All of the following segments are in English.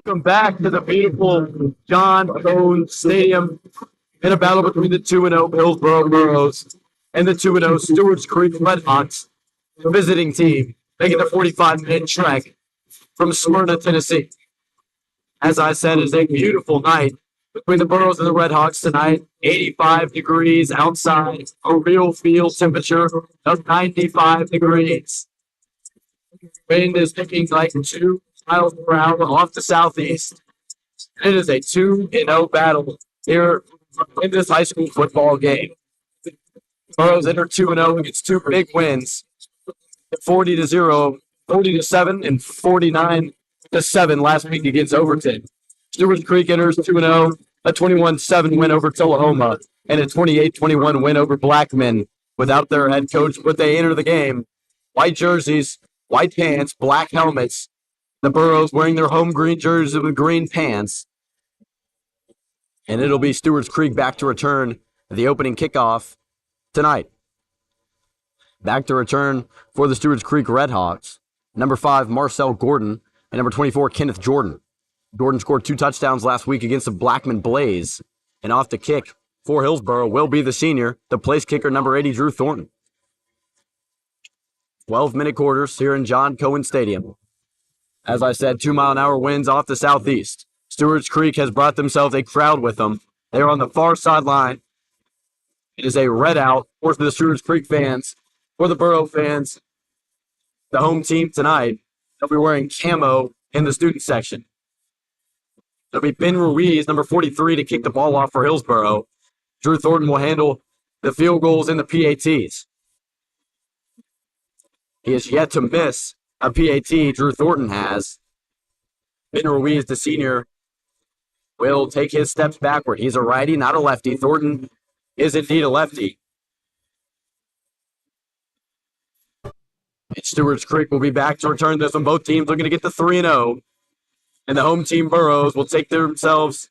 Welcome back to the beautiful John Cone Stadium in a battle between the 2-0 Hillsboro Burros and the 2-0 Stewarts Creek Redhawks, the visiting team, making the 45-minute trek from Smyrna, Tennessee. As I said, it's a beautiful night between the Burros and the Redhawks tonight. 85 degrees outside, a real field temperature of 95 degrees. Wind is picking like 2 miles per hour off the southeast. It is a 2-0 battle here in this high school football game. Burros enter 2-0 against 2 big wins, 40-0, 40-7, and 49-7 last week against Overton. Stewarts Creek enters 2-0, a 21-7 win over Tullahoma, and a 28-21 win over Blackman without their head coach. But they enter the game, white jerseys, white pants, black helmets. The Burros wearing their home green jerseys with green pants. And it'll be Stewarts Creek back to return the opening kickoff tonight. Back to return for the Stewarts Creek Redhawks. Number 5, Marcel Gordon, and number 24, Kenneth Jordan. Gordon scored 2 touchdowns last week against the Blackman Blaze. And off the kick for Hillsboro will be the senior, the place kicker, number 80, Drew Thornton. 12-minute quarters here in John Cohen Stadium. As I said, 2-mile-an-hour winds off the southeast. Stewarts Creek has brought themselves a crowd with them. They are on the far sideline. It is a red out for the Stewarts Creek fans, for the Burro fans. The home team tonight, they'll be wearing camo in the student section. It'll be Ben Ruiz, number 43, to kick the ball off for Hillsboro. Drew Thornton will handle the field goals and the PATs. He has yet to miss a PAT. Drew Thornton has. Ben Ruiz, the senior, will take his steps backward. He's a righty, not a lefty. Thornton is indeed a lefty. And Stewarts Creek will be back to return this one. Both teams looking to get the 3-0. And the home team Burros will take themselves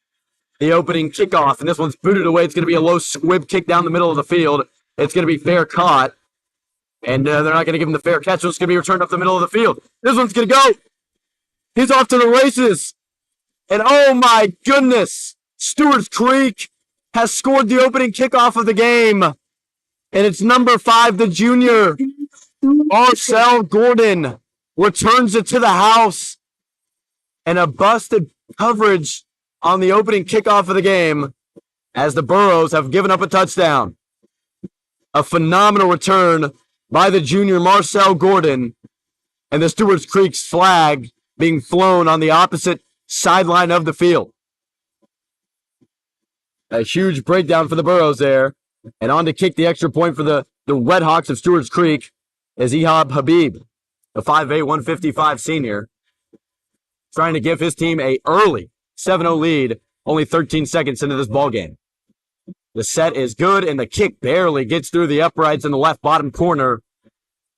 the opening kickoff. And this one's booted away. It's going to be a low squib kick down the middle of the field. It's going to be fair caught. And they're not going to give him the fair catch. So it's going to be returned up the middle of the field. This one's going to go. He's off to the races. And oh my goodness, Stewarts Creek has scored the opening kickoff of the game. And it's number 5, the junior, Marcel Gordon, returns it to the house. And a busted coverage on the opening kickoff of the game as the Burros have given up a touchdown. A phenomenal return by the junior Marcel Gordon, and the Stewarts Creek's flag being flown on the opposite sideline of the field. A huge breakdown for the Burros there, and on to kick the extra point for the Redhawks of Stewarts Creek is Ehab Habib, the 5'8", 155 senior, trying to give his team a early 7-0 lead, only 13 seconds into this ballgame. The set is good, and the kick barely gets through the uprights in the left bottom corner.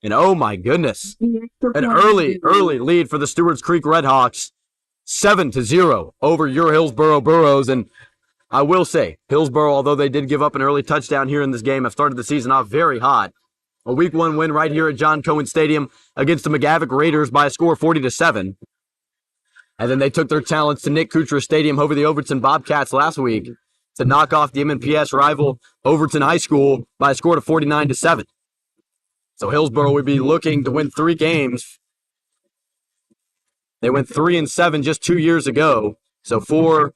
And oh my goodness, an early lead for the Stewarts Creek Redhawks, 7-0 over your Hillsboro Burros. And I will say, Hillsboro, although they did give up an early touchdown here in this game, have started the season off very hot. A week 1 win right here at John Cohen Stadium against the McGavock Raiders by a score of 40-7. And then they took their talents to Nick Kuchar Stadium over the Overton Bobcats last week to knock off the MNPS rival Overton High School by a score of 49-7. So Hillsboro would be looking to win 3 games. They went 3-7 just 2 years ago. So 4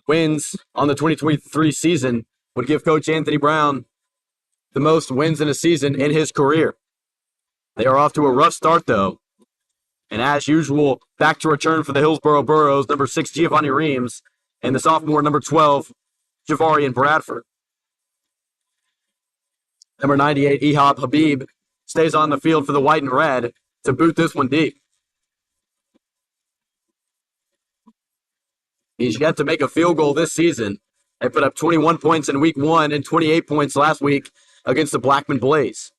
wins on the 2023 season would give Coach Anthony Brown the most wins in a season in his career. They are off to a rough start, though. And as usual, back to return for the Hillsboro Burros, number 6, Giovanni Reams, and the sophomore, number 12, Javarian Bradford. Number 98, Ehab Habib, stays on the field for the white and red to boot this one deep. He's yet to make a field goal this season. They put up 21 points in week 1 and 28 points last week against the Blackman Blaze.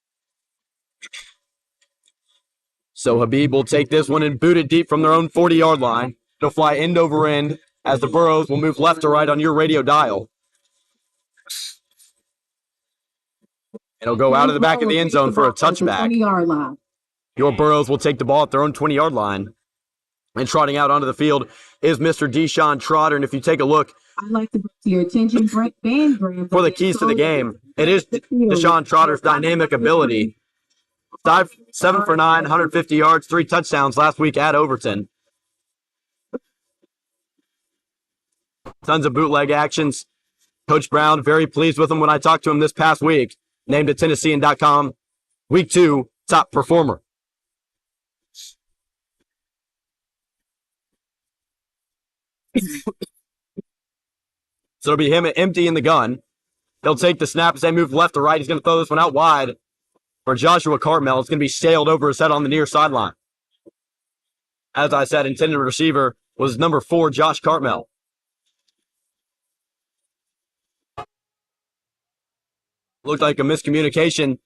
So Habib will take this one and boot it deep from their own 40-yard line. It'll fly end over end as the Burros will move left to right on your radio dial. It'll go out of the back of the end zone for a touchback. Your Burros will take the ball at their own 20-yard line. And trotting out onto the field is Mr. Deshaun Trotter. And if you take a look, I'd like to bring to your attention band for the keys to the game, it is Deshaun Trotter's dynamic ability. 7 for 9, 150 yards, 3 touchdowns last week at Overton. Tons of bootleg actions. Coach Brown, very pleased with him when I talked to him this past week. Named at Tennessean.com, Week 2 top performer. So it'll be him emptying the gun. They'll take the snap as they move left to right. He's going to throw this one out wide for Joshua Cartmel. It's going to be sailed over his head on the near sideline. As I said, intended receiver was number 4, Josh Cartmel. Looked like a miscommunication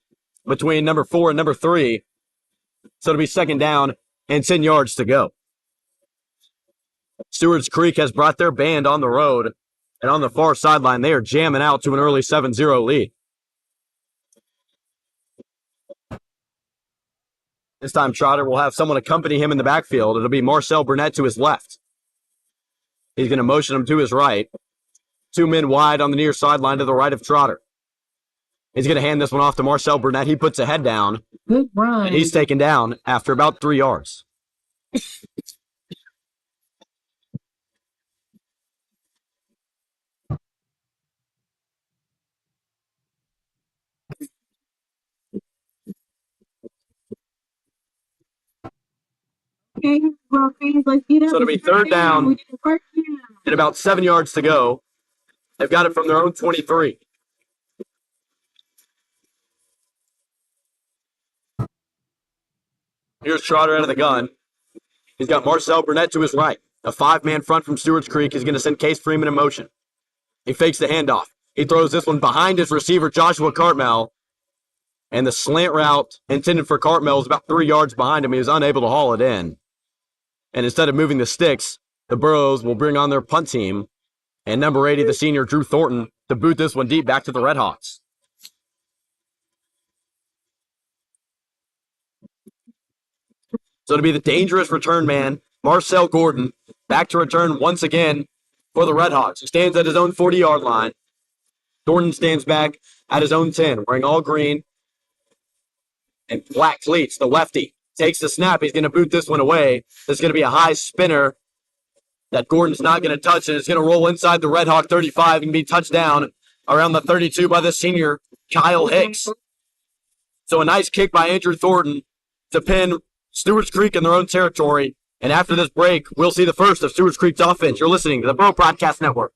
between number 4 and number 3. So it'll be second down and 10 yards to go. Stewarts Creek has brought their band on the road. And on the far sideline, they are jamming out to an early 7-0 lead. This time, Trotter will have someone accompany him in the backfield. It'll be Marcel Burnett to his left. He's going to motion him to his right. 2 men wide on the near sideline to the right of Trotter. He's going to hand this one off to Marcel Burnett. He puts a head down. Good run. And he's taken down after about 3 yards. Okay, well, let's get up. So it'll be third down and about 7 yards to go. They've got it from their own 23. Here's Trotter out of the gun. He's got Marcel Burnett to his right. A 5-man front from Stewarts Creek is going to send Case Freeman in motion. He fakes the handoff. He throws this one behind his receiver, Joshua Cartmel. And the slant route intended for Cartmel is about 3 yards behind him. He was unable to haul it in. And instead of moving the sticks, the Burros will bring on their punt team. And number 80, the senior Drew Thornton, to boot this one deep back to the Redhawks. So it'll be the dangerous return man, Marcel Gordon, back to return once again for the Redhawks. He stands at his own 40-yard line. Thornton stands back at his own 10, wearing all green and black cleats. The lefty takes the snap. He's going to boot this one away. This is going to be a high spinner that Gordon's not going to touch, and it's going to roll inside the Redhawk 35 and be touched down around the 32 by the senior Kyle Hicks. So a nice kick by Andrew Thornton to pin Stewarts Creek in their own territory. And after this break, we'll see the first of Stewarts Creek's offense. You're listening to the Burro Broadcast Network.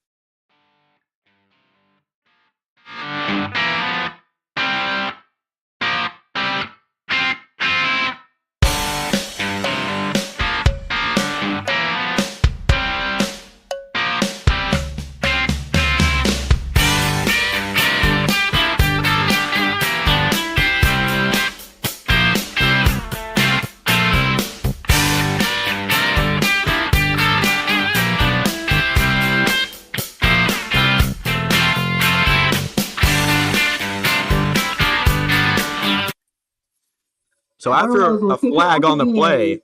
So after a flag on the play,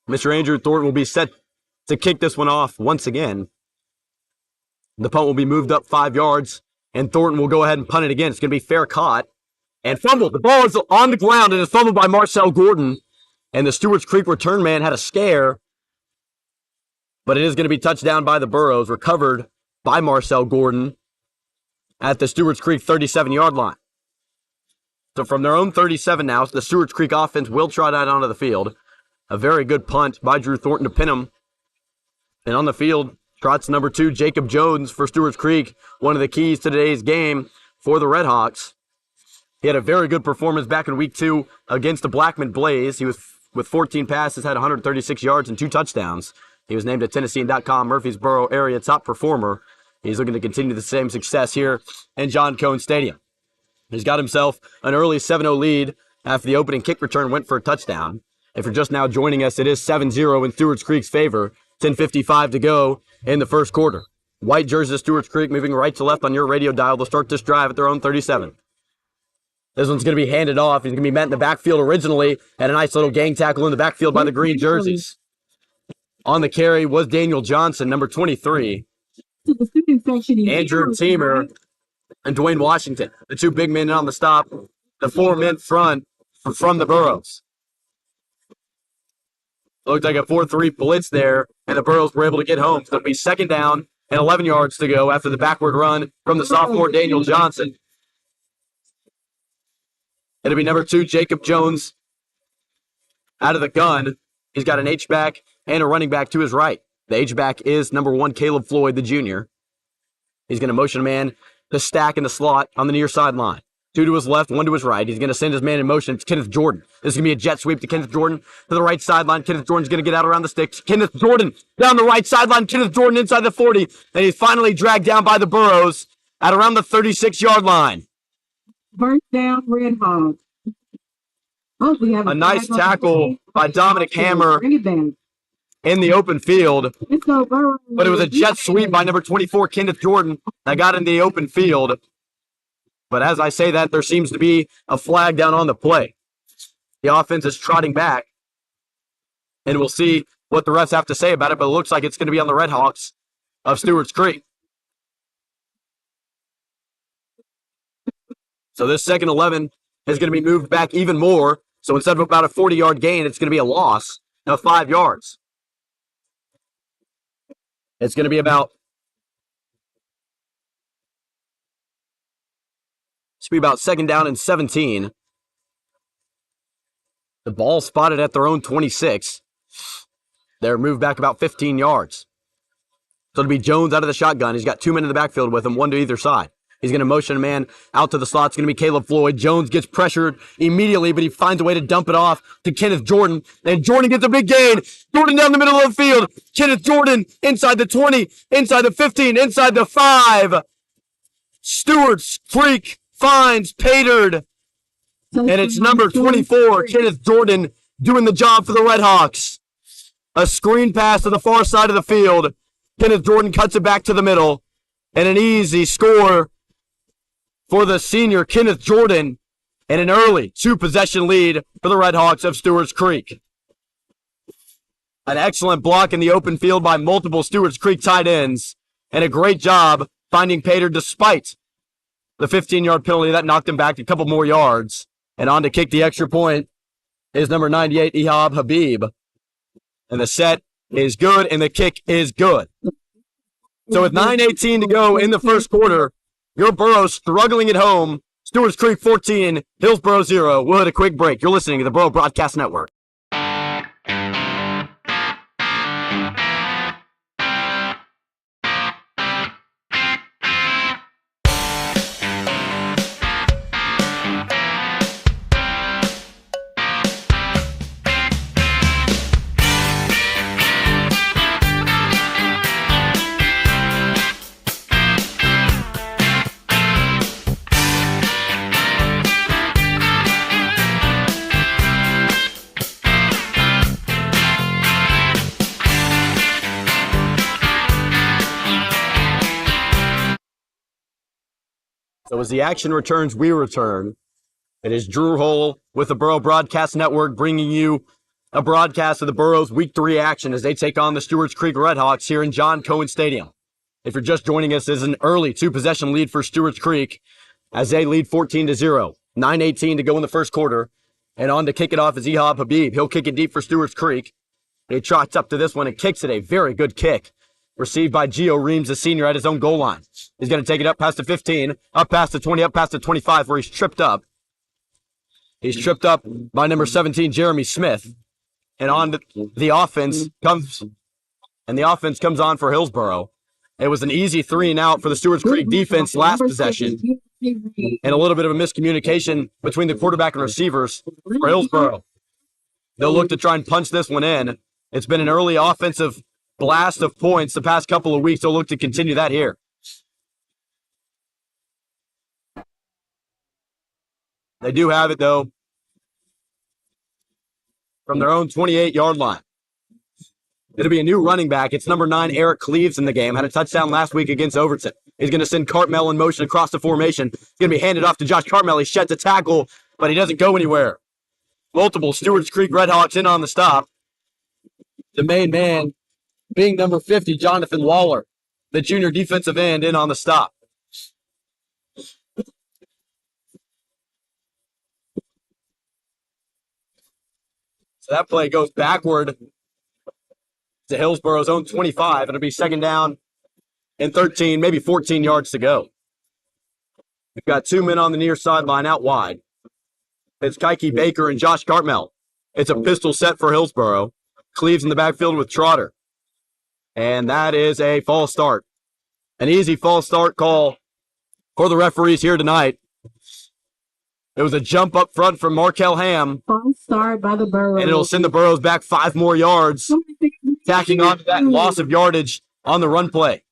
Mr. Andrew Thornton will be set to kick this one off once again. The punt will be moved up 5 yards, and Thornton will go ahead and punt it again. It's going to be fair caught and fumbled. The ball is on the ground and is fumbled by Marcel Gordon. And the Stewarts Creek return man had a scare, but it is going to be touched down by the Burros, recovered by Marcel Gordon at the Stewarts Creek 37-yard line. So from their own 37 now, the Stewarts Creek offense will trot out onto the field. A very good punt by Drew Thornton to pin him. And on the field, trots number 2, Jacob Jones for Stewarts Creek, one of the keys to today's game for the Redhawks. He had a very good performance back in week 2 against the Blackman Blaze. He was, with 14 passes, had 136 yards and 2 touchdowns. He was named a Tennessean.com Murfreesboro area top performer. He's looking to continue the same success here in John Cone Stadium. He's got himself an early 7-0 lead after the opening kick return went for a touchdown. If you're just now joining us, it is 7-0 in Stewarts Creek's favor. 10:55 to go in the first quarter. White jersey Stewarts Creek moving right to left on your radio dial. They'll start this drive at their own 37. This one's going to be handed off. He's going to be met in the backfield originally, and a nice little gang tackle in the backfield by the green jerseys. On the carry was Daniel Johnson, number 23, To the student section. Andrew Teamer, and Dwayne Washington. The two big men on the stop, the 4 men front from the Burros. Looked like a 4-3 blitz there, and the Burros were able to get home. So it'll be second down and 11 yards to go after the backward run from the sophomore Daniel Johnson. It'll be number 2, Jacob Jones, out of the gun. He's got an H-back and a running back to his right. The H-back is number 1, Caleb Floyd, the junior. He's going to motion a man to stack in the slot on the near sideline. 2 to his left, 1 to his right. He's going to send his man in motion. It's Kenneth Jordan. This is going to be a jet sweep to Kenneth Jordan to the right sideline. Kenneth Jordan's going to get out around the sticks. Kenneth Jordan down the right sideline. Kenneth Jordan inside the 40. And he's finally dragged down by the Burros at around the 36-yard line. First down, Redhawks. Oh, we have a nice tackle by Dominic Hammer in the open field. But it was a jet sweep by number 24, Kenneth Jordan, that got in the open field. But as I say that, there seems to be a flag down on the play. The offense is trotting back. And we'll see what the refs have to say about it, but it looks like it's going to be on the Redhawks of Stewarts Creek. So this second 11 is going to be moved back even more. So instead of about a 40-yard gain, it's going to be a loss of 5 yards. It's going to be about second down and 17. The ball spotted at their own 26. They're moved back about 15 yards. So it'll be Jones out of the shotgun. He's got 2 men in the backfield with him, 1 to either side. He's going to motion a man out to the slot. It's going to be Caleb Floyd. Jones gets pressured immediately, but he finds a way to dump it off to Kenneth Jordan. And Jordan gets a big gain. Jordan down the middle of the field. Kenneth Jordan inside the 20, inside the 15, inside the 5. Stewarts Creek finds Patered. And it's number 24, Kenneth Jordan, doing the job for the Redhawks. A screen pass to the far side of the field. Kenneth Jordan cuts it back to the middle. And an easy score for the senior Kenneth Jordan, and an early 2-possession lead for the Redhawks of Stewarts Creek. An excellent block in the open field by multiple Stewarts Creek tight ends, and a great job finding Pater despite the 15-yard penalty that knocked him back a couple more yards. And on to kick the extra point is number 98, Ihab Habib. And the set is good, and the kick is good. So with 9:18 to go in the first quarter, your Burros struggling at home. Stewarts Creek 14, Hillsboro 0. We'll hit a quick break. You're listening to the Burro Broadcast Network. So as the action returns, we return. It is Drew Hull with the Burro Broadcast Network bringing you a broadcast of the Burros Week 3 action as they take on the Stewarts Creek Redhawks here in John Cohen Stadium. If you're just joining us, this is an early 2-possession lead for Stewarts Creek as they lead 14-0. 9:18 to go in the first quarter. And on to kick it off is Ihab Habib. He'll kick it deep for Stewarts Creek. He trots up to this one and kicks it. A very good kick. Received by Gio Reams, the senior, at his own goal line. He's going to take it up past the 15, up past the 20, up past the 25, where he's tripped up. He's tripped up by number 17, Jeremy Smith. And on the offense comes, on for Hillsboro. It was an easy 3-and-out for the Stewarts Creek defense last possession. And a little bit of a miscommunication between the quarterback and receivers for Hillsboro. They'll look to try and punch this one in. It's been an early offensive blast of points the past couple of weeks. They'll look to continue that here. They do have it, though, from their own 28-yard line. It'll be a new running back. It's number 9, Eric Cleves in the game. Had a touchdown last week against Overton. He's going to send Cartmel in motion across the formation. It's going to be handed off to Josh Cartmel. He sheds a tackle, but he doesn't go anywhere. Multiple Stewarts Creek Redhawks in on the stop. The main man being number 50, Jonathan Waller, the junior defensive end, in on the stop. So that play goes backward to Hillsboro's own 25. It'll be second down and 13, maybe 14 yards to go. We've got two men on the near sideline out wide. It's Kike Baker and Josh Cartmel. It's a pistol set for Hillsboro. Cleaves in the backfield with Trotter. And that is a false start. An easy false start call for the referees here tonight. It was a jump up front from Markel Ham. False start by the Burros. And it'll send the Burros back 5 more yards, tacking on to that loss of yardage on the run play.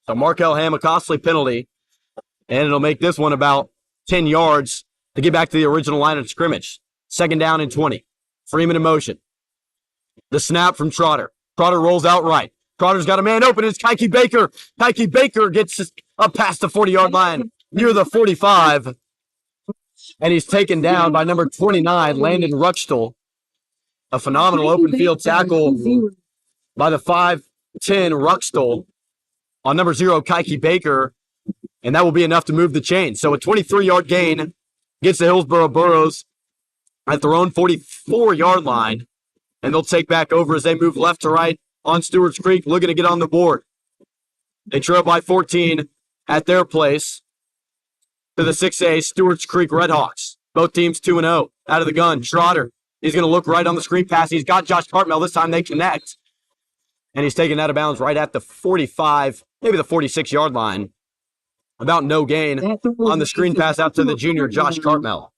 So Markel Ham, a costly penalty, and it'll make this one about 10 yards to get back to the original line of scrimmage. Second down and 20. Freeman in motion. The snap from Trotter. Trotter rolls out right. Trotter's got a man open. It's Kike Baker. Kike Baker gets up past the 40-yard line near the 45. And he's taken down by number 29, Landon Ruxtel. A phenomenal open field tackle by the 5'10 Ruxtel on number 0, Kike Baker. And that will be enough to move the chain. So a 23-yard gain gets the Hillsboro Burros at their own 44-yard line. And they'll take back over as they move left to right on Stewarts Creek, looking to get on the board. They trail by 14 at their place to the 6A Stewarts Creek Redhawks. Both teams 2-0 out of the gun. Trotter, he's going to look right on the screen pass. He's got Josh Cartmel. This time they connect. And he's taken out of bounds right at the 45, maybe the 46-yard line. About no gain on the screen pass out to the junior, Josh Cartmel.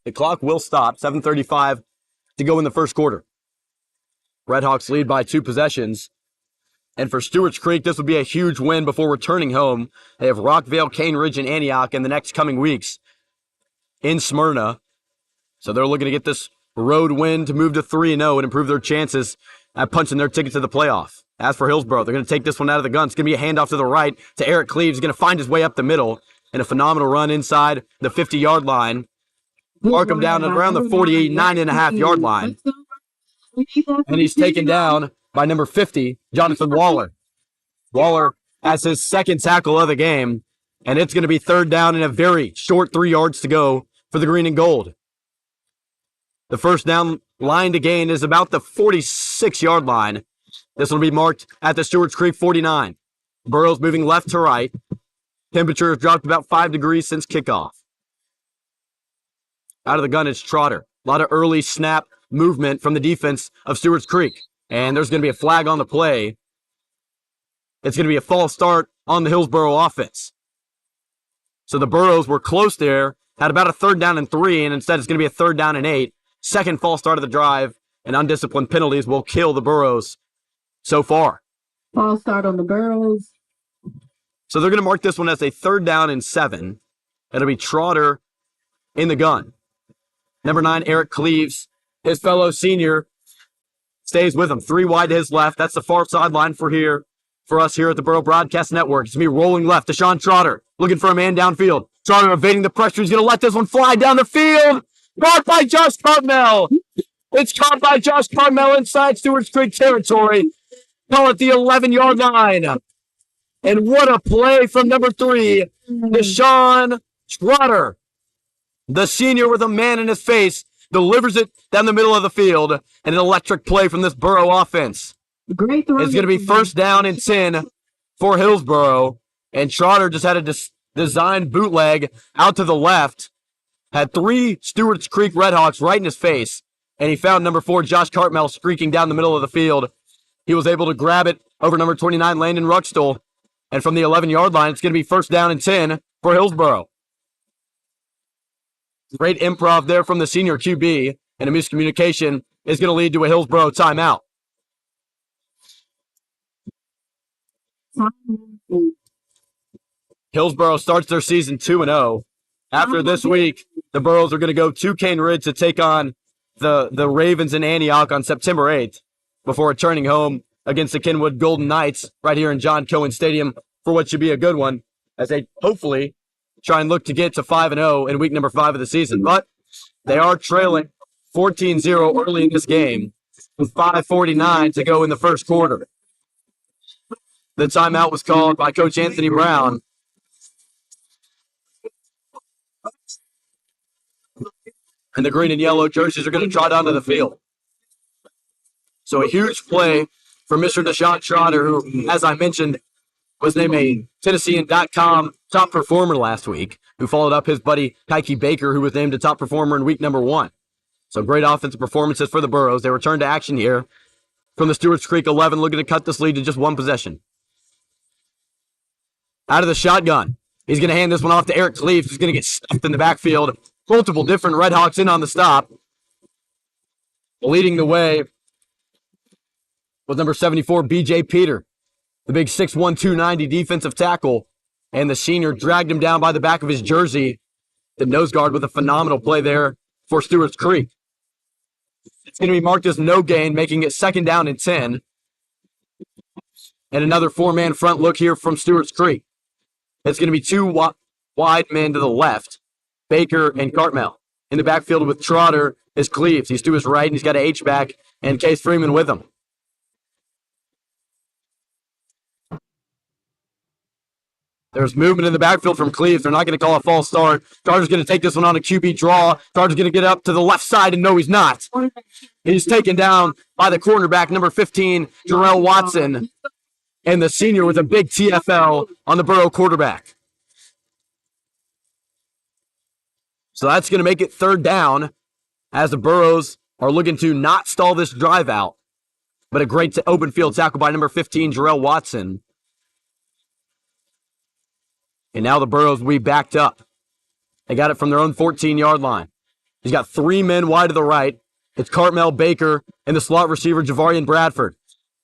The clock will stop. 7:35 to go in the first quarter. Redhawks lead by 2 possessions. And for Stewarts Creek, this would be a huge win before returning home. They have Rockvale, Cane Ridge, and Antioch in the next coming weeks in Smyrna. So they're looking to get this road win to move to 3-0 and improve their chances at punching their ticket to the playoff. As for Hillsboro, they're going to take this one out of the gun. It's going to be a handoff to the right to Eric Cleaves. He's going to find his way up the middle and a phenomenal run inside the 50-yard line. Mark him down at around the 49.5-yard line. And he's taken down by number 50, Jonathan Waller. Waller has his second tackle of the game, and it's going to be third down and a very short 3 yards to go for the green and gold. The first down line to gain is about the 46-yard line. This will be marked at the Stewarts Creek 49. Burros moving left to right. Temperature has dropped about 5 degrees since kickoff. Out of the gun, it's Trotter. A lot of early snap movement from the defense of Stewarts Creek. And there's going to be a flag on the play. It's going to be a false start on the Hillsboro offense. So the Burros were close there, had about a third down and 3, and instead it's going to be a third down and 8. Second false start of the drive, and undisciplined penalties will kill the Burros so far. False start on the Burros. So they're going to mark this one as a third down and 7. It'll be Trotter in the gun. Number 9, Eric Cleaves, his fellow senior, stays with him. 3 wide to his left. That's the far sideline for us here at the Burrow Broadcast Network. It's going to be rolling left. Deshaun Trotter looking for a man downfield. Trotter evading the pressure. He's going to let this one fly down the field. Caught by Josh Cartmel. It's caught by Josh Cartmel inside Stewarts Creek territory. Call it the 11-yard line. And what a play from number 3, Deshaun Trotter. The senior with a man in his face delivers it down the middle of the field. And an electric play from this Burrow offense. Great throw. It's going to be first down and 10 for Hillsboro. And Trotter just had a designed bootleg out to the left. Had 3 Stewarts Creek Redhawks right in his face. And he found number 4, Josh Cartmel, streaking down the middle of the field. He was able to grab it over number 29, Landon Ruxtel. And from the 11-yard line, it's going to be first down and 10 for Hillsboro. Great improv there from the senior QB. And a miscommunication is going to lead to a Hillsboro timeout. Hillsboro starts their season 2-0. After this week, the Burros are going to go to Cane Ridge to take on the Ravens in Antioch on September 8th before returning home against the Kenwood Golden Knights right here in John Cohen Stadium for what should be a good one as they hopefully try and look to get to 5-0 in week number 5 of the season. But they are trailing 14-0 early in this game with 5:49 to go in the first quarter. The timeout was called by Coach Anthony Brown. And the green and yellow jerseys are going to trot onto the field. So a huge play for Mr. Deshaun Trotter, who, as I mentioned, was named a Tennessean.com top performer last week, who followed up his buddy Tyke Baker, who was named a top performer in week number 1. So great offensive performances for the Burros. They return to action here from the Stewarts Creek 11, looking to cut this lead to just one possession. Out of the shotgun. He's going to hand this one off to Eric Cleaves, who's going to get stuffed in the backfield. Multiple different Redhawks in on the stop. Leading the way was number 74, B.J. Peter, the big 6'1", 290 defensive tackle. And the senior dragged him down by the back of his jersey. The nose guard with a phenomenal play there for Stewarts Creek. It's going to be marked as no gain, making it 2nd down and 10. And another 4-man front look here from Stewarts Creek. It's going to be 2 wide men to the left, Baker and Cartmel. In the backfield with Trotter is Cleaves. He's to his right, and he's got an H-back and Case Freeman with him. There's movement in the backfield from Cleaves. They're not going to call a false start. Trotter's going to take this one on a QB draw. Trotter's going to get up to the left side, and no, he's not. He's taken down by the cornerback, number 15, Jarrell Watson. And the senior with a big TFL on the Burrow quarterback. So that's going to make it 3rd down as the Burros are looking to not stall this drive out. But a great open field tackle by number 15, Jarrell Watson. And now the Burros will be backed up. They got it from their own 14-yard line. He's got 3 men wide to the right. It's Cartmel, Baker, and the slot receiver, Javarian Bradford.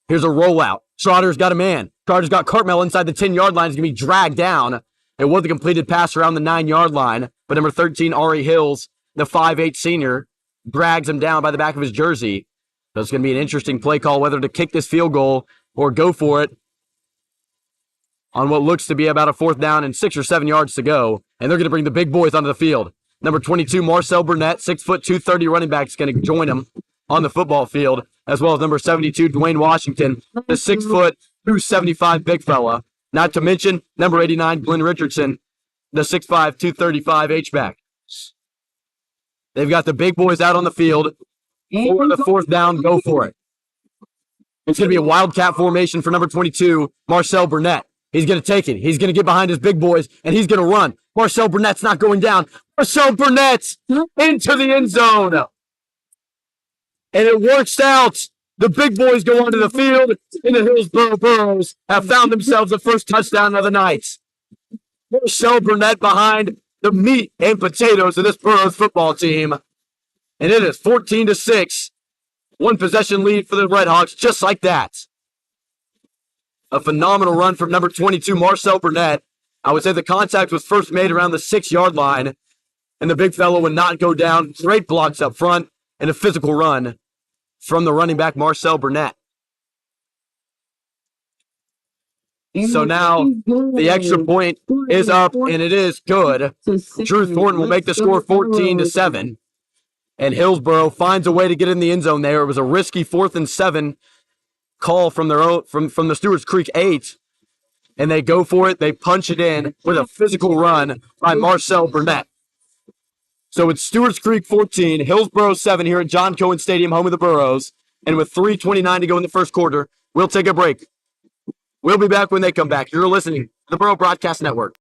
Here's a rollout. Trotter's got a man. Trotter's got Cartmel inside the 10-yard line. He's going to be dragged down. It was a completed pass around the 9-yard line, but number 13, Ari Hills, the 5'8 senior, drags him down by the back of his jersey. So it's going to be an interesting play call whether to kick this field goal or go for it on what looks to be about a 4th down and 6 or 7 yards to go. And they're going to bring the big boys onto the field. Number 22, Marcel Burnett, 6', 230 running back, is going to join him on the football field, as well as number 72, Dwayne Washington, the 6', 275 big fella. Not to mention number 89, Glenn Richardson, the 6'5", 235 H-back. They've got the big boys out on the field. For the 4th down, go for it. It's going to be a wildcat formation for number 22, Marcel Burnett. He's going to take it. He's going to get behind his big boys, and he's going to run. Marcel Burnett's not going down. Marcel Burnett into the end zone. And it works out. The big boys go onto the field, and the Hillsboro Burros have found themselves the first touchdown of the night. Marcel Burnett behind the meat and potatoes of this Burros football team. And it is 14-6. 1 possession lead for the Redhawks, just like that. A phenomenal run from number 22, Marcel Burnett. I would say the contact was first made around the 6-yard line, and the big fellow would not go down. Great blocks up front and a physical run from the running back, Marcel Burnett. So now the extra point is up, and it is good. Drew Thornton will make the score 14-7. And Hillsboro finds a way to get in the end zone there. It was a risky 4th and 7 call from their own from the Stewarts Creek 8. And they go for it. They punch it in with a physical run by Marcel Burnett. So it's Stewarts Creek 14, Hillsboro 7 here at John Cohen Stadium, home of the Burros. And with 3:29 to go in the first quarter, we'll take a break. We'll be back when they come back. You're listening to the Burrow Broadcast Network.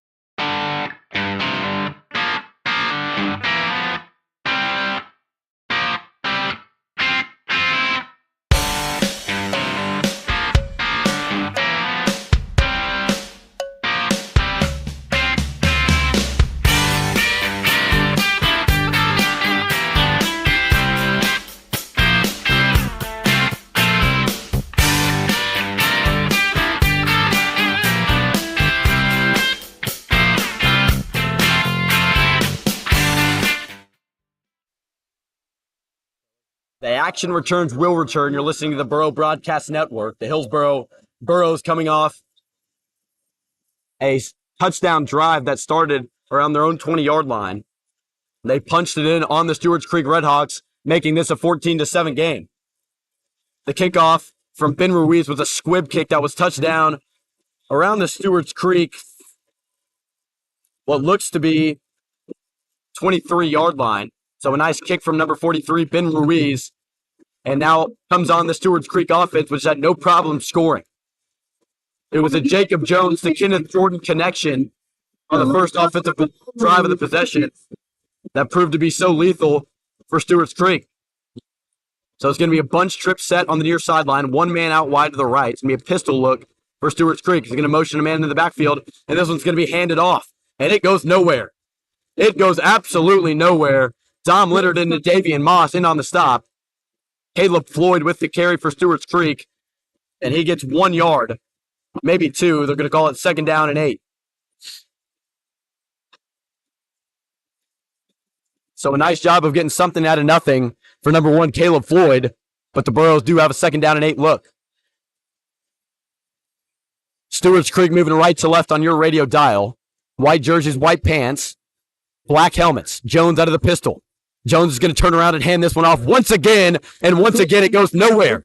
The action returns will return. You're listening to the Burrow Broadcast Network. The Hillsboro Burros coming off a touchdown drive that started around their own 20-yard line. They punched it in on the Stewarts Creek Redhawks making this a 14-7 game. The kickoff from Ben Ruiz was a squib kick that was touched down around the Stewarts Creek, what looks to be 23-yard line. So a nice kick from number 43, Ben Ruiz, and now comes on the Stewarts Creek offense, which had no problem scoring. It was a Jacob Jones to Kenneth Jordan connection on the first offensive drive of the possession that proved to be so lethal for Stewarts Creek. So it's going to be a bunch trip set on the near sideline, one man out wide to the right. It's going to be a pistol look for Stewarts Creek. He's going to motion a man into the backfield, and this one's going to be handed off, and it goes nowhere. It goes absolutely nowhere. Dom Leonard into Davian Moss in on the stop. Caleb Floyd with the carry for Stewarts Creek, and he gets 1 yard, maybe 2. They're going to call it 2nd down and 8. So a nice job of getting something out of nothing for number 1, Caleb Floyd, but the Burros do have a 2nd down and 8 look. Stewarts Creek moving right to left on your radio dial. White jerseys, white pants, black helmets. Jones out of the pistol. Jones is going to turn around and hand this one off once again, and once again it goes nowhere.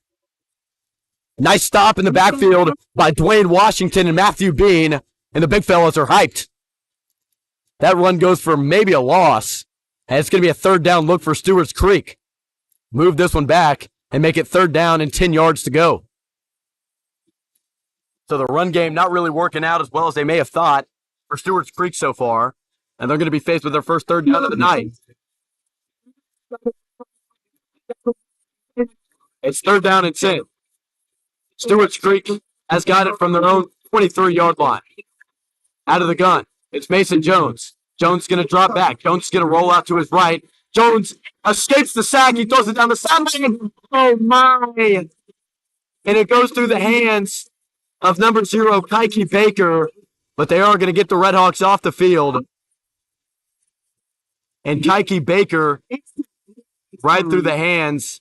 Nice stop in the backfield by Dwayne Washington and Matthew Bean, and the big fellas are hyped. That run goes for maybe a loss, and it's going to be a 3rd down look for Stewarts Creek. Move this one back and make it 3rd down and 10 yards to go. So the run game not really working out as well as they may have thought for Stewarts Creek so far, and they're going to be faced with their first 3rd down of the night. It's 3rd down and 10. Stewarts Creek has got it from their own 23-yard line. Out of the gun, it's Mason Jones. Jones is going to drop back. Jones is going to roll out to his right. Jones escapes the sack. He throws it down the sideline. Oh, my. And it goes through the hands of number 0, Kike Baker, but they are going to get the Redhawks off the field. And Kike Baker, right through the hands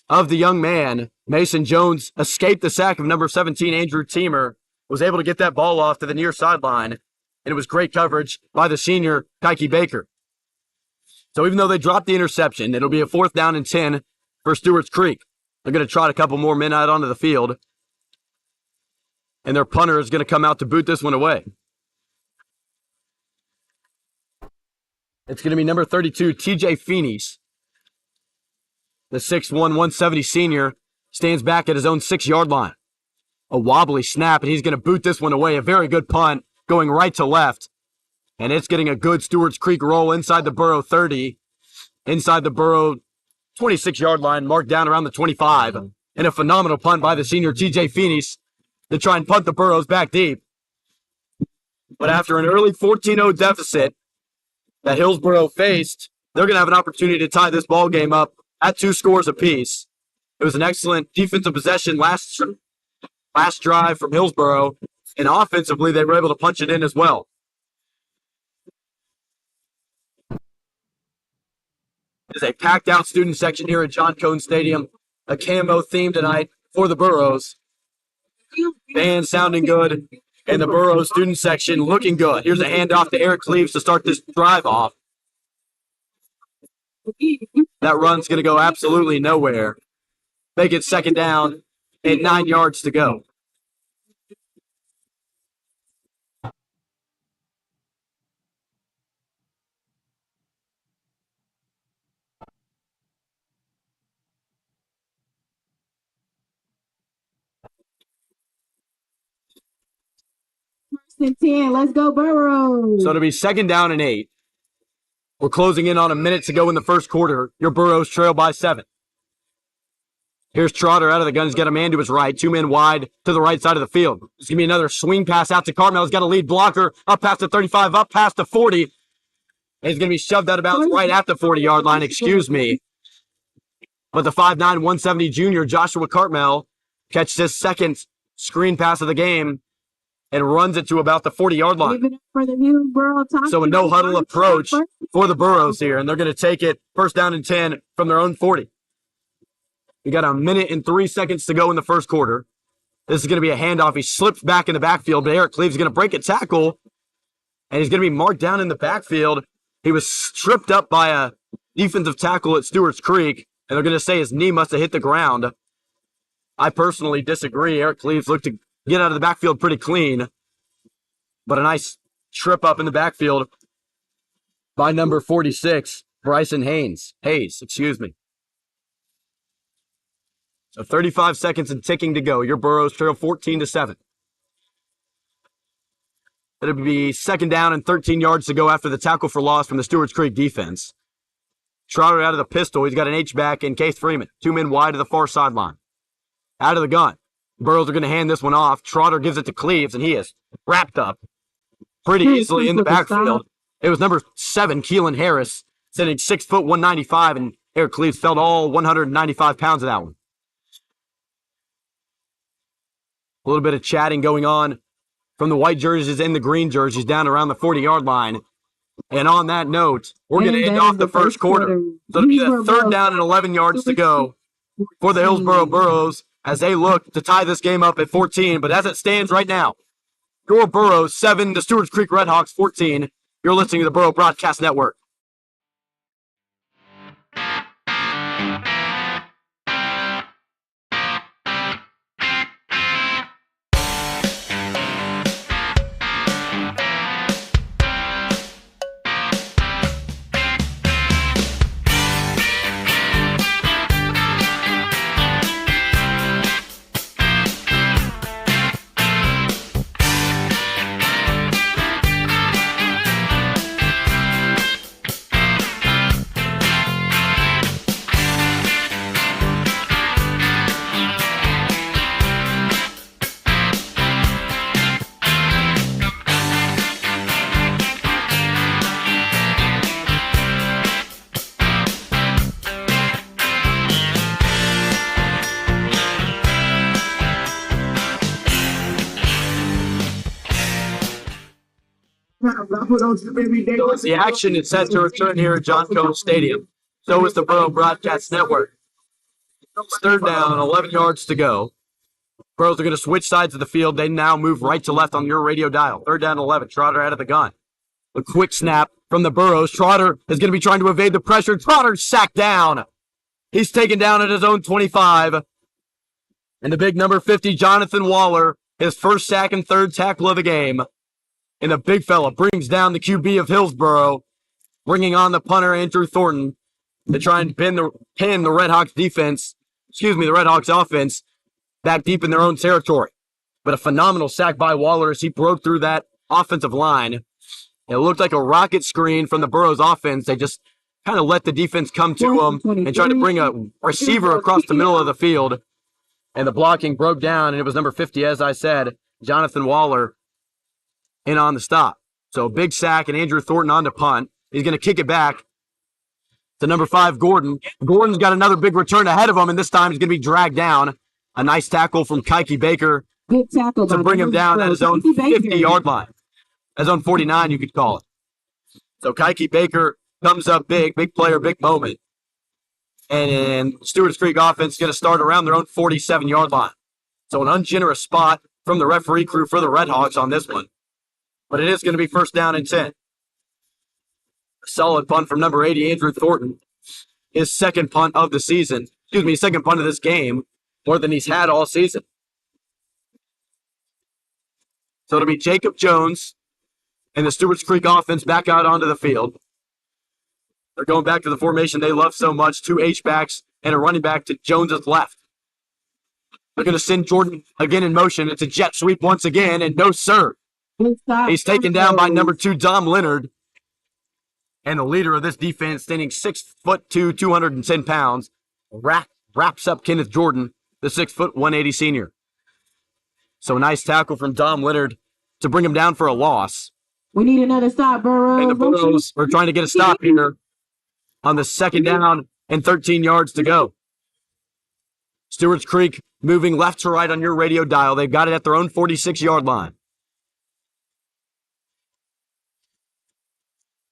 of the young man, Mason Jones, escaped the sack of number 17, Andrew Teamer, was able to get that ball off to the near sideline, and it was great coverage by the senior, Kike Baker. So even though they dropped the interception, it'll be a 4th down and 10 for Stewarts Creek. They're going to trot a couple more men out onto the field, and their punter is going to come out to boot this one away. It's going to be number 32, TJ Feeney's. The 6'1", 170 senior stands back at his own 6-yard line. A wobbly snap, and he's going to boot this one away. A very good punt going right to left. And it's getting a good Stewarts Creek roll inside the Burro 30, inside the Burro 26-yard line, marked down around the 25. And a phenomenal punt by the senior TJ Feeney to try and punt the Burros back deep. But after an early 14-0 deficit that Hillsboro faced, they're going to have an opportunity to tie this ball game up at 2 scores apiece. It was an excellent defensive possession last drive from Hillsboro, and offensively they were able to punch it in as well. It is a packed-out student section here at John Cone Stadium. A camo theme tonight for the Burros. Band sounding good, and the Burros student section looking good. Here's a handoff to Eric Cleaves to start this drive off. That run's going to go absolutely nowhere. Make it 2nd down and 9 yards to go. First and 10. Let's go, Burros. So it'll be 2nd down and 8. We're closing in on a minute to go in the first quarter. Your Burros trail by 7. Here's Trotter out of the gun. He's got a man to his right. 2 men wide to the right side of the field. It's going to be another swing pass out to Carmel. He's got a lead blocker up past the 35, up past the 40. And he's going to be shoved out of bounds right at the 40-yard line. Excuse me. But the 5'9", 170 junior, Joshua Cartmel, catches his 2nd screen pass of the game and runs it to about the 40-yard line. So a no-huddle approach for the Burros here, and they're going to take it 1st down and 10 from their own 40. We got a minute and 3 seconds to go in the first quarter. This is going to be a handoff. He slips back in the backfield, but Eric Cleaves is going to break a tackle, and he's going to be marked down in the backfield. He was tripped up by a defensive tackle at Stewarts Creek, and they're going to say his knee must have hit the ground. I personally disagree. Eric Cleves looked to get out of the backfield pretty clean, but a nice trip up in the backfield by number 46, Bryson Hayes. So 35 seconds and ticking to go. Your Burros trail 14-7. It'll be second down and 13 yards to go after the tackle for loss from the Stewarts Creek defense. Trotter out of the pistol. He's got an H-back in Case Freeman. 2 men wide to the far sideline. Out of the gun. Burros are going to hand this one off. Trotter gives it to Cleves, and he is wrapped up pretty easily in the backfield. It was number 7, Keelan Harris, sitting 6 foot 195, and Eric Cleves felt all 195 pounds of that one. A little bit of chatting going on from the white jerseys and the green jerseys down around the 40-yard line. And on that note, we're going to end off the first quarter. So it'll be the third down and 11 yards to go for the Hillsboro Burros as they look to tie this game up at 14. But as it stands right now, your Burros 7, the Stewarts Creek Redhawks 14. You're listening to the Burro Broadcast Network. So as the action is set to return here at John Cone Stadium, so is the Burro Broadcast Network. It's third down, 11 yards to go. Burros are going to switch sides of the field. They now move right to left on your radio dial. Third down, 11. Trotter out of the gun. A quick snap from the Burros. Trotter is going to be trying to evade the pressure. Trotter sacked down. He's taken down at his own 25. And the big number 50, Jonathan Waller, his first sack and third tackle of the game. And the big fella brings down the QB of Hillsboro, bringing on the punter, Andrew Thornton, to try and pin the Redhawks the Redhawks offense back deep in their own territory. But a phenomenal sack by Waller as he broke through that offensive line. It looked like a rocket screen from the Burros offense. They just kind of let the defense come to them and tried to bring a receiver across the middle of the field. And the blocking broke down, and it was number 50, as I said, Jonathan Waller, in on the stop. So big sack and Andrew Thornton on to punt. He's going to kick it back to number 5, Gordon. Gordon's got another big return ahead of him, and this time he's going to be dragged down. A nice tackle from Kike Baker to bring him down at his own 50-yard line. His own 49, you could call it. So Kike Baker comes up big player, big moment. And Stewarts Creek offense is going to start around their own 47-yard line. So an ungenerous spot from the referee crew for the Redhawks on this one. But it is going to be first down and 10. A solid punt from number 80, Andrew Thornton. His second punt of the season. Second punt of this game. More than he's had all season. So it'll be Jacob Jones and the Stewarts Creek offense back out onto the field. They're going back to the formation they love so much. 2 H-backs and a running back to Jones's left. They're going to send Jordan again in motion. It's a jet sweep once again, and no, sir. He's taken down by number 2, Dom Leonard. And the leader of this defense, standing 6'2", 210 pounds, wraps up Kenneth Jordan, the 6', 180 senior. So a nice tackle from Dom Leonard to bring him down for a loss. We need another stop, Burros. And the Burros are trying to get a stop here on the second down and 13 yards to go. Stewarts Creek moving left to right on your radio dial. They've got it at their own 46-yard line.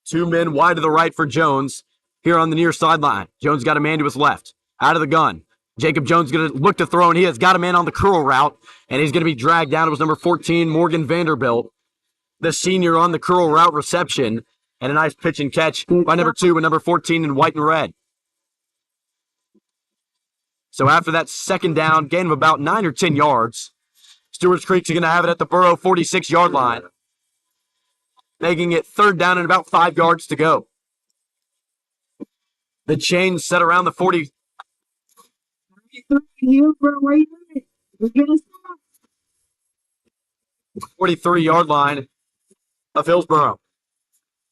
2 men wide to the right for Jones here on the near sideline. Jones got a man to his left. Out of the gun. Jacob Jones going to look to throw, and he has got a man on the curl route, and he's going to be dragged down. It was number 14, Morgan Vanderbilt, the senior on the curl route reception, and a nice pitch and catch by number 2 and number 14 in white and red. So after that second down, gain of about 9 or 10 yards, Stewarts Creek's going to have it at the Burro 46-yard line, making it third down and about 5 yards to go. The chain set around the 43-yard line of Hillsboro.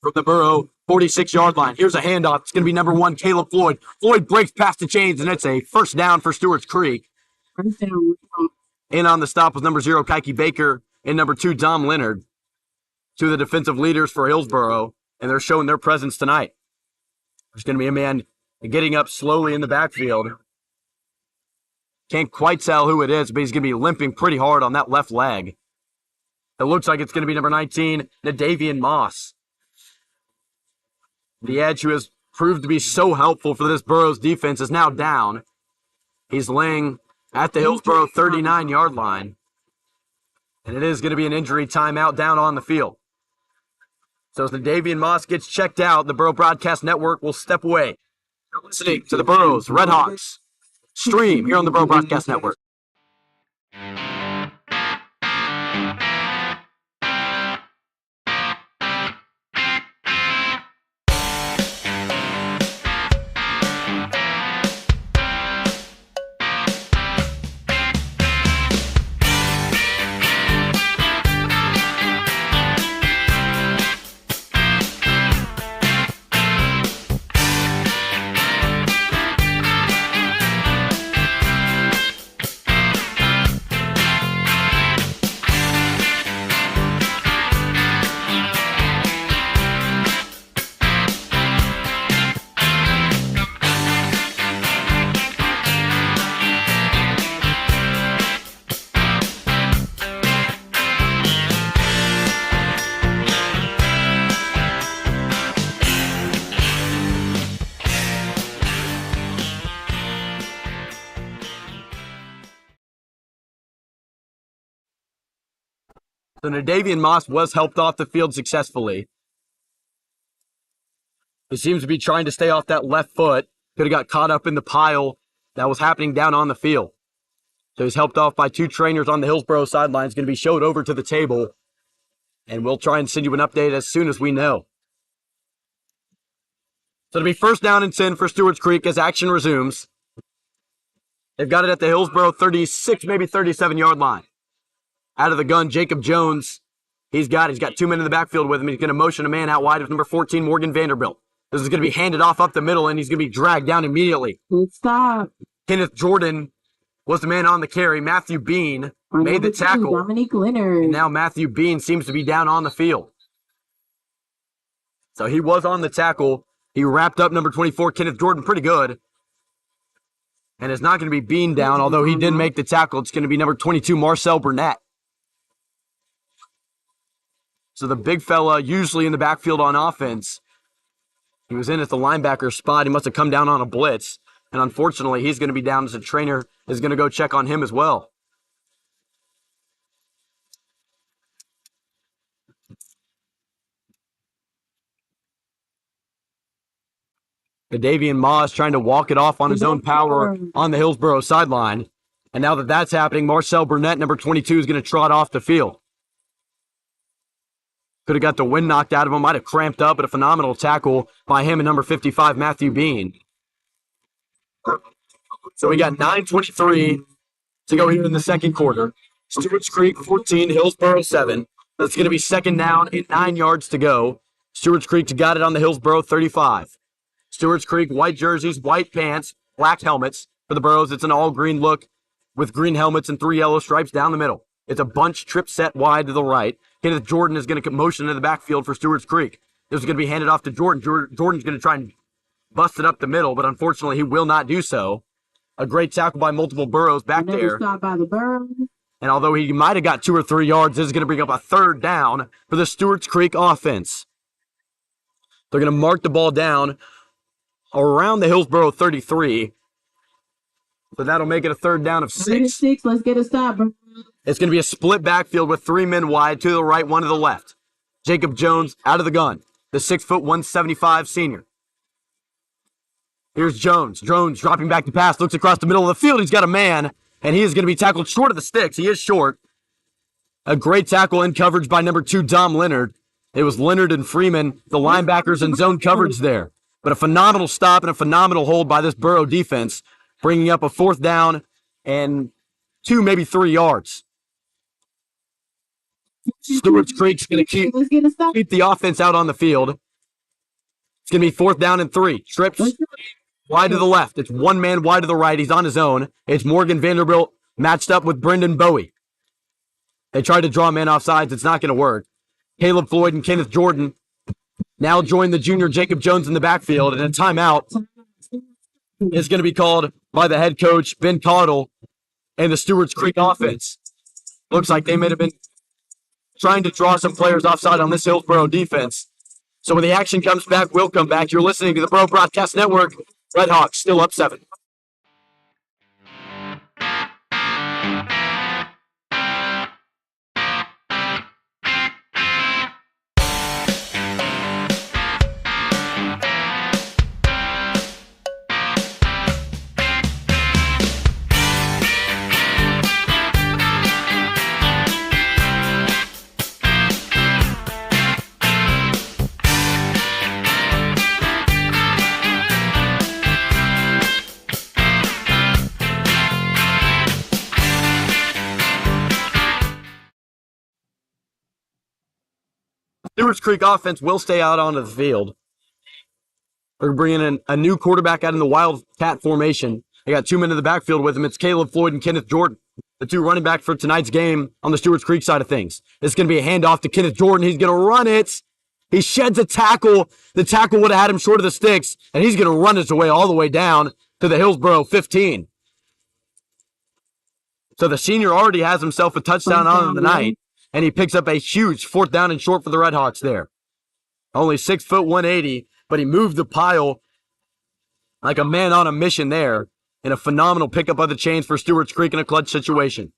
From the Burro 46-yard line. Here's a handoff. It's going to be number 1, Caleb Floyd. Floyd breaks past the chains, and it's a first down for Stewarts Creek. In on the stop was number 0, Kike Baker, and number 2, Dom Leonard. Two of the defensive leaders for Hillsboro, and they're showing their presence tonight. There's going to be a man getting up slowly in the backfield. Can't quite tell who it is, but he's going to be limping pretty hard on that left leg. It looks like it's going to be number 19, Nadavian Moss. The edge who has proved to be so helpful for this Burros defense is now down. He's laying at the Hillsboro 39-yard line. And it is going to be an injury timeout down on the field. So as Nadavian Moss gets checked out, the Burro Broadcast Network will step away. You're listening to the Burros Redhawks stream here on the Burro Broadcast Network. So Nadavian Moss was helped off the field successfully. He seems to be trying to stay off that left foot. Could have got caught up in the pile that was happening down on the field. So he's helped off by 2 trainers on the Hillsboro sideline. He's going to be showed over to the table. And we'll try and send you an update as soon as we know. So it'll be first down and 10 for Stewarts Creek as action resumes. They've got it at the Hillsboro 36, maybe 37-yard line. Out of the gun, Jacob Jones. He's got 2 men in the backfield with him. He's going to motion a man out wide of number 14, Morgan Vanderbilt. This is going to be handed off up the middle, and he's going to be dragged down immediately. Stop. Kenneth Jordan was the man on the carry. Matthew Bean made the tackle. Dominique Leonard. And now Matthew Bean seems to be down on the field. So he was on the tackle. He wrapped up number 24, Kenneth Jordan, pretty good. And it's not going to be Bean down, although he did make the tackle. It's going to be number 22, Marcel Burnett. So the big fella, usually in the backfield on offense, he was in at the linebacker spot. He must have come down on a blitz. And unfortunately, he's going to be down as a trainer is going to go check on him as well. Nadavian Moss trying to walk it off on his own power on the Hillsboro sideline. And now that that's happening, Marcel Burnett, number 22, is going to trot off the field. Could have got the wind knocked out of him. Might have cramped up, but a phenomenal tackle by him and number 55, Matthew Bean. So we got 9:23 to go here in the second quarter. Stewarts Creek 14, Hillsboro 7. That's going to be second down and 9 yards to go. Stewarts Creek got it on the Hillsboro 35. Stewarts Creek, white jerseys, white pants, black helmets. For the Burros, it's an all-green look with green helmets and 3 yellow stripes down the middle. It's a bunch trip set wide to the right. Kenneth Jordan is going to motion into the backfield for Stewarts Creek. This is going to be handed off to Jordan. Jordan's going to try and bust it up the middle, but unfortunately he will not do so. A great tackle by multiple Burros back there. Stop by the Burros. And although he might have got 2 or 3 yards, this is going to bring up a third down for the Stewarts Creek offense. They're going to mark the ball down around the Hillsboro 33. So that'll make it a third down of 6. Let's get a stop, bro. It's going to be a split backfield with 3 men wide, 2 to the right, 1 to the left. Jacob Jones out of the gun, the 6'175" senior. Here's Jones. Jones dropping back to pass, looks across the middle of the field. He's got a man, and he is going to be tackled short of the sticks. He is short. A great tackle in coverage by number 2, Dom Leonard. It was Leonard and Freeman, the linebackers in zone coverage there. But a phenomenal stop and a phenomenal hold by this Burrow defense, bringing up a 4th down and 2, maybe 3 yards. Stewarts Creek's going to keep the offense out on the field. It's going to be 4th down and 3. Trips wide to the left. It's one man wide to the right. He's on his own. It's Morgan Vanderbilt matched up with Brendan Bowie. They tried to draw a man off sides. It's not going to work. Caleb Floyd and Kenneth Jordan now join the junior Jacob Jones in the backfield, and a timeout is going to be called by the head coach, Ben Caudle, and the Stewarts Creek offense. Looks like they may have been trying to draw some players offside on this Hillsboro defense. So when the action comes back, we'll come back. You're listening to the Burrow Broadcast Network. Redhawks still up 7. Stewarts Creek offense will stay out onto the field. They're bringing in a new quarterback out in the Wildcat formation. They got 2 men in the backfield with him. It's Caleb Floyd and Kenneth Jordan, the 2 running backs for tonight's game on the Stewarts Creek side of things. It's going to be a handoff to Kenneth Jordan. He's going to run it. He sheds a tackle. The tackle would have had him short of the sticks, and he's going to run his way all the way down to the Hillsboro 15. So the senior already has himself a touchdown on the night. And he picks up a huge 4th down and short for the Redhawks there. Only 6 foot 180, but he moved the pile like a man on a mission there. And a phenomenal pickup of the chains for Stewarts Creek in a clutch situation.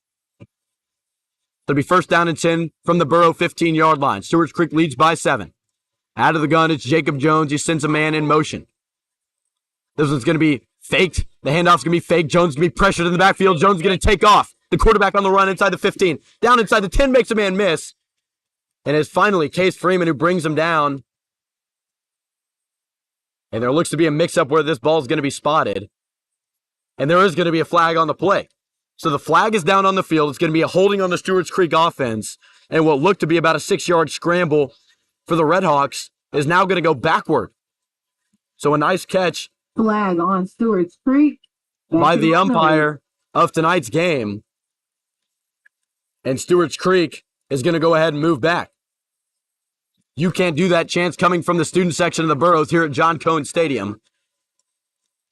It'll be 1st down and 10 from the Burrow 15-yard line. Stewarts Creek leads by 7. Out of the gun, it's Jacob Jones. He sends a man in motion. This one's going to be faked. The handoff's going to be faked. Jones going to be pressured in the backfield. Jones is going to take off. The quarterback on the run inside the 15. Down inside the 10, makes a man miss. And it's finally Case Freeman who brings him down. And there looks to be a mix-up where this ball is going to be spotted. And there is going to be a flag on the play. So the flag is down on the field. It's going to be a holding on the Stewarts Creek offense. And what looked to be about a 6-yard scramble for the Redhawks is now going to go backward. So a nice catch. Flag on Stewarts Creek. By the umpire of tonight's game. And Stewarts Creek is going to go ahead and move back. You can't do that, chance coming from the student section of the Burros here at John Cone Stadium.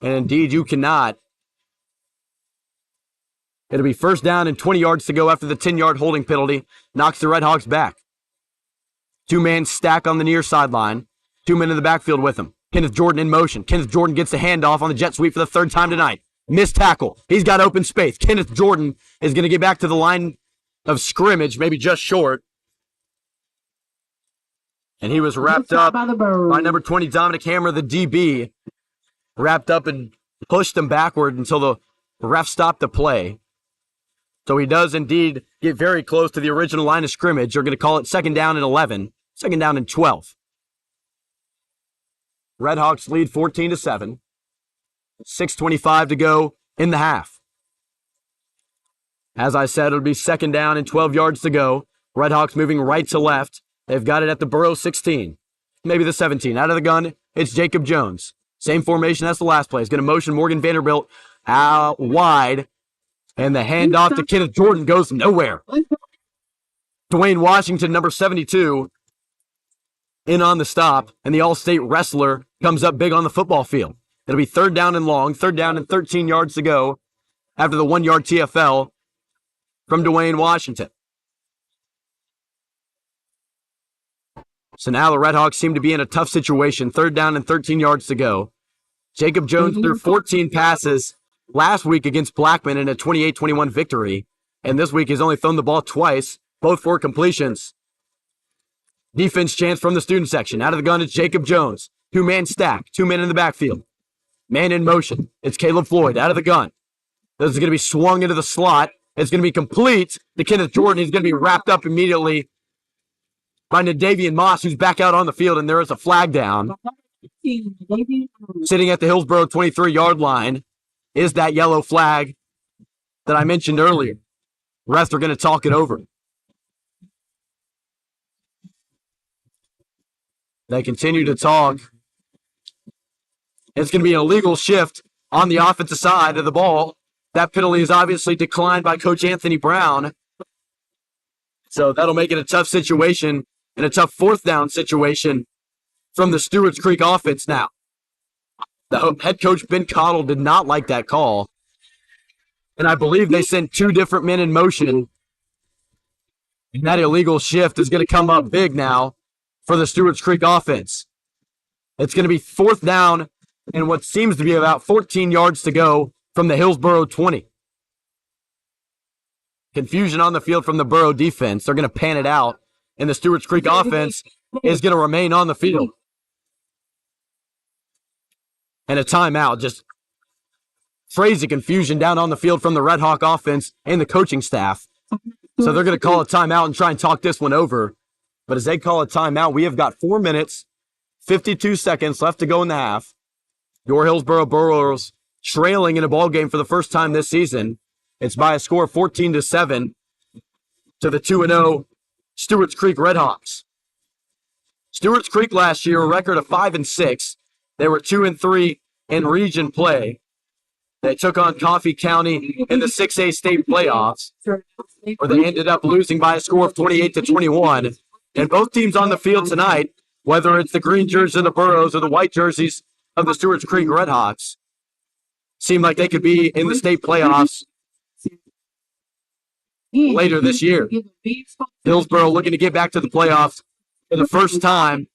And indeed, you cannot. It'll be 1st down and 20 yards to go after the 10-yard holding penalty. Knocks the Redhawks back. 2-man stack on the near sideline. 2 men in the backfield with him. Kenneth Jordan in motion. Kenneth Jordan gets the handoff on the jet sweep for the 3rd time tonight. Missed tackle. He's got open space. Kenneth Jordan is going to get back to the line of scrimmage, maybe just short. And he was wrapped up by number 20, Dominic Hammer, the DB. Wrapped up and pushed him backward until the ref stopped the play. So he does indeed get very close to the original line of scrimmage. They're going to call it 2nd down and 11. 2nd down and 12. Redhawks lead 14-7. 6:25 to go in the half. As I said, it'll be 2nd down and 12 yards to go. Redhawks moving right to left. They've got it at the Burrow 16. Maybe the 17. Out of the gun, it's Jacob Jones. Same formation as the last play. He's going to motion Morgan Vanderbilt out wide. And the handoff to Kenneth Jordan goes nowhere. Dwayne Washington, number 72, in on the stop. And the All-State wrestler comes up big on the football field. It'll be 3rd down and long. 3rd down and 13 yards to go after the 1-yard TFL from Dwayne Washington. So now the Redhawks seem to be in a tough situation. 3rd down and 13 yards to go. Jacob Jones threw 14 passes last week against Blackman in a 28-21 victory. And this week he's only thrown the ball twice, both for completions. Defense chance from the student section. Out of the gun, it's Jacob Jones. 2-man stack. 2 men in the backfield. Man in motion. It's Caleb Floyd out of the gun. This is going to be swung into the slot. It's going to be complete to Kenneth Jordan. He's going to be wrapped up immediately by Nadavian Moss, who's back out on the field, and there is a flag down. Sitting at the Hillsboro 23-yard line is that yellow flag that I mentioned earlier. Refs are going to talk it over. They continue to talk. It's going to be an illegal shift on the offensive side of the ball. That penalty is obviously declined by Coach Anthony Brown. So that'll make it a tough situation and a tough fourth down situation from the Stewarts Creek offense now. The head coach, Ben Cottle, did not like that call. And I believe they sent two different men in motion. And that illegal shift is going to come up big now for the Stewarts Creek offense. It's going to be fourth down and what seems to be about 14 yards to go from the Hillsboro 20. Confusion on the field from the Burro defense. They're going to pan it out, and the Stewarts Creek offense is going to remain on the field. And a timeout. Just crazy confusion down on the field from the Redhawk offense and the coaching staff. So they're going to call a timeout and try and talk this one over. But as they call a timeout, we have got 4 minutes, 52 seconds left to go in the half. Your Hillsboro Burros trailing in a ball game for the first time this season. It's by a score of 14-7 to the 2-0 Stewarts Creek Redhawks. Stewarts Creek last year, a record of 5-6. They were 2-3 in region play. They took on Coffee County in the 6A state playoffs, where they ended up losing by a score of 28-21. And both teams on the field tonight, whether it's the green jerseys of the Burros or the white jerseys of the Stewarts Creek Redhawks, seem like they could be in the state playoffs later this year. Hillsboro looking to get back to the playoffs for the first time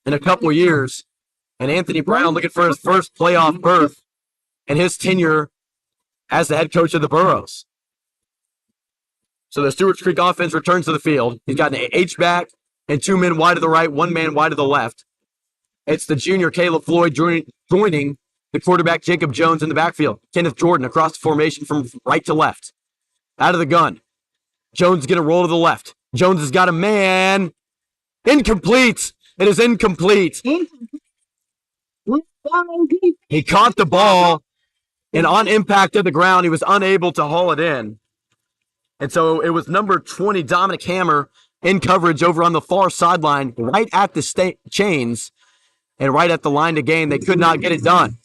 in a couple of years. And Anthony Brown looking for his first playoff berth in his tenure as the head coach of the Burros. So the Stewarts Creek offense returns to the field. He's got an H-back and 2 men wide to the right, 1 man wide to the left. It's the junior Caleb Floyd joining the quarterback Jacob Jones in the backfield. Kenneth Jordan across the formation from right to left. Out of the gun. Jones is going to roll to the left. Jones has got a man. Incomplete. It is incomplete. He caught the ball, and on impact of the ground, he was unable to haul it in. And so it was number 20, Dominic Hammer, in coverage over on the far sideline, right at the chains and right at the line to gain. They could not get it done.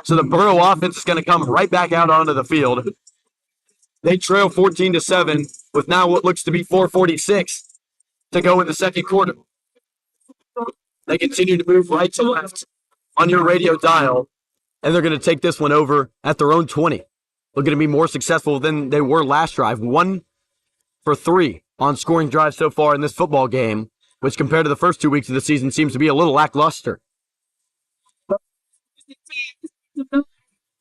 So the Burro offense is going to come right back out onto the field. They trail 14-7 with now what looks to be 4:46 to go in the second quarter. They continue to move right to left on your radio dial, and they're going to take this one over at their own 20. They're going to be more successful than they were last drive. 1 for 3 on scoring drives so far in this football game, which compared to the first 2 weeks of the season seems to be a little lackluster.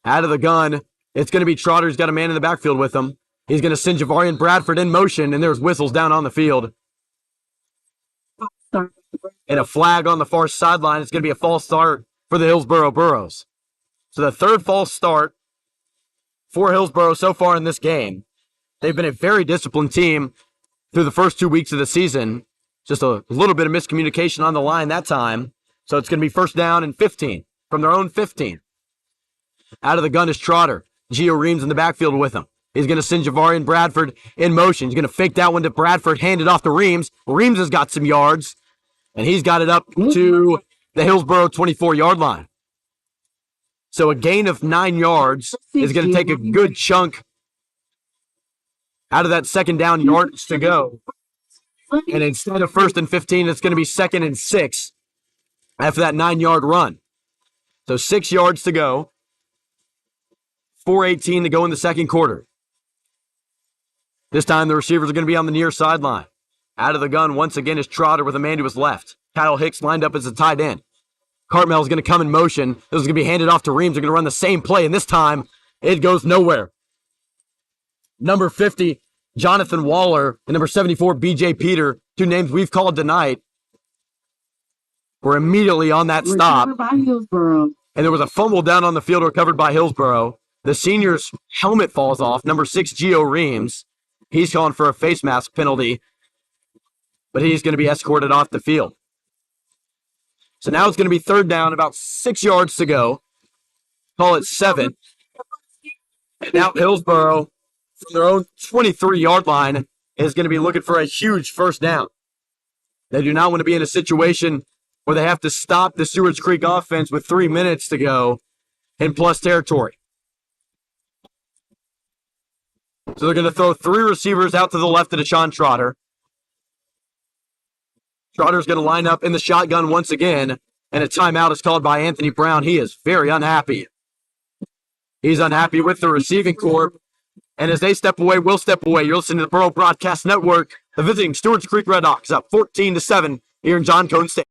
Out of the gun, it's going to be Trotter. He's got a man in the backfield with him. He's going to send Javarian Bradford in motion, and there's whistles down on the field. And a flag on the far sideline. It's going to be a false start for the Hillsboro Burros. So the third false start for Hillsboro so far in this game. They've been a very disciplined team through the first 2 weeks of the season. Just a little bit of miscommunication on the line that time. So it's going to be first down and 15 from their own 15. Out of the gun is Trotter. Gio Reams in the backfield with him. He's going to send Javarian Bradford in motion. He's going to fake that one to Bradford, hand it off to Reams. Reams has got some yards, and he's got it up to the Hillsboro 24-yard line. So a gain of 9 yards is going to take a good chunk out of that second down yards to go. And instead of first and 15, it's going to be second and 6 after that 9-yard run. So 6 yards to go. 4:18 to go in the second quarter. This time the receivers are going to be on the near sideline. Out of the gun once again is Trotter with a man to his left. Kyle Hicks lined up as a tight end. Cartmell's going to come in motion. This is going to be handed off to Reams. They're going to run the same play, and this time it goes nowhere. Number 50, Jonathan Waller, and number 74, B.J. Peter, 2 names we've called tonight, were immediately on that stop And there was a fumble down on the field recovered by Hillsboro. The senior's helmet falls off. Number 6, Gio Reams. He's gone for a face mask penalty, but he's going to be escorted off the field. So now it's going to be third down, about 6 yards to go. Call it 7. And now Hillsboro, from their own 23-yard line, is going to be looking for a huge first down. They do not want to be in a situation where they have to stop the Stewarts Creek offense with 3 minutes to go in plus territory. So they're going to throw 3 receivers out to the left of Deshaun Trotter. Trotter's going to line up in the shotgun once again, and a timeout is called by Anthony Brown. He is very unhappy. He's unhappy with the receiving corps, and as they step away, we'll step away. You're listening to the Burrow Broadcast Network. The visiting Stewarts Creek Redhawks up 14-7 here in John Cone State.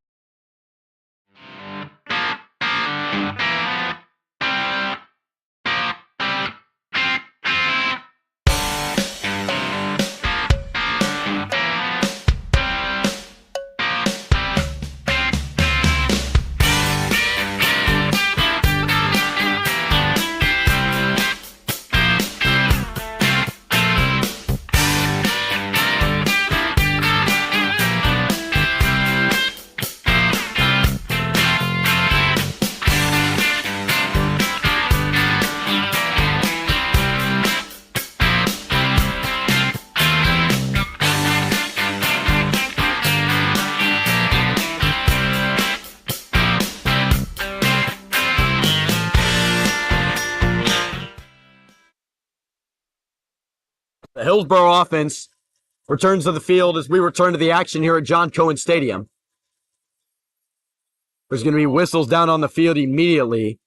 The Hillsboro offense returns to the field as we return to the action here at John Cohen Stadium. There's going to be whistles down on the field immediately.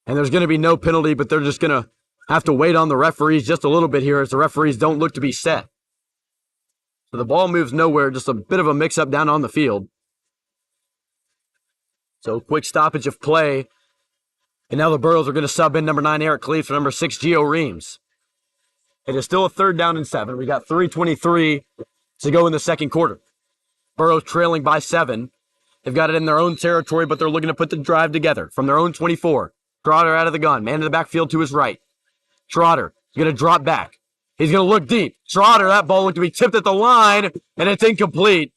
And there's going to be no penalty, but they're just going to have to wait on the referees just a little bit here as the referees don't look to be set. So the ball moves nowhere, just a bit of a mix-up down on the field. So quick stoppage of play. And now the Burros are going to sub in number 9, Eric Cleave, for number 6, Gio Reams. It is still a third down and 7. We got 3:23 to go in the second quarter. Burros trailing by 7. They've got it in their own territory, but they're looking to put the drive together from their own 24. Trotter out of the gun. Man in the backfield to his right. Trotter going to drop back. He's going to look deep. Trotter, that ball looked to be tipped at the line, and it's incomplete.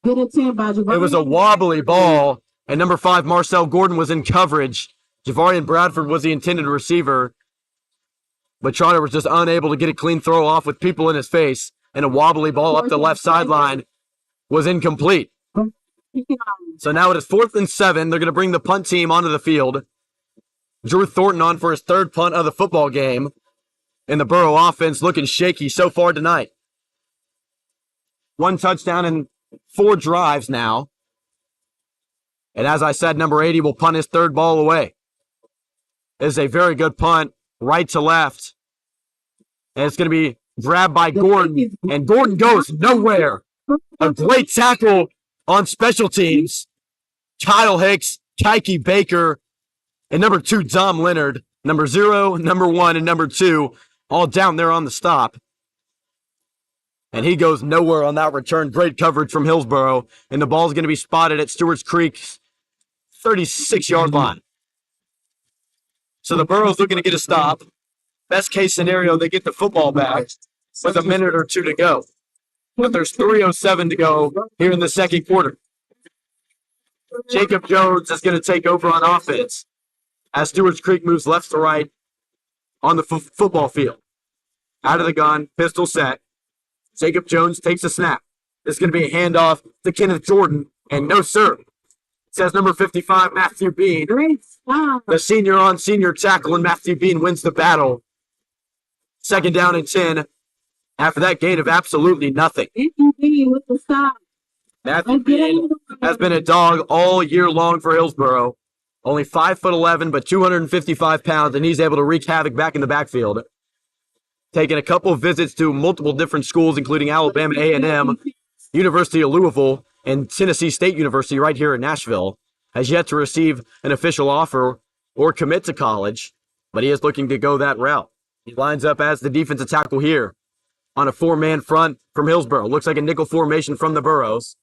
Good attempt by Javarian. It was a wobbly ball, and number 5, Marcel Gordon, was in coverage. Javarian Bradford was the intended receiver, but Trotter was just unable to get a clean throw off with people in his face, and a wobbly ball up the left sideline was incomplete. So now it is 4th and 7. They're going to bring the punt team onto the field. Drew Thornton on for his 3rd punt of the football game, and the Burrow offense looking shaky so far tonight. 1 touchdown and 4 drives now. And as I said, number 80 will punt his 3rd ball away. It is a very good punt, right to left. And it's going to be grabbed by Gordon, and Gordon goes nowhere. A great tackle on special teams. Kyle Hicks, Tyke Baker, and number 2, Dom Leonard. Number 0, number 1, and number 2, all down there on the stop. And he goes nowhere on that return. Great coverage from Hillsboro. And the ball's going to be spotted at Stewarts Creek's 36-yard line. So the Burros looking to get a stop. Best case scenario, they get the football back with a minute or 2 to go. But there's 3:07 to go here in the second quarter. Jacob Jones is going to take over on offense as Stewarts Creek moves left to right on the football field. Out of the gun, pistol set. Jacob Jones takes a snap. This is going to be a handoff to Kenneth Jordan, and no, sir. It says number 55, Matthew Bean. The senior-on-senior tackle, and Matthew Bean wins the battle. 2nd down and 10. After that gain of absolutely nothing. With the stop. Matthew Bean has been a dog all year long for Hillsboro. Only 5'11", but 255 pounds, and he's able to wreak havoc back in the backfield. Taking a couple of visits to multiple different schools, including Alabama A&M, University of Louisville, and Tennessee State University right here in Nashville. Has yet to receive an official offer or commit to college, but he is looking to go that route. He lines up as the defensive tackle here on a 4-man front from Hillsboro. Looks like a nickel formation from the Burros.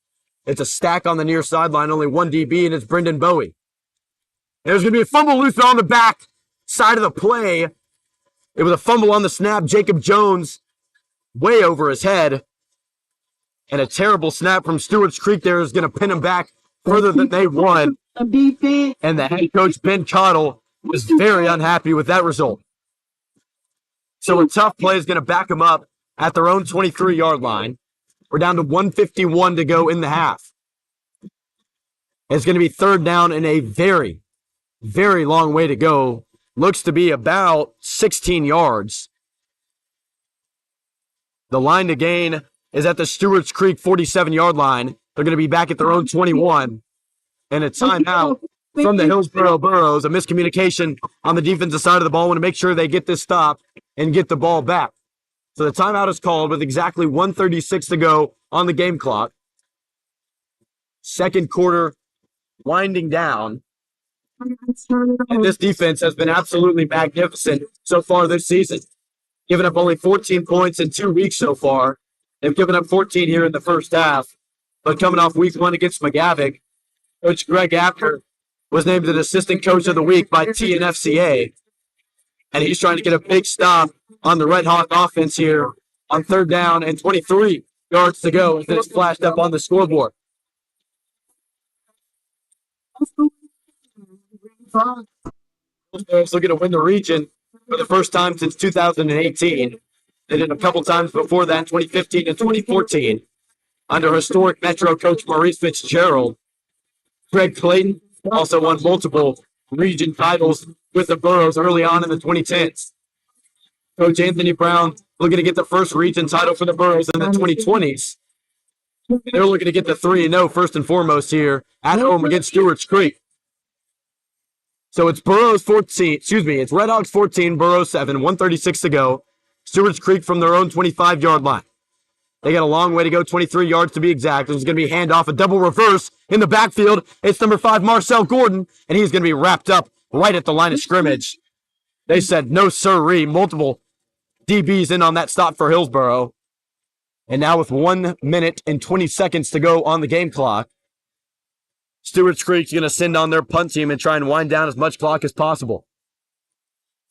It's a stack on the near sideline, only one DB, and it's Brendan Bowie. There's going to be a fumble loose on the back side of the play. It was a fumble on the snap. Jacob Jones way over his head. And a terrible snap from Stewarts Creek there is going to pin him back further than they want. And the head coach, Ben Cottle, was very unhappy with that result. So a tough play is going to back them up at their own 23-yard line. We're down to 1:51 to go in the half. It's going to be third down and a very, very long way to go. Looks to be about 16 yards. The line to gain is at the Stewarts Creek 47-yard line. They're going to be back at their own 21. And a timeout from the Hillsboro Burros. A miscommunication on the defensive side of the ball. Want to make sure they get this stop and get the ball back. So the timeout is called with exactly 1:36 to go on the game clock. Second quarter winding down. And this defense has been absolutely magnificent so far this season. Giving up only 14 points in 2 weeks so far. They've given up 14 here in the first half. But coming off week 1 against McGavick, Coach Greg Apter was named an assistant coach of the week by TNFCA. And he's trying to get a big stop on the Redhawks offense here on third down and 23 yards to go as it's flashed up on the scoreboard. Burros looking to win the region for the first time since 2018. They did a couple times before that, 2015 and 2014, under historic Metro coach Maurice Fitzgerald. Greg Clayton also won multiple region titles with the Burros early on in the 2010s. Coach Anthony Brown looking to get the first region title for the Burros in the 2020s. They're looking to get the 3-0 first and foremost here at home against Stewarts Creek. So it's Burros 14, it's Redhawks 14, Burros 7, 1:36 to go. Stewarts Creek from their own 25-yard line. They got a long way to go, 23 yards to be exact. There's going to be a handoff, a double reverse in the backfield. It's number 5, Marcel Gordon, and he's going to be wrapped up right at the line of scrimmage. They said no sirree, multiple DBs in on that stop for Hillsboro. And now with 1 minute and 20 seconds to go on the game clock, Stewarts Creek's going to send on their punt team and try and wind down as much clock as possible.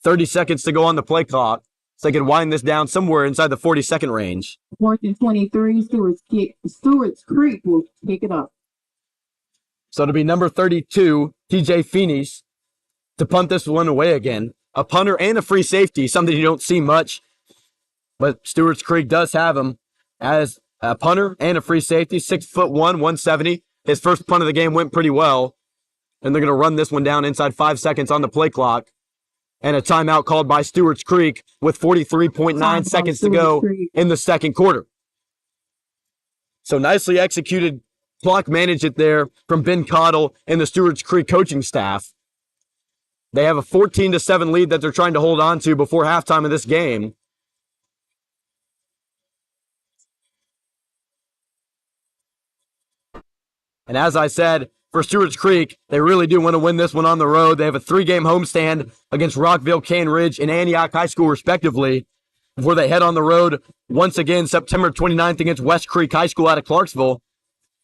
30 seconds to go on the play clock, so they can wind this down somewhere inside the 40-second range. 4th and 23, Stewarts Creek will pick it up. So it'll be number 32, TJ Feeney's, to punt this one away again. A punter and a free safety, something you don't see much, but Stewarts Creek does have him as a punter and a free safety, 6'1", 170. His first punt of the game went pretty well, and they're going to run this one down inside 5 seconds on the play clock. And a timeout called by Stewarts Creek with 43.9 seconds to go in the second quarter. So nicely executed clock management there from Ben Cottle and the Stewarts Creek coaching staff. They have a 14-7 lead that they're trying to hold on to before halftime of this game. And as I said, for Stewarts Creek, they really do want to win this one on the road. They have a 3-game homestand against Rockville, Cane Ridge, and Antioch High School, respectively, before they head on the road once again September 29th against West Creek High School out of Clarksville,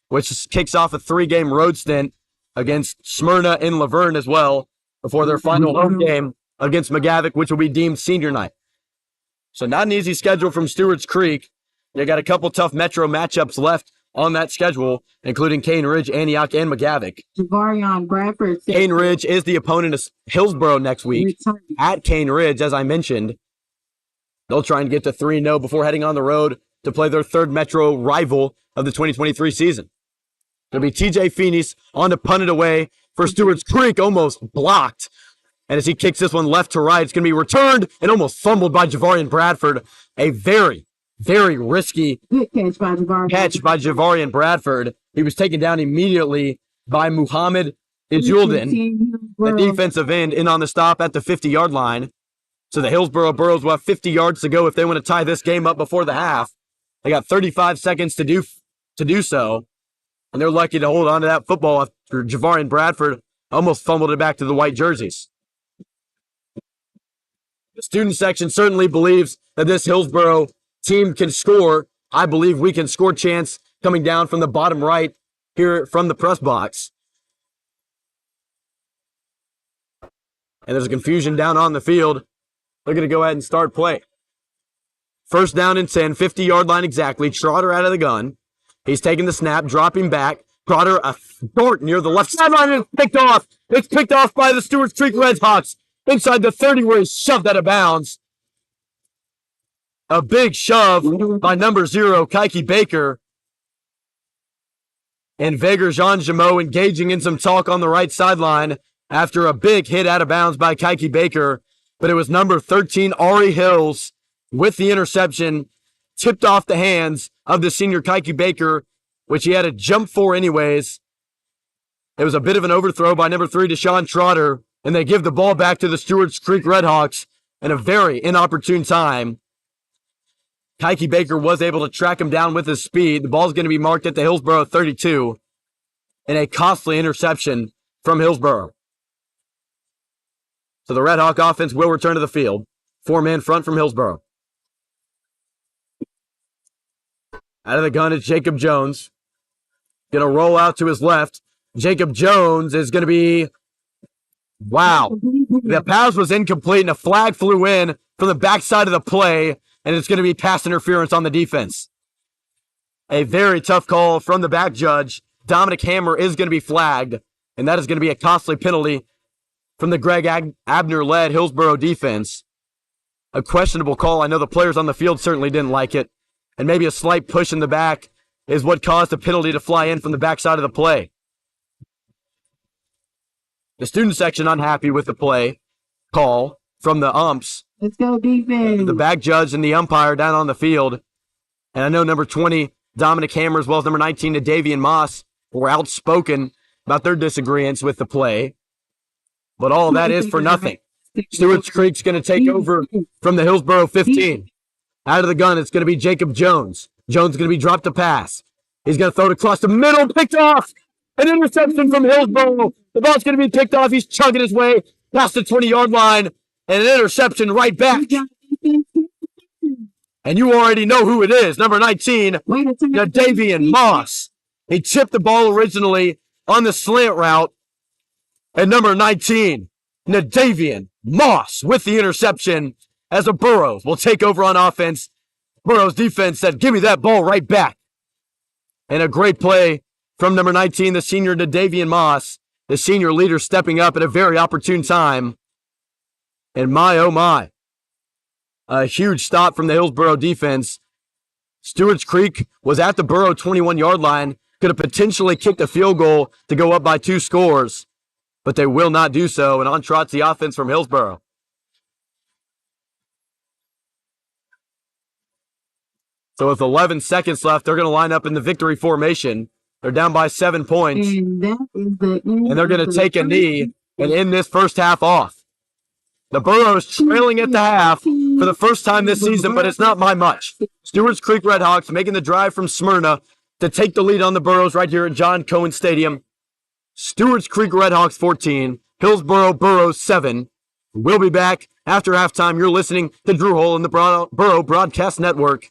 which kicks off a 3-game road stint against Smyrna and Laverne as well before their final home game against McGavick, which will be deemed senior night. So not an easy schedule from Stewarts Creek. They got a couple tough Metro matchups left on that schedule, including Cane Ridge, Antioch, and McGavick. Javarion Bradford. Cane Ridge is the opponent of Hillsboro next week at Cane Ridge, as I mentioned. They'll try and get to 3-0 before heading on the road to play their third Metro rival of the 2023 season. It'll be TJ Feeney's on to punt it away for Stewarts Creek, almost blocked. And as he kicks this one left to right, it's going to be returned and almost fumbled by Javarion Bradford. A very risky catch by Javarion Bradford. He was taken down immediately by Muhammad Ijulden, the defensive end, in on the stop at the 50-yard line. So the Hillsboro Burros will have 50 yards to go if they want to tie this game up before the half. They got 35 seconds to do so, and they're lucky to hold on to that football after Javarion Bradford almost fumbled it back to the white jerseys. The student section certainly believes that this Hillsboro team can score. I believe we can score chance coming down from the bottom right here from the press box. And there's a confusion down on the field. They're going to go ahead and start play. First down and 10, 50-yard line exactly. Trotter out of the gun. He's taking the snap, dropping back. Trotter a dart near the left sideline, and it's picked off. It's picked off by the Stewarts Creek Redhawks inside the 30 where he's shoved out of bounds. A big shove by number 0, Kike Baker. And Veger Jean-Jamo engaging in some talk on the right sideline after a big hit out of bounds by Kike Baker. But it was number 13, Ari Hills, with the interception, tipped off the hands of the senior Kike Baker, which he had to jump for anyways. It was a bit of an overthrow by number 3, Deshaun Trotter, and they give the ball back to the Stewarts Creek Redhawks in a very inopportune time. Kike Baker was able to track him down with his speed. The ball's going to be marked at the Hillsboro 32, and a costly interception from Hillsboro. So the Red Hawk offense will return to the field. 4-man front from Hillsboro. Out of the gun is Jacob Jones. Going to roll out to his left. Jacob Jones is going to be... Wow. The pass was incomplete, and a flag flew in from the backside of the play, and it's going to be pass interference on the defense. A very tough call from the back judge. Dominic Hammer is going to be flagged, and that is going to be a costly penalty from the Greg Abner-led Hillsboro defense. A questionable call. I know the players on the field certainly didn't like it, and maybe a slight push in the back is what caused the penalty to fly in from the backside of the play. The student section unhappy with the play call from the umps. Let's go defense. The back judge and the umpire down on the field. And I know number 20, Dominic Hammer, as well as number 19, Davian Moss, were outspoken about their disagreements with the play. But all of that is for nothing. Stewarts Creek's going to take over from the Hillsboro 15. Out of the gun, it's going to be Jacob Jones. Jones is going to be dropped to pass. He's going to throw it across the middle, picked off. An interception from Hillsboro. The ball's going to be picked off. He's chugging his way past the 20-yard line. And an interception right back. And you already know who it is. Number 19, Davian Moss. He chipped the ball originally on the slant route. And number 19, Nadavian Moss with the interception as the Burros will take over on offense. Burros defense said, give me that ball right back. And a great play from number 19, the senior Nadavian Moss, the senior leader stepping up at a very opportune time. And my, oh my, a huge stop from the Hillsboro defense. Stewarts Creek was at the Burro 21-yard line, could have potentially kicked a field goal to go up by 2 scores, but they will not do so, and on trots the offense from Hillsboro. So with 11 seconds left, they're going to line up in the victory formation. They're down by 7 points, And that is the end. and they're going to take a knee and end this first half off. The Burros trailing at the half for the first time this season, but it's not by much. Stewarts Creek Redhawks making the drive from Smyrna to take the lead on the Burros right here at John Cohen Stadium. Stewarts Creek Redhawks 14, Hillsboro Burros 7. We'll be back after halftime. You're listening to Drew Hole in the Burro Broadcast Network.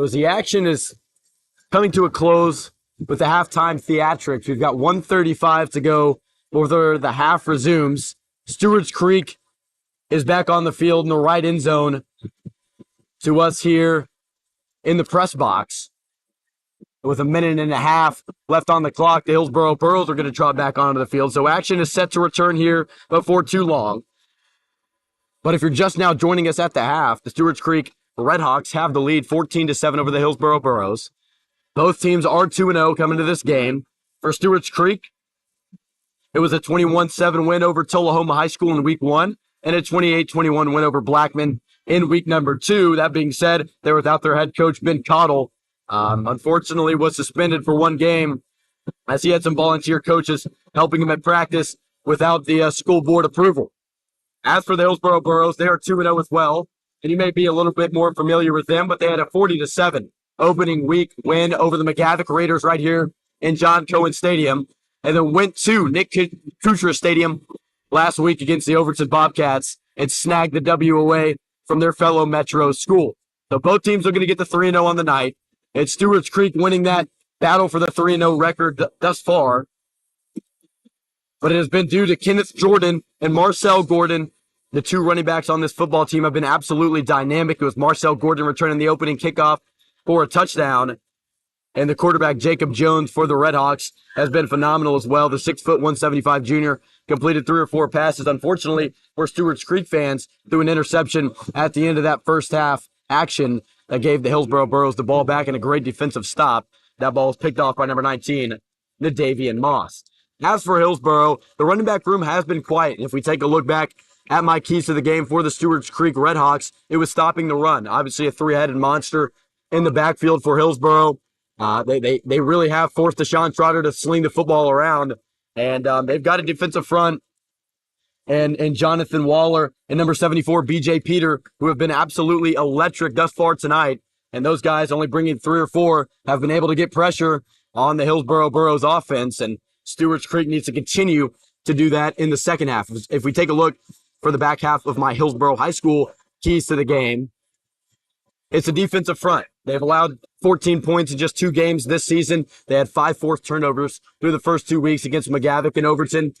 So as the action is coming to a close with the halftime theatrics, we've got 1:35 to go before the half resumes. Stewarts Creek is back on the field in the right end zone to us here in the press box. With a minute and a half left on the clock, the Hillsboro Burros are going to trot back onto the field. So action is set to return here before too long. But if you're just now joining us at the half, the Stewarts Creek Redhawks have the lead 14-7 over the Hillsboro Burros. Both teams are 2-0 coming to this game. For Stewarts Creek, it was a 21-7 win over Tullahoma High School in week 1 and a 28-21 win over Blackman in week number 2. That being said, they're without their head coach, Ben Cottle. Unfortunately, was suspended for one game as he had some volunteer coaches helping him at practice without the school board approval. As for the Hillsboro Burros, they are 2-0 as well, and you may be a little bit more familiar with them, but they had a 40-7 opening week win over the McGavock Raiders right here in John Cohen Stadium, and then went to Nick Kuchera Stadium last week against the Overton Bobcats and snagged the W away from their fellow Metro school. So both teams are going to get the 3-0 on the night. It's Stewarts Creek winning that battle for the 3-0 record thus far. But it has been due to Kenneth Jordan and Marcel Gordon. The two running backs on this football team have been absolutely dynamic. It was Marcel Gordon returning the opening kickoff for a touchdown. And the quarterback, Jacob Jones, for the Redhawks has been phenomenal as well. The 6', 175 junior completed 3 or 4 passes. Unfortunately, for Stewarts Creek fans, threw an interception at the end of that first half action that gave the Hillsboro Burros the ball back and a great defensive stop. That ball was picked off by number 19, Nadavian Moss. As for Hillsboro, the running back room has been quiet. If we take a look back at my keys to the game for the Stewarts Creek Redhawks, it was stopping the run. Obviously, a 3-headed monster in the backfield for Hillsboro. They really have forced Deshaun Trotter to sling the football around, and they've got a defensive front and Jonathan Waller and number 74, BJ Peter, who have been absolutely electric thus far tonight. And those guys, only bringing 3 or 4, have been able to get pressure on the Hillsboro Burros offense, and Stewarts Creek needs to continue to do that in the second half. If we take a look for the back half of my Hillsboro High School keys to the game, it's a defensive front. They've allowed 14 points in just 2 games this season. They had 5 forced turnovers through the first 2 weeks against McGavock and Overton,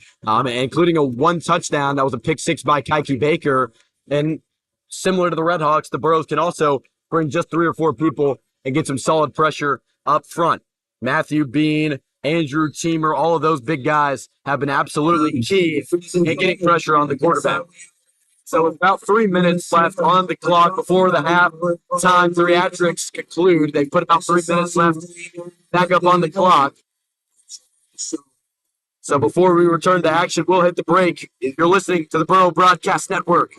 including a 1 touchdown. That was a pick 6 by Kike Baker. And similar to the Redhawks, the Burros can also bring just 3 or 4 people and get some solid pressure up front. Matthew Bean, Andrew Teamer, all of those big guys have been absolutely key in getting pressure on the quarterback. So with about 3 minutes left on the clock before the halftime theatrics conclude. They put about 3 minutes left back up on the clock. So before we return to action, we'll hit the break. You're listening to the Burrow Broadcast Network.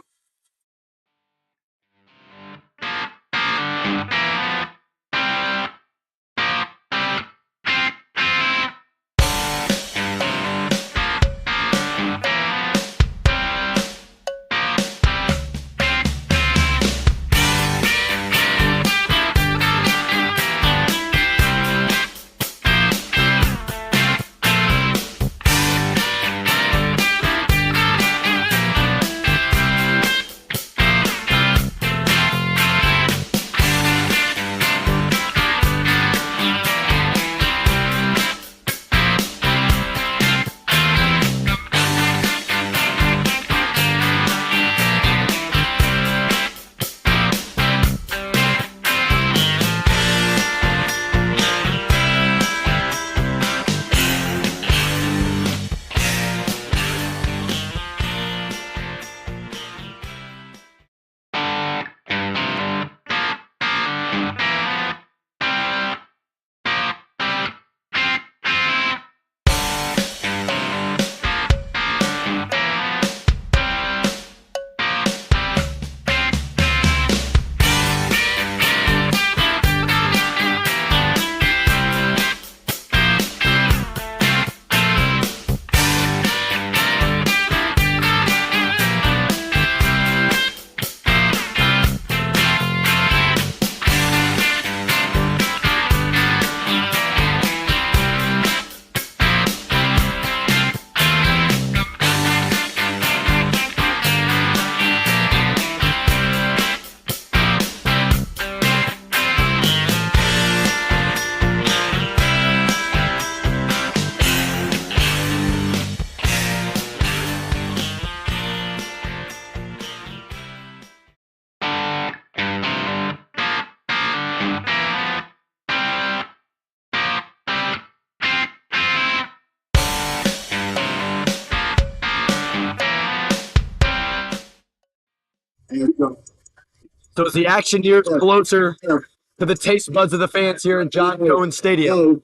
So as the action nears closer to the taste buds of the fans here in John Cohen Stadium,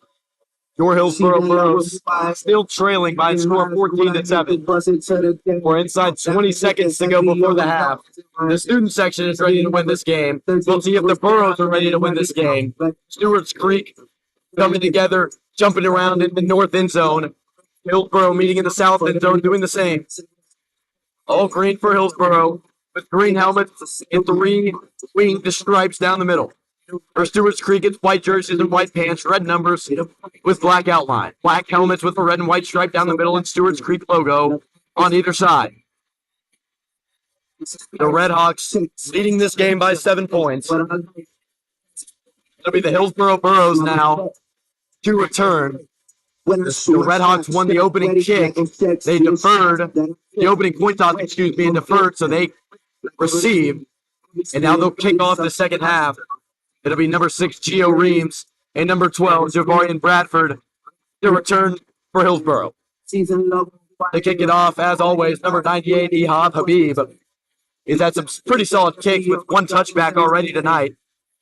your Hillsboro Burros still trailing by a score of 14-7. We're inside 20 seconds to go before the half. The student section is ready to win this game. We'll see if the Burros are ready to win this game. Stewarts Creek coming together, jumping around in the north end zone. Hillsboro meeting in the south end zone, doing the same. All green for Hillsboro, with green helmets and 3 winged stripes down the middle. For Stewarts Creek, it's white jerseys and white pants, red numbers with black outline. Black helmets with a red and white stripe down the middle and Stewarts Creek logo on either side. The Redhawks leading this game by 7 points. It'll be the Hillsboro Burros now to return. The Redhawks won the opening kick. They deferred the opening coin toss, and deferred, so they received. And now they'll kick off the second half. It'll be number 6, Gio Reams, and number 12, Javarian Bradford, to return for Hillsboro. To kick it off, as always, number 98, Ihab Habib. He's had some pretty solid kicks with 1 touchback already tonight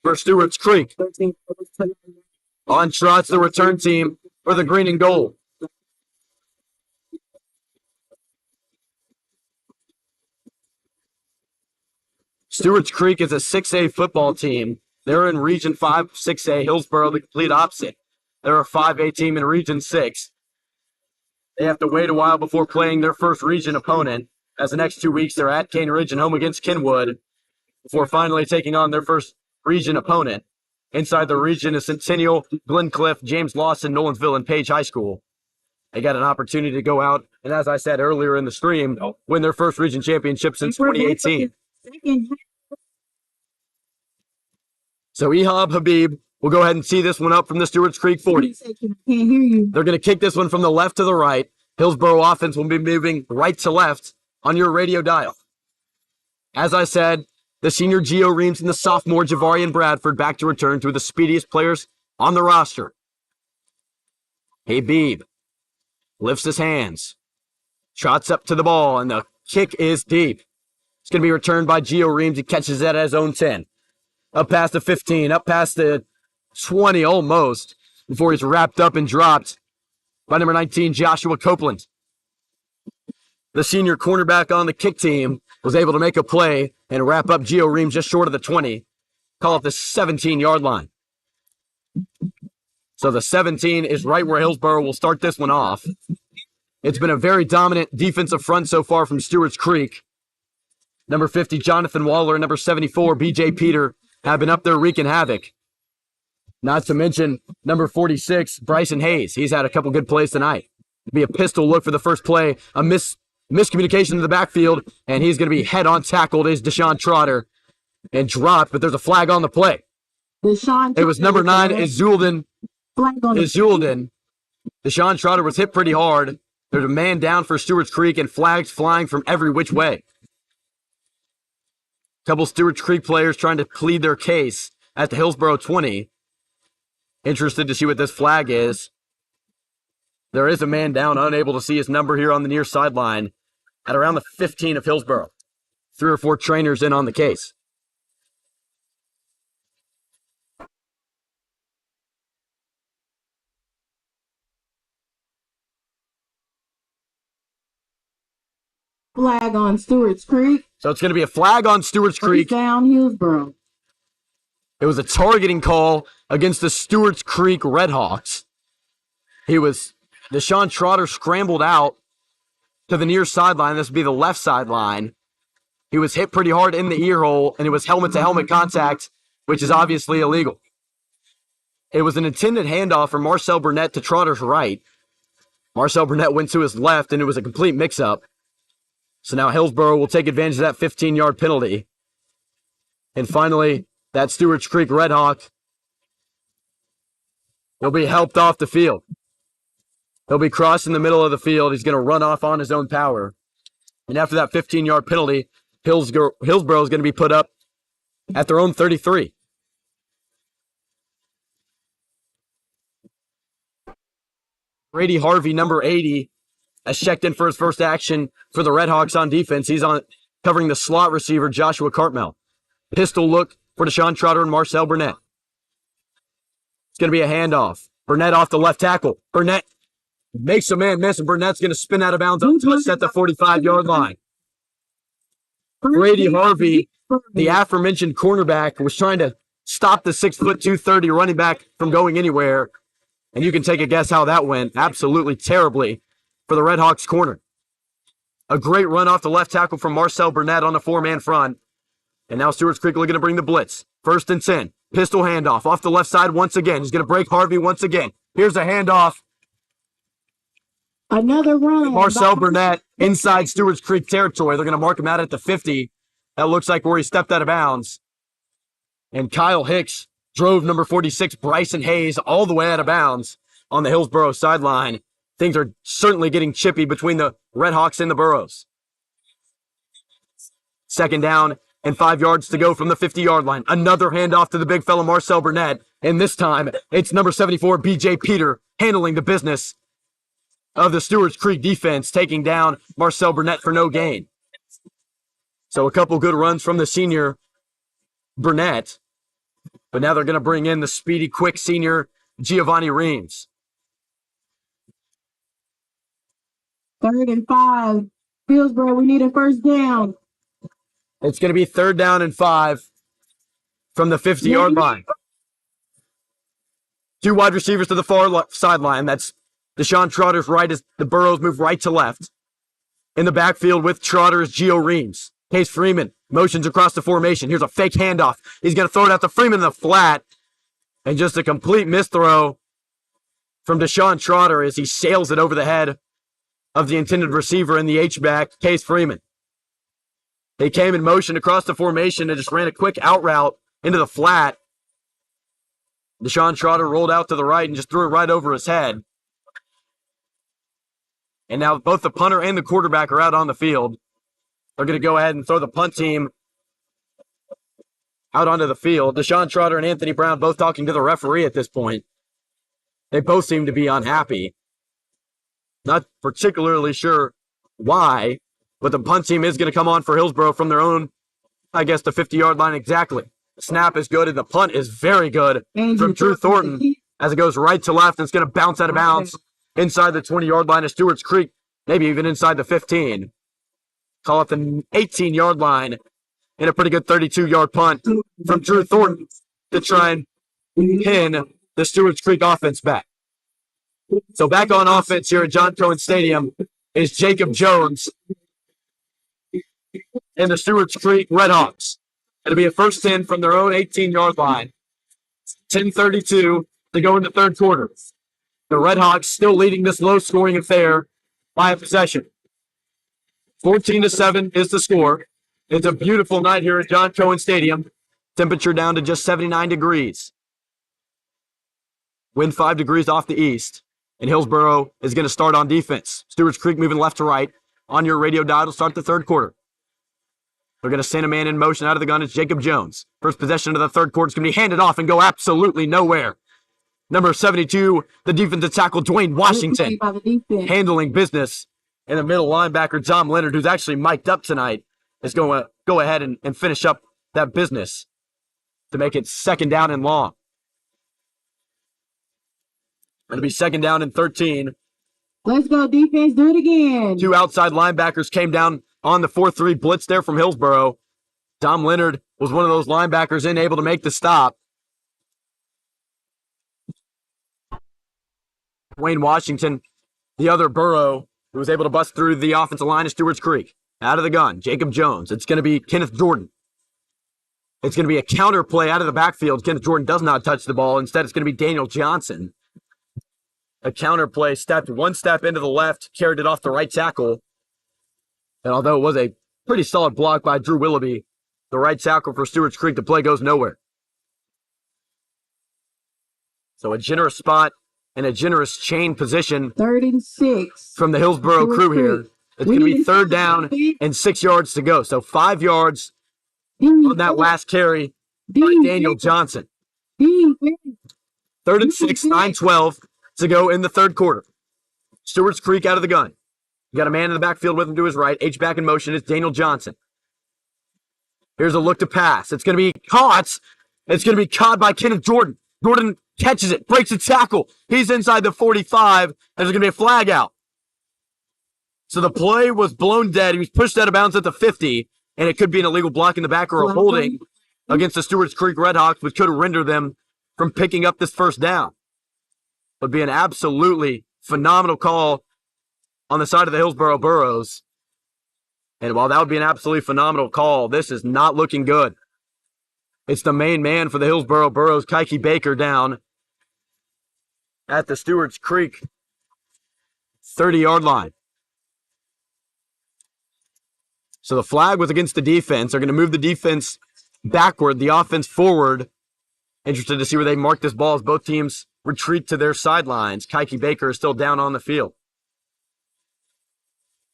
for Stewarts Creek. On trots the return team for the green and gold. Stewarts Creek is a 6A football team. They're in Region 5, 6A. Hillsboro, the complete opposite. They're a 5A team in Region 6. They have to wait a while before playing their first region opponent, as the next 2 weeks they're at Cane Ridge and home against Kenwood, before finally taking on their first region opponent. Inside the region is Centennial, Glencliff, James Lawson, Nolensville, and Page High School. They got an opportunity to go out, and as I said earlier in the stream, win their first region championship since 2018. So Ihab Habib will go ahead and tee this one up from the Stewarts Creek 40. Can't hear you. They're going to kick this one from the left to the right. Hillsboro offense will be moving right to left on your radio dial. As I said, the senior Gio Reams and the sophomore Javarian Bradford back to return, to the speediest players on the roster. Habib lifts his hands, trots up to the ball, and the kick is deep. It's going to be returned by Gio Reams. He catches that at his own 10. Up past the 15, up past the 20 almost, before he's wrapped up and dropped by number 19, Joshua Copeland. The senior cornerback on the kick team was able to make a play and wrap up Gio Reams just short of the 20, call it the 17-yard line. So the 17 is right where Hillsboro will start this one off. It's been a very dominant defensive front so far from Stewarts Creek. Number 50, Jonathan Waller, and number 74, B.J. Peter, have been up there wreaking havoc. Not to mention number 46, Bryson Hayes. He's had a couple good plays tonight. It'll be a pistol look for the first play, a miscommunication in the backfield, and he's going to be head-on tackled is Deshaun Trotter and dropped, but there's a flag on the play. It was number 9, Izulden. Deshaun Trotter was hit pretty hard. There's a man down for Stewarts Creek and flags flying from every which way. Couple Stewarts Creek players trying to plead their case at the Hillsboro 20. Interested to see what this flag is. There is a man down, unable to see his number here on the near sideline at around the 15 of Hillsboro. 3 or 4 trainers in on the case. Flag on Stewarts Creek. So it's going to be a flag on Stewarts Creek. Down Hillsboro. It was a targeting call against the Stewarts Creek Redhawks. Deshaun Trotter scrambled out to the near sideline. This would be the left sideline. He was hit pretty hard in the ear hole, and it was helmet-to-helmet contact, which is obviously illegal. It was an intended handoff from Marcel Burnett to Trotter's right. Marcel Burnett went to his left, and it was a complete mix-up. So now Hillsboro will take advantage of that 15-yard penalty. And finally, that Stewarts Creek Redhawk will be helped off the field. He'll be crossing the middle of the field. He's going to run off on his own power. And after that 15-yard penalty, Hillsboro is going to be put up at their own 33. Brady Harvey, number 80, has checked in for his first action for the Redhawks on defense. He's covering the slot receiver, Joshua Cartmel. Pistol look for Deshaun Trotter and Marcel Burnett. It's going to be a handoff. Burnett off the left tackle. Burnett makes a man miss, and Burnett's going to spin out of bounds untouched at the 45-yard line. Brady Harvey, the aforementioned cornerback, was trying to stop the 6'2", 230 running back from going anywhere. And you can take a guess how that went. Absolutely terribly for the Redhawks corner. A great run off the left tackle from Marcel Burnett on the 4-man front. And now Stewarts Creek looking to bring the blitz. 1st and 10. Pistol handoff off the left side once again. He's going to break Harvey once again. Here's a handoff. Another run. Marcel Burnett inside Stewarts Creek territory. They're going to mark him out at the 50. That looks like where he stepped out of bounds. And Kyle Hicks drove number 46, Bryson Hayes, all the way out of bounds on the Hillsboro sideline. Things are certainly getting chippy between the Redhawks and the Burros. 2nd down and 5 yards to go from the 50-yard line. Another handoff to the big fella, Marcel Burnett. And this time, it's number 74, B.J. Peter, handling the business of the Stewarts Creek defense, taking down Marcel Burnett for no gain. So a couple good runs from the senior Burnett. But now they're going to bring in the speedy, quick senior Giovanni Reams. 3rd and 5. Hillsboro, we need a 1st down. It's going to be 3rd down and 5 from the 50-yard line. 2 wide receivers to the far sideline. That's Deshaun Trotter's right as the Burros move right to left. In the backfield with Trotter is Gio Reams. Case Freeman motions across the formation. Here's a fake handoff. He's going to throw it out to Freeman in the flat. And just a complete misthrow from Deshaun Trotter as he sails it over the head of the intended receiver in the H-back, Case Freeman. He came in motion across the formation and just ran a quick out route into the flat. Deshaun Trotter rolled out to the right and just threw it right over his head. And now both the punter and the quarterback are out on the field. They're going to go ahead and throw the punt team out onto the field. Deshaun Trotter and Anthony Brown both talking to the referee at this point. They both seem to be unhappy. Not particularly sure why, but the punt team is going to come on for Hillsboro from their own, I guess, the 50-yard line exactly. The snap is good, and the punt is very good from Drew Thornton as it goes right to left, and it's going to bounce out of bounds inside the 20-yard line of Stewarts Creek, maybe even inside the 15. Call it the 18-yard line in a pretty good 32-yard punt from Drew Thornton to try and pin the Stewarts Creek offense back. So back on offense here at John Cohen Stadium is Jacob Jones and the Stewarts Creek Redhawks. It'll be a 1st 10 from their own 18-yard line. 10:32 to go in the 3rd quarter. The Redhawks still leading this low-scoring affair by a possession. 14-7 is the score. It's a beautiful night here at John Cohen Stadium. Temperature down to just 79 degrees. Wind 5 degrees off the east. And Hillsboro is going to start on defense. Stewarts Creek moving left to right. On your radio dial to start the 3rd quarter. They're going to send a man in motion out of the gun. It's Jacob Jones. First possession of the 3rd quarter is going to be handed off and go absolutely nowhere. Number 72, the defensive tackle, Dwayne Washington, handling business. And the middle linebacker, Tom Leonard, who's actually mic'd up tonight, is going to go ahead and finish up that business to make it 2nd down and long. It'll be 2nd down and 13. Let's go, defense. Do it again. 2 outside linebackers came down on the 4-3 blitz there from Hillsboro. Tom Leonard was one of those linebackers able to make the stop. Wayne Washington, the other Burro, who was able to bust through the offensive line of Stewarts Creek. Out of the gun, Jacob Jones. It's going to be Kenneth Jordan. It's going to be a counter play out of the backfield. Kenneth Jordan does not touch the ball. Instead, it's going to be Daniel Johnson. A counter play, stepped 1 step into the left, carried it off the right tackle. And although it was a pretty solid block by Drew Willoughby, the right tackle for Stewarts Creek, the play goes nowhere. So a generous spot and a generous chain position 36 from the Hillsboro crew here. It's going to be 3rd down and 6 yards to go. So 5 yards on that last carry by Daniel Johnson. 3rd and 6, 9:12 to go in the 3rd quarter. Stewarts Creek out of the gun. You got a man in the backfield with him to his right. H-back in motion is Daniel Johnson. Here's a look to pass. It's going to be caught. It's going to be caught by Kenneth Jordan. Jordan catches it, breaks a tackle. He's inside the 45, and there's going to be a flag out. So the play was blown dead. He was pushed out of bounds at the 50, and it could be an illegal block in the back or a holding against the Stewarts Creek Redhawks, which could render them from picking up this first down. It would be an absolutely phenomenal call on the side of the Hillsboro Burros. And while that would be an absolutely phenomenal call, this is not looking good. It's the main man for the Hillsboro Burros, Kike Baker, down at the Stewarts Creek 30-yard line. So the flag was against the defense. They're going to move the defense backward, the offense forward. Interested to see where they mark this ball as both teams retreat to their sidelines. Kike Baker is still down on the field.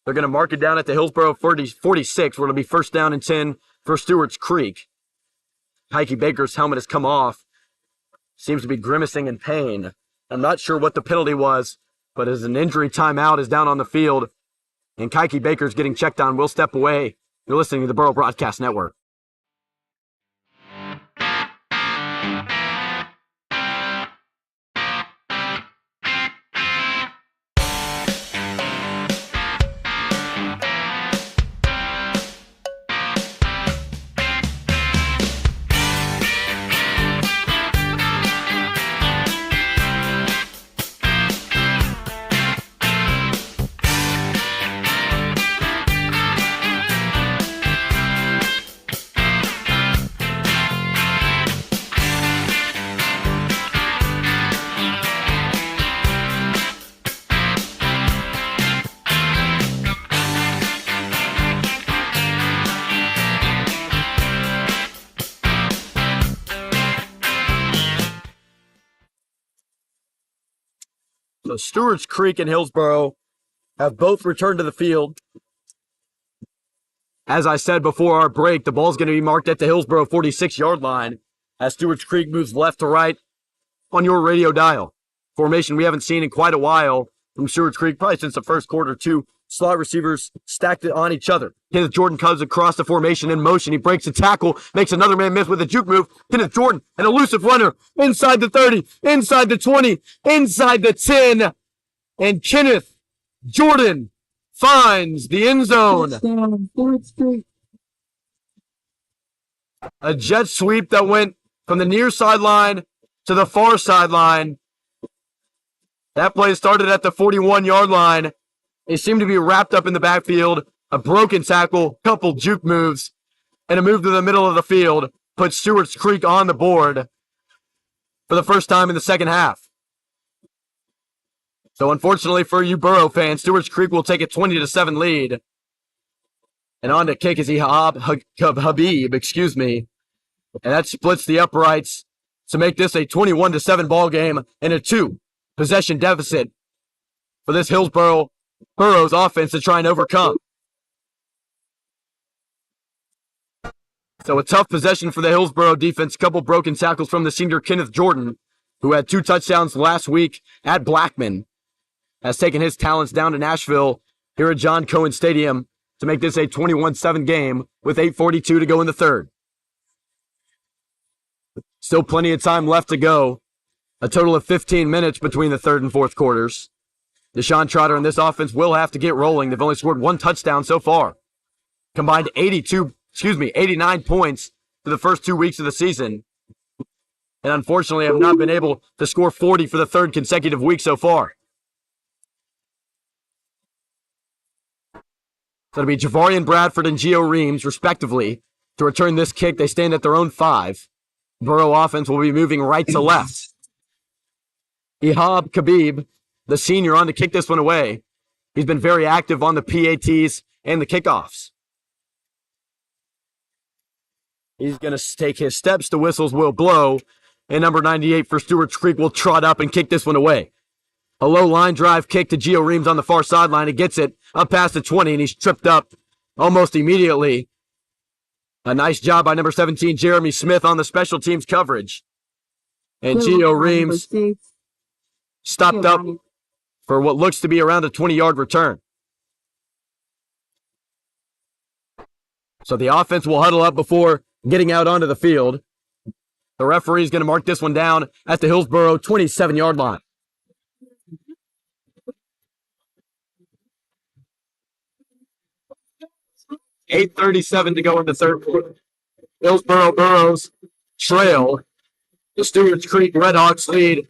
They're going to mark it down at the Hillsboro 46, where it'll be first down and 10 for Stewarts Creek. Kike Baker's helmet has come off. Seems to be grimacing in pain. I'm not sure what the penalty was, but as an injury timeout is down on the field, and Kike Baker's getting checked on, we'll step away. You're listening to the Burrow Broadcast Network. So Stewarts Creek and Hillsboro have both returned to the field. As I said before our break, the ball's going to be marked at the Hillsboro 46-yard line as Stewarts Creek moves left to right on your radio dial. Formation we haven't seen in quite a while from Stewarts Creek, probably since the first quarter. Two slot receivers stacked it on each other. Kenneth Jordan comes across the formation in motion. He breaks a tackle, makes another man miss with a juke move. Kenneth Jordan, an elusive runner, inside the 30, inside the 20, inside the 10. And Kenneth Jordan finds the end zone. A jet sweep that went from the near sideline to the far sideline. That play started at the 41-yard line. It seemed to be wrapped up in the backfield. A broken tackle, couple juke moves, and a move to the middle of the field put Stewarts Creek on the board for the first time in the second half. So unfortunately for you Burrow fans, Stewarts Creek will take a 20-7 lead. And on to kick is Habib, and that splits the uprights to make this a 21-7 ball game and a 2-possession deficit for this Hillsboro Burrows offense to try and overcome. So a tough possession for the Hillsboro defense. A couple broken tackles from the senior Kenneth Jordan, who had 2 touchdowns last week at Blackman, has taken his talents down to Nashville here at John Cohen Stadium to make this a 21-7 game with 8:42 to go in the third. Still plenty of time left to go. A total of 15 minutes between the third and fourth quarters. Deshaun Trotter and this offense will have to get rolling. They've only scored 1 touchdown so far. Combined 89 points for the first 2 weeks of the season. And unfortunately have not been able to score 40 for the third consecutive week so far. So it'll be Javarian Bradford and Gio Reams, respectively, to return this kick. They stand at their own 5. Burrow offense will be moving right to left. Ihab Khabib, the senior, on to kick this one away. He's been very active on the PATs and the kickoffs. He's going to take his steps. The whistles will blow. And number 98 for Stewarts Creek will trot up and kick this one away. A low line drive kick to Gio Reams on the far sideline. He gets it up past the 20, and he's tripped up almost immediately. A nice job by number 17, Jeremy Smith, on the special teams coverage. And Gio Reams stopped up for what looks to be around a 20-yard return. So the offense will huddle up before getting out onto the field. The referee is going to mark this one down at the Hillsboro 27-yard line. .8:37 to go in the third quarter. Hillsboro Burros trail. The Stewarts Creek Redhawks lead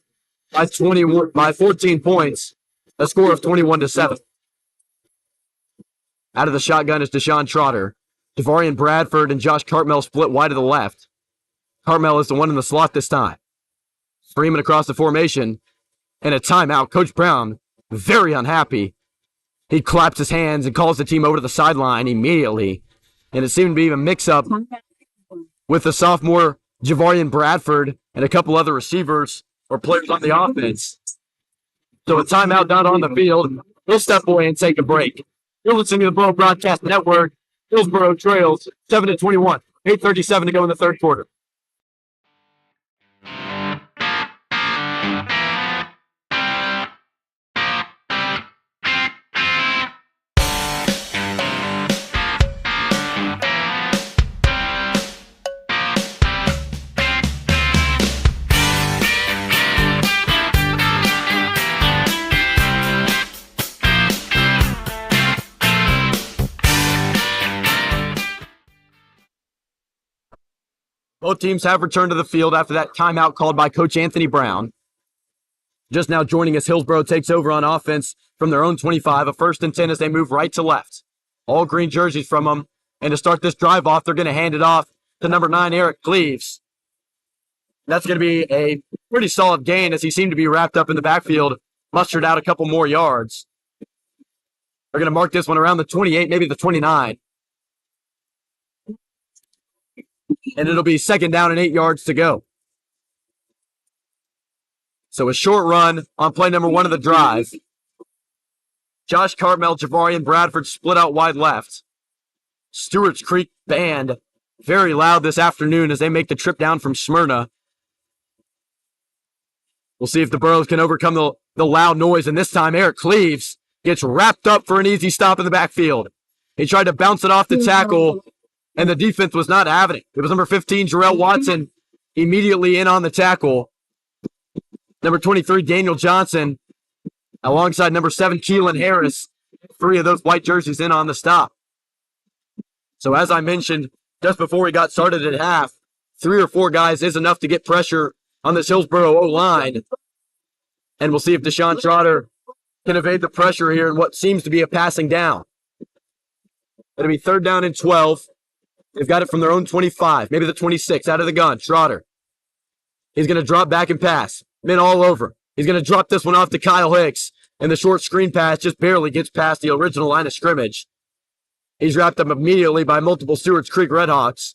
by 14 points. A score of 21-7. Out of the shotgun is Deshaun Trotter. Devarian Bradford and Josh Cartmel split wide to the left. Cartmel is the one in the slot this time. Freeman across the formation. And a timeout. Coach Brown, very unhappy. He claps his hands and calls the team over to the sideline immediately. And it seemed to be a mix-up with the sophomore Javarian Bradford and a couple other receivers or players on the offense. So a timeout not on the field. We'll step away and take a break. You're listening to the Burro Broadcast Network. Hillsboro trails 7-21. 8:37 to go in the third quarter. Both teams have returned to the field after that timeout called by Coach Anthony Brown. Just now joining us, Hillsboro takes over on offense from their own 25, a 1st and 10 as they move right to left. All green jerseys from them. And to start this drive off, they're going to hand it off to number 9, Eric Cleaves. That's going to be a pretty solid gain as he seemed to be wrapped up in the backfield, mustered out a couple more yards. They're going to mark this one around the 28, maybe the 29. And it'll be 2nd down and 8 yards to go. So a short run on play number 1 of the drive. Josh Cartmel, Javarian Bradford split out wide left. Stewarts Creek band very loud this afternoon as they make the trip down from Smyrna. We'll see if the Burros can overcome the loud noise. And this time Eric Cleaves gets wrapped up for an easy stop in the backfield. He tried to bounce it off the tackle, and the defense was not having it. It was number 15, Jarrell Watson, immediately in on the tackle. Number 23, Daniel Johnson, alongside number 7, Keelan Harris. 3 of those white jerseys in on the stop. So as I mentioned, just before we got started at half, 3 or 4 guys is enough to get pressure on this Hillsboro O-line. And we'll see if Deshaun Trotter can evade the pressure here in what seems to be a passing down. It'll be 3rd down and 12. They've got it from their own 25, maybe the 26, out of the gun. Trotter. He's going to drop back and pass. Men all over. He's going to drop this one off to Kyle Hicks, and the short screen pass just barely gets past the original line of scrimmage. He's wrapped up immediately by multiple Stewarts Creek Redhawks,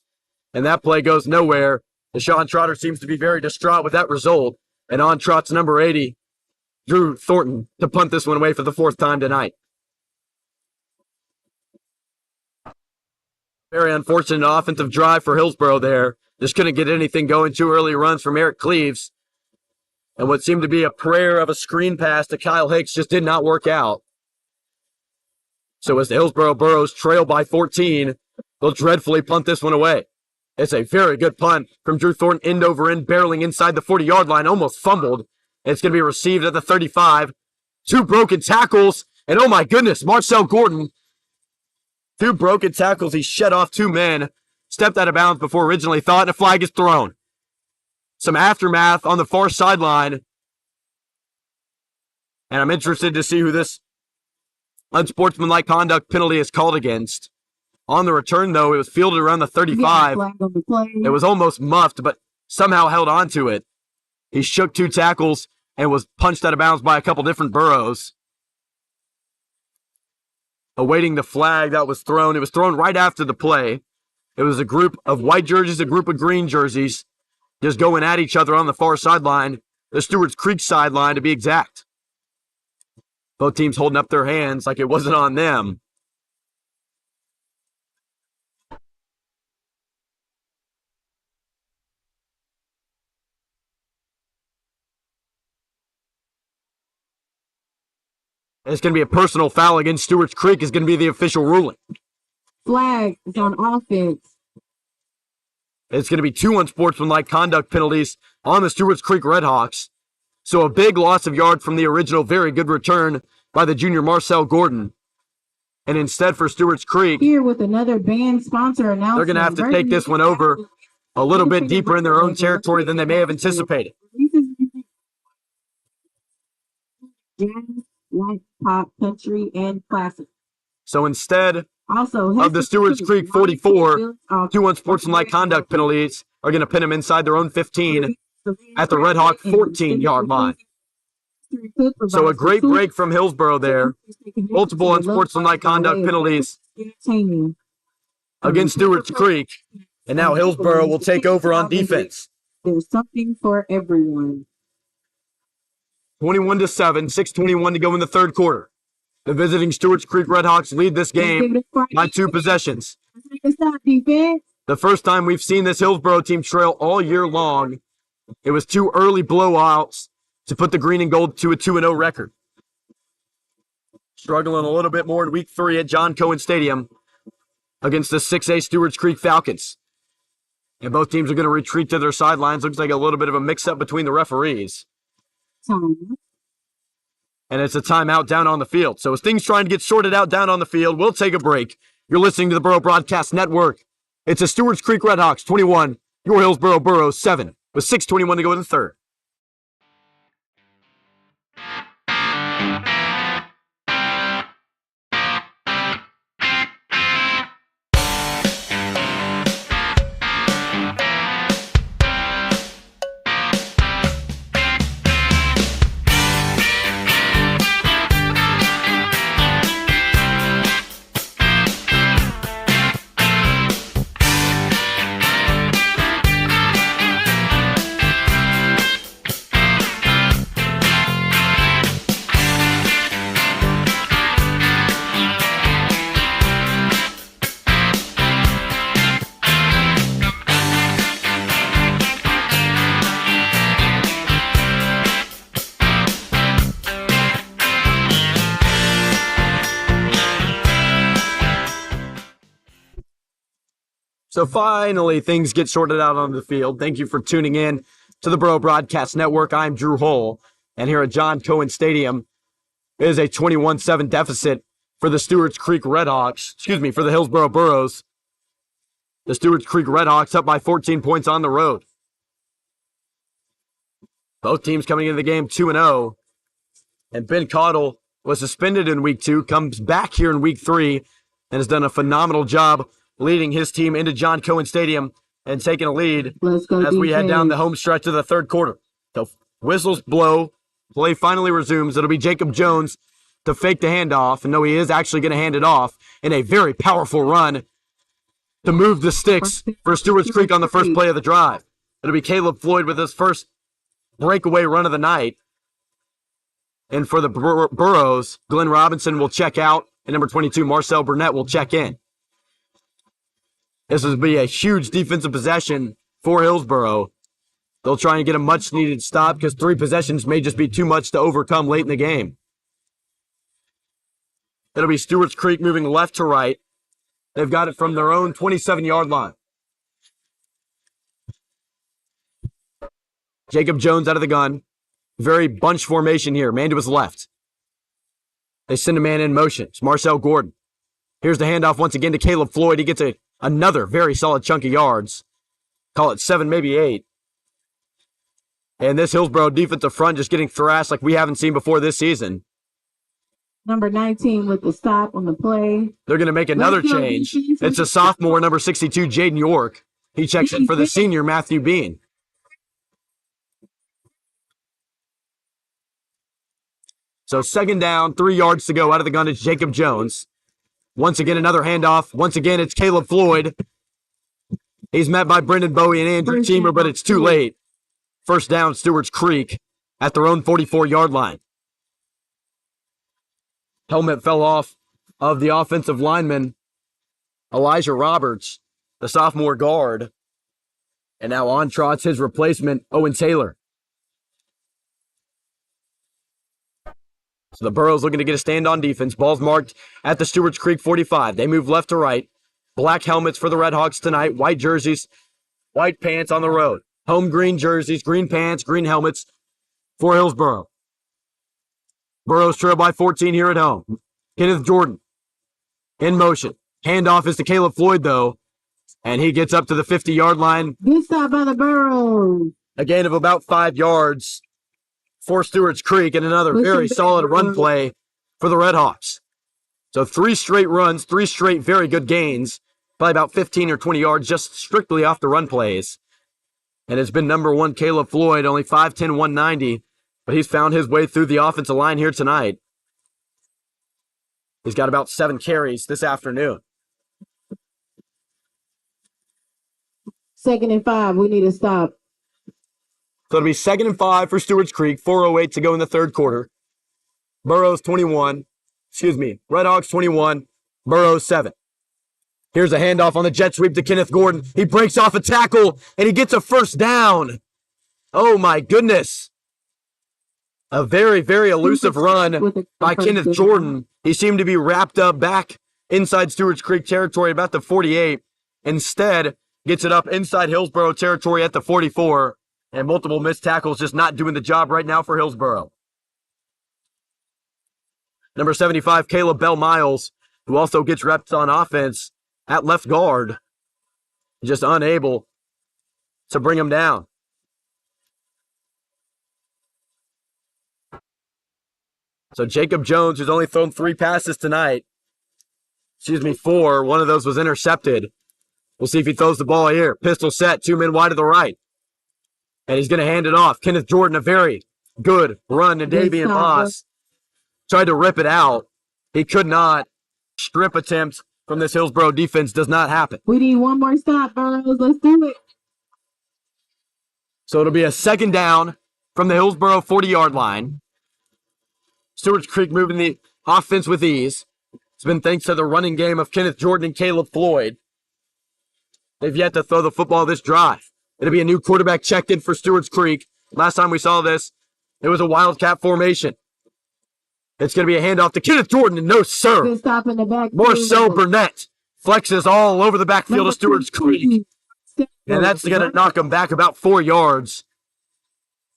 and that play goes nowhere. Deshaun Trotter seems to be very distraught with that result, and on trots number 80, Drew Thornton, to punt this one away for the 4th time tonight. Very unfortunate offensive drive for Hillsboro there. Just couldn't get anything going. 2 early runs from Eric Cleaves. And what seemed to be a prayer of a screen pass to Kyle Hicks just did not work out. So as the Hillsboro Burros trail by 14, they'll dreadfully punt this one away. It's a very good punt from Drew Thornton, end over end, barreling inside the 40-yard line, almost fumbled. It's going to be received at the 35. 2 broken tackles, and oh my goodness, Marcel Gordon. 2 broken tackles. He shed off 2 men, stepped out of bounds before originally thought, and a flag is thrown. Some aftermath on the far sideline. And I'm interested to see who this unsportsmanlike conduct penalty is called against. On the return, though, it was fielded around the 35. It was almost muffed, but somehow held on to it. He shook 2 tackles and was punched out of bounds by a couple different Burros. Awaiting the flag that was thrown. It was thrown right after the play. It was a group of white jerseys, a group of green jerseys, just going at each other on the far sideline, the Stewarts Creek sideline to be exact. Both teams holding up their hands like it wasn't on them. It's going to be a personal foul against Stewarts Creek is going to be the official ruling. flag is on offense. It's going to be 2 unsportsmanlike conduct penalties on the Stewarts Creek Redhawks. So a big loss of yards from the original very good return by the junior Marcel Gordon. And instead for Stewarts Creek, Here with another band sponsor announcement. they're going to have to take this one over a little bit deeper in their own territory than they may have anticipated. Jazz, light, pop, country, and classic. So instead Also, of the Stewarts Creek 44, 2 unsportsmanlike conduct penalties are going to pin them inside their own 15 at the Red Hawk 14-yard line. So a great break from Hillsboro there. Multiple unsportsmanlike conduct penalties against Stewarts Creek. And now Hillsboro will take over on defense. There's something for everyone. 21-7, 6:21 to go in the third quarter. The visiting Stewarts Creek Redhawks lead this game by 2 possessions. The first time we've seen this Hillsboro team trail all year long. It was 2 early blowouts to put the green and gold to a 2-0 record. Struggling a little bit more in week 3 at John Cohen Stadium against the 6A Stewarts Creek Falcons. And both teams are going to retreat to their sidelines. Looks like a little bit of a mix-up between the referees. And it's a timeout down on the field. So as things trying to get sorted out down on the field, we'll take a break. You're listening to the Burro Broadcast Network. It's the Stewarts Creek Redhawks 21, your Hillsboro Burros 7, with 6:21 to go in the third. So finally, things get sorted out on the field. Thank you for tuning in to the Burro Broadcast Network. I'm Drew Hull, and here at John Cohen Stadium is a 21-7 deficit for the Stewarts Creek Redhawks. For the Hillsboro Burros. The Stewarts Creek Redhawks up by 14 points on the road. Both teams coming into the game 2-0. And Ben Caudle was suspended in week 2, comes back here in week 3, and has done a phenomenal job leading his team into John Cohen Stadium and taking a lead as we head down the home stretch of the third quarter. So whistles blow, play finally resumes. It'll be Jacob Jones to fake the handoff, and no, he is actually going to hand it off in a very powerful run to move the sticks for Stewarts Creek on the first play of the drive. It'll be Caleb Floyd with his first breakaway run of the night. And for the Burros, Glenn Robinson will check out, and number 22, Marcel Burnett, will check in. This will be a huge defensive possession for Hillsboro. They'll try and get a much-needed stop because 3 possessions may just be too much to overcome late in the game. It'll be Stewarts Creek moving left to right. They've got it from their own 27-yard line. Jacob Jones out of the gun. Very bunch formation here. Man to his left. They send a man in motion. It's Marcel Gordon. Here's the handoff once again to Caleb Floyd. He gets another very solid chunk of yards. Call it 7, maybe 8. And this Hillsboro defensive front just getting thrashed like we haven't seen before this season. Number 19 with the stop on the play. They're going to make another change. It's a sophomore, number 62, Jaden York. He checks in for the senior, Matthew Bean. So 2nd down, 3 yards to go out of the gun. It's Jacob Jones. Once again, another handoff. Once again, it's Caleb Floyd. He's met by Brendan Bowie and Andrew Teamer, but it's too late. First down, Stewarts Creek at their own 44-yard line. Helmet fell off of the offensive lineman, Elijah Roberts, the sophomore guard. And now on trots his replacement, Owen Taylor. So the Burros looking to get a stand on defense. Ball's marked at the Stewarts Creek 45. They move left to right. black helmets for the Redhawks tonight, white jerseys, white pants on the road. Home green jerseys, green pants, green helmets for Hillsboro. Burros trail by 14 here at home. Kenneth Jordan in motion. Handoff is to Caleb Floyd, though, and he gets up to the 50-yard line. Good stop by the Burros. A gain of about 5 yards for Stewarts Creek, and another very solid run play for the Redhawks. So 3 straight runs, 3 straight very good gains, by about 15 or 20 yards, just strictly off the run plays. And it's been number 1, Caleb Floyd, only 5'10", 190, but he's found his way through the offensive line here tonight. He's got about 7 carries this afternoon. 2nd and 5. We need to stop. So it'll be 2nd and 5 for Stewarts Creek. 4:08 to go in the third quarter. Redhawks 21. Redhawks 21. Burros 7. Here's a handoff on the jet sweep to Kenneth Gordon. He breaks off a tackle, and he gets a first down. Oh, my goodness. A very, very elusive run by Kenneth Jordan. He seemed to be wrapped up back inside Stewarts Creek territory about the 48. Instead, gets it up inside Hillsboro territory at the 44. And multiple missed tackles, just not doing the job right now for Hillsboro. Number 75, Caleb Bell Miles, who also gets reps on offense at left guard, just unable to bring him down. So Jacob Jones, who's only thrown 3 passes tonight, 4, one of those was intercepted. We'll see if he throws the ball here. Pistol set, 2 men wide to the right. And he's going to hand it off. Kenneth Jordan, a very good run to Davian Moss. Tried to rip it out. He could not. Strip attempt from this Hillsboro defense does not happen. We need one more stop, Burros. Let's do it. So it'll be a 2nd down from the Hillsboro 40-yard line. Stewarts Creek moving the offense with ease. It's been thanks to the running game of Kenneth Jordan and Caleb Floyd. They've yet to throw the football this drive. It'll be a new quarterback checked in for Stewarts Creek. Last time we saw this, it was a Wildcat formation. It's going to be a handoff to Kenneth Jordan, and no, sir. Good stop in the back. Marcel Burnett flexes all over the backfield of Stewarts Creek. And that's going to knock him back about 4 yards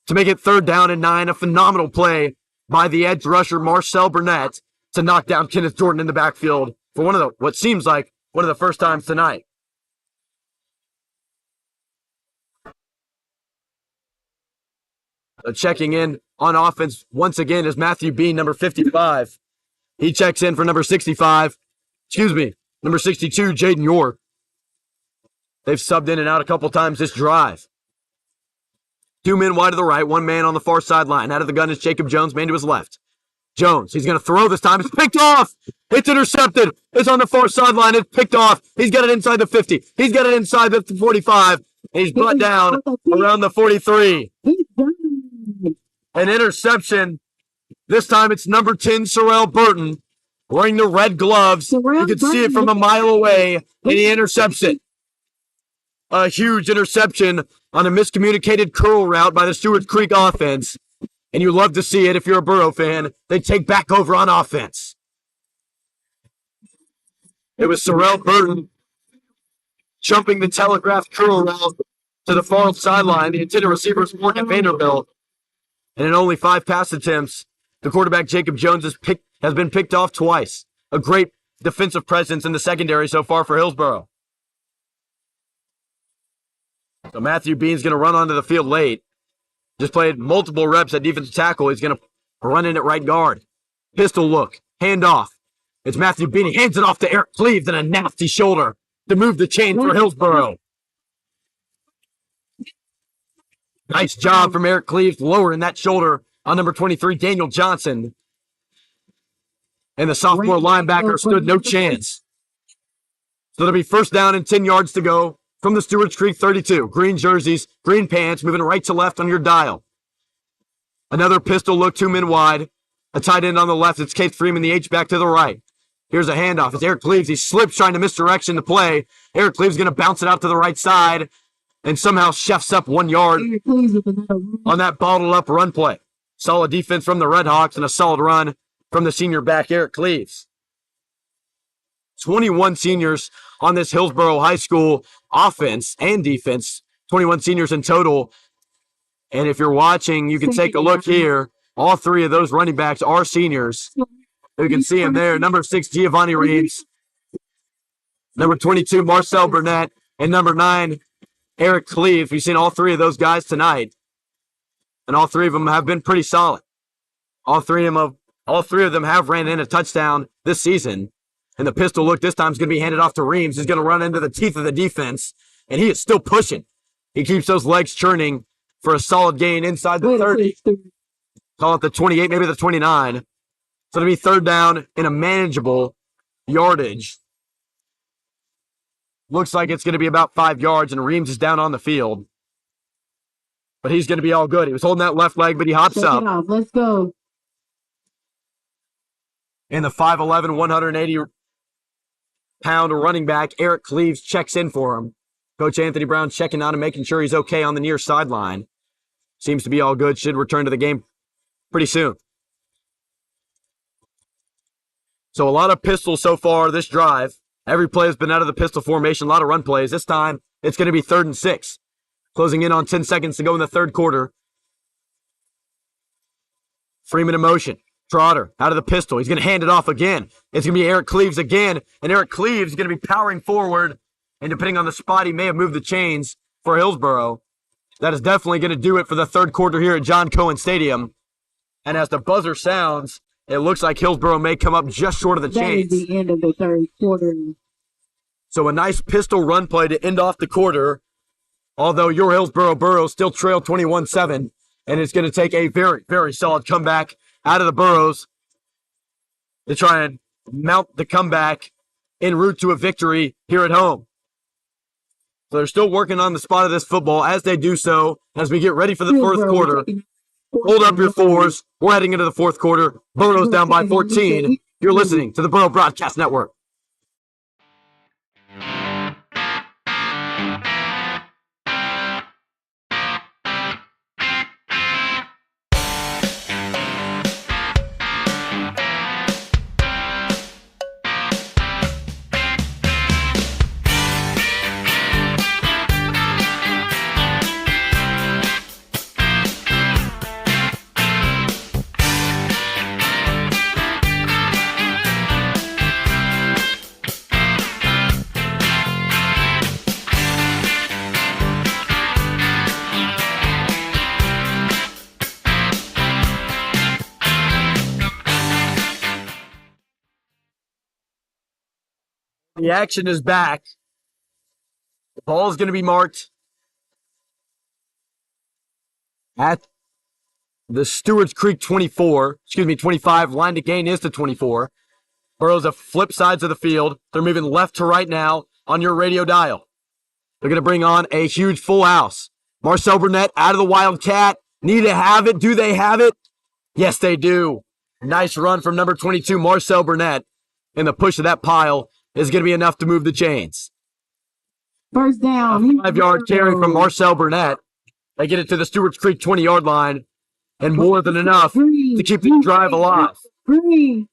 to make it 3rd down and 9. A phenomenal play by the edge rusher, Marcel Burnett, to knock down Kenneth Jordan in the backfield for what seems like one of the first times tonight. Checking in on offense once again is Matthew Bean, number 55. He checks in for number 62, Jaden York. They've subbed in and out a couple times this drive. 2 men wide to the right, 1 man on the far sideline. Out of the gun is Jacob Jones, man to his left. Jones, he's going to throw this time. It's picked off. It's intercepted. It's on the far sideline. It's picked off. He's got it inside the 50. He's got it inside the 45. And he's brought down around the 43. An interception. This time it's number 10, Sorrell Burton, wearing the red gloves. You can see it from a mile away, and he intercepts it. A huge interception on a miscommunicated curl route by the Stewarts Creek offense. And you love to see it if you're a Burro fan. They take back over on offense. It was Sorrell Burton jumping the telegraph curl route to the far sideline. The intended receiver is Morgan Vanderbilt. And in only 5 pass attempts, the quarterback Jacob Jones has been picked off twice. A great defensive presence in the secondary so far for Hillsboro. So Matthew Bean's going to run onto the field late. Just played multiple reps at defensive tackle. He's going to run in at right guard. Pistol look. Hand off. It's Matthew Bean. He hands it off to Eric Cleves and a nasty shoulder to move the chain for Hillsboro. Nice job from Eric Cleves lowering that shoulder on number 23, Daniel Johnson. And the sophomore linebacker stood no chance. So it'll be 1st down and 10 yards to go from the Stewarts Creek 32. Green jerseys, green pants, moving right to left on your dial. Another pistol look, 2 men wide. A tight end on the left. It's Keith Freeman, the H-back to the right. Here's a handoff. It's Eric Cleves. He slips trying to misdirection the play. Eric Cleves going to bounce it out to the right side and somehow chefs up 1 yard on that bottled up run play. Solid defense from the Redhawks and a solid run from the senior back, Eric Cleves. 21 seniors on this Hillsboro High School offense and defense. 21 seniors in total. And if you're watching, you can take a look here. All three of those running backs are seniors. You can see him there. Number 6, Giovanni Reeves. Number 22, Marcel Burnett. And number 9, Eric Cleve. We've seen all three of those guys tonight. And all three of them have been pretty solid. All three of them have ran in a touchdown this season. And the pistol look this time is going to be handed off to Reeves. He's going to run into the teeth of the defense. And he is still pushing. He keeps those legs churning for a solid gain inside the 30. Call it the 28, maybe the 29. So it'll be third down in a manageable yardage. Looks like it's going to be about 5 yards, and Reeves is down on the field. But he's going to be all good. He was holding that left leg, but he hops up. Let's go. And the 5'11", 180-pound running back, Eric Cleves, checks in for him. Coach Anthony Brown checking out and making sure he's okay on the near sideline. Seems to be all good. Should return to the game pretty soon. So a lot of pistols so far this drive. Every play has been out of the pistol formation. A lot of run plays. This time, it's going to be 3rd and 6. Closing in on 10 seconds to go in the third quarter. Freeman in motion. Trotter out of the pistol. He's going to hand it off again. It's going to be Eric Cleves again. And Eric Cleves is going to be powering forward. And depending on the spot, he may have moved the chains for Hillsboro. That is definitely going to do it for the third quarter here at John Cohen Stadium. And as the buzzer sounds, it looks like Hillsboro may come up just short of the chains. That is the end of the third quarter. So a nice pistol run play to end off the quarter. Although your Hillsboro Burros still trail 21-7. And it's going to take a very, very solid comeback out of the Burros to try and mount the comeback en route to a victory here at home. So they're still working on the spot of this football as they do so as we get ready for the fourth quarter. Hold up your fours. We're heading into the fourth quarter. Burros down by 14. You're listening to the Burrow Broadcast Network. The action is back. The ball is going to be marked at the Stewarts Creek 25. Line to gain is to 24. Burros have flipped sides of the field. They're moving left to right now on your radio dial. They're going to bring on a huge full house. Marcel Burnett out of the Wildcat. Need to have it. Do they have it? Yes, they do. Nice run from number 22, Marcel Burnett. And the push of that pile is going to be enough to move the chains. First down. A 5-yard carry from Marcel Burnett. They get it to the Stewarts Creek 20-yard line. And more than enough to keep the drive alive. Green.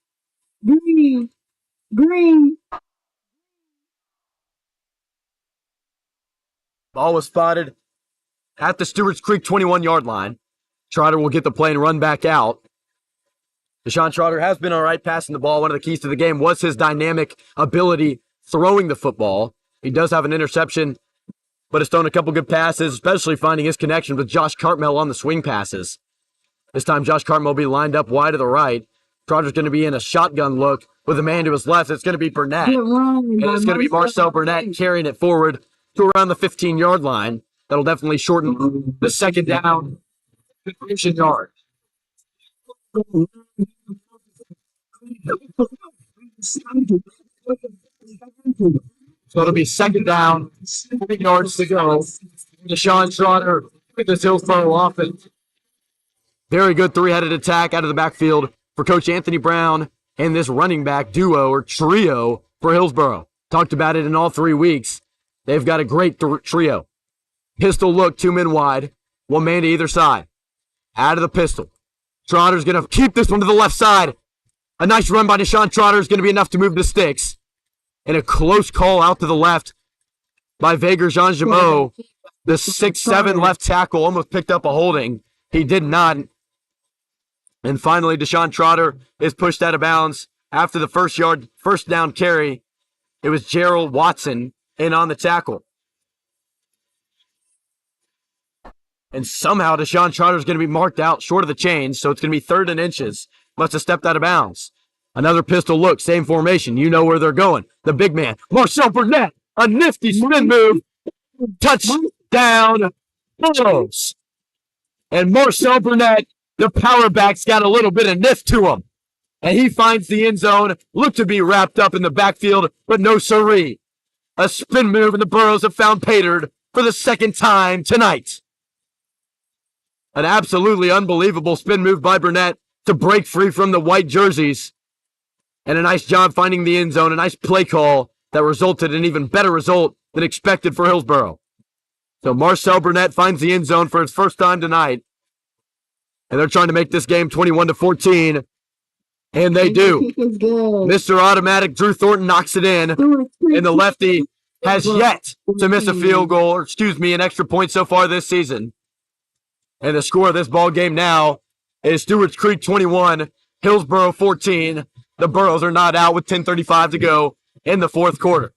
Ball was spotted at the Stewarts Creek 21-yard line. Trotter will get the play and run back out. Deshaun Trotter has been all right passing the ball. One of the keys to the game was his dynamic ability throwing the football. He does have an interception, but has thrown a couple good passes, especially finding his connection with Josh Cartmel on the swing passes. This time, Josh Cartmel will be lined up wide to the right. Trotter's going to be in a shotgun look with a man to his left. It's going to be Burnett. And it's going to be Marcel Burnett carrying it forward to around the 15-yard line. That'll definitely shorten the second down 15 yard. So it'll be second down, 3 yards to go. Deshaun Trotter with this Hillsboro offense. Very good three-headed attack out of the backfield for Coach Anthony Brown and this running back duo or trio for Hillsboro. Talked about it in all 3 weeks. They've got a great trio. Pistol look, 2 men wide, 1 man to either side. Out of the pistol. Trotter's going to keep this one to the left side. A nice run by Deshaun Trotter is going to be enough to move the sticks. and a close call out to the left by Vager Jean-Jamot. The 6'7" left tackle almost picked up a holding. He did not. And finally, Deshaun Trotter is pushed out of bounds after the first down carry. It was Gerald Watson in on the tackle. And somehow Deshaun Trotter is going to be marked out short of the chains, so it's going to be 3rd and inches. Must have stepped out of bounds. Another pistol look, same formation. You know where they're going. The big man, Marcel Burnett, a nifty spin move. Touchdown, Burros. And Marcel Burnett, the power back's got a little bit of nift to him. And he finds the end zone, looked to be wrapped up in the backfield, but no siree. A spin move, and the Burros have found Paytard for the 2nd time tonight. An absolutely unbelievable spin move by Burnett to break free from the white jerseys. And a nice job finding the end zone, a nice play call that resulted in an even better result than expected for Hillsboro. So Marcel Burnett finds the end zone for his first time tonight. And they're trying to make this game 21-14. And they do. Mr. Automatic Drew Thornton knocks it in. And the lefty has yet to miss a field goal, or an extra point so far this season. And the score of this ball game now is Stewarts Creek 21, Hillsboro 14. The Burros are not out with 10:35 to go in the 4th quarter.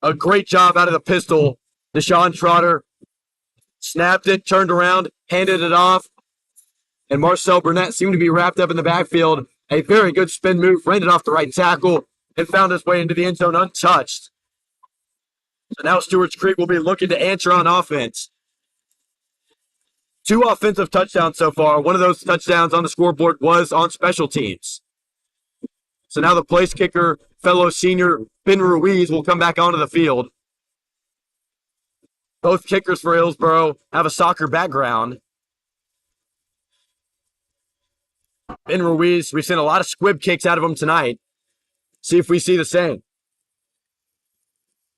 A great job out of the pistol. Deshaun Trotter snapped it, turned around, handed it off. And Marcel Burnett seemed to be wrapped up in the backfield. A very good spin move, ran it off the right tackle, and found his way into the end zone untouched. So now Stewarts Creek will be looking to answer on offense. 2 offensive touchdowns so far. One of those touchdowns on the scoreboard was on special teams. So now the place kicker, fellow senior Ben Ruiz, will come back onto the field. Both kickers for Hillsboro have a soccer background. Ben Ruiz, we've seen a lot of squib kicks out of him tonight. See if we see the same.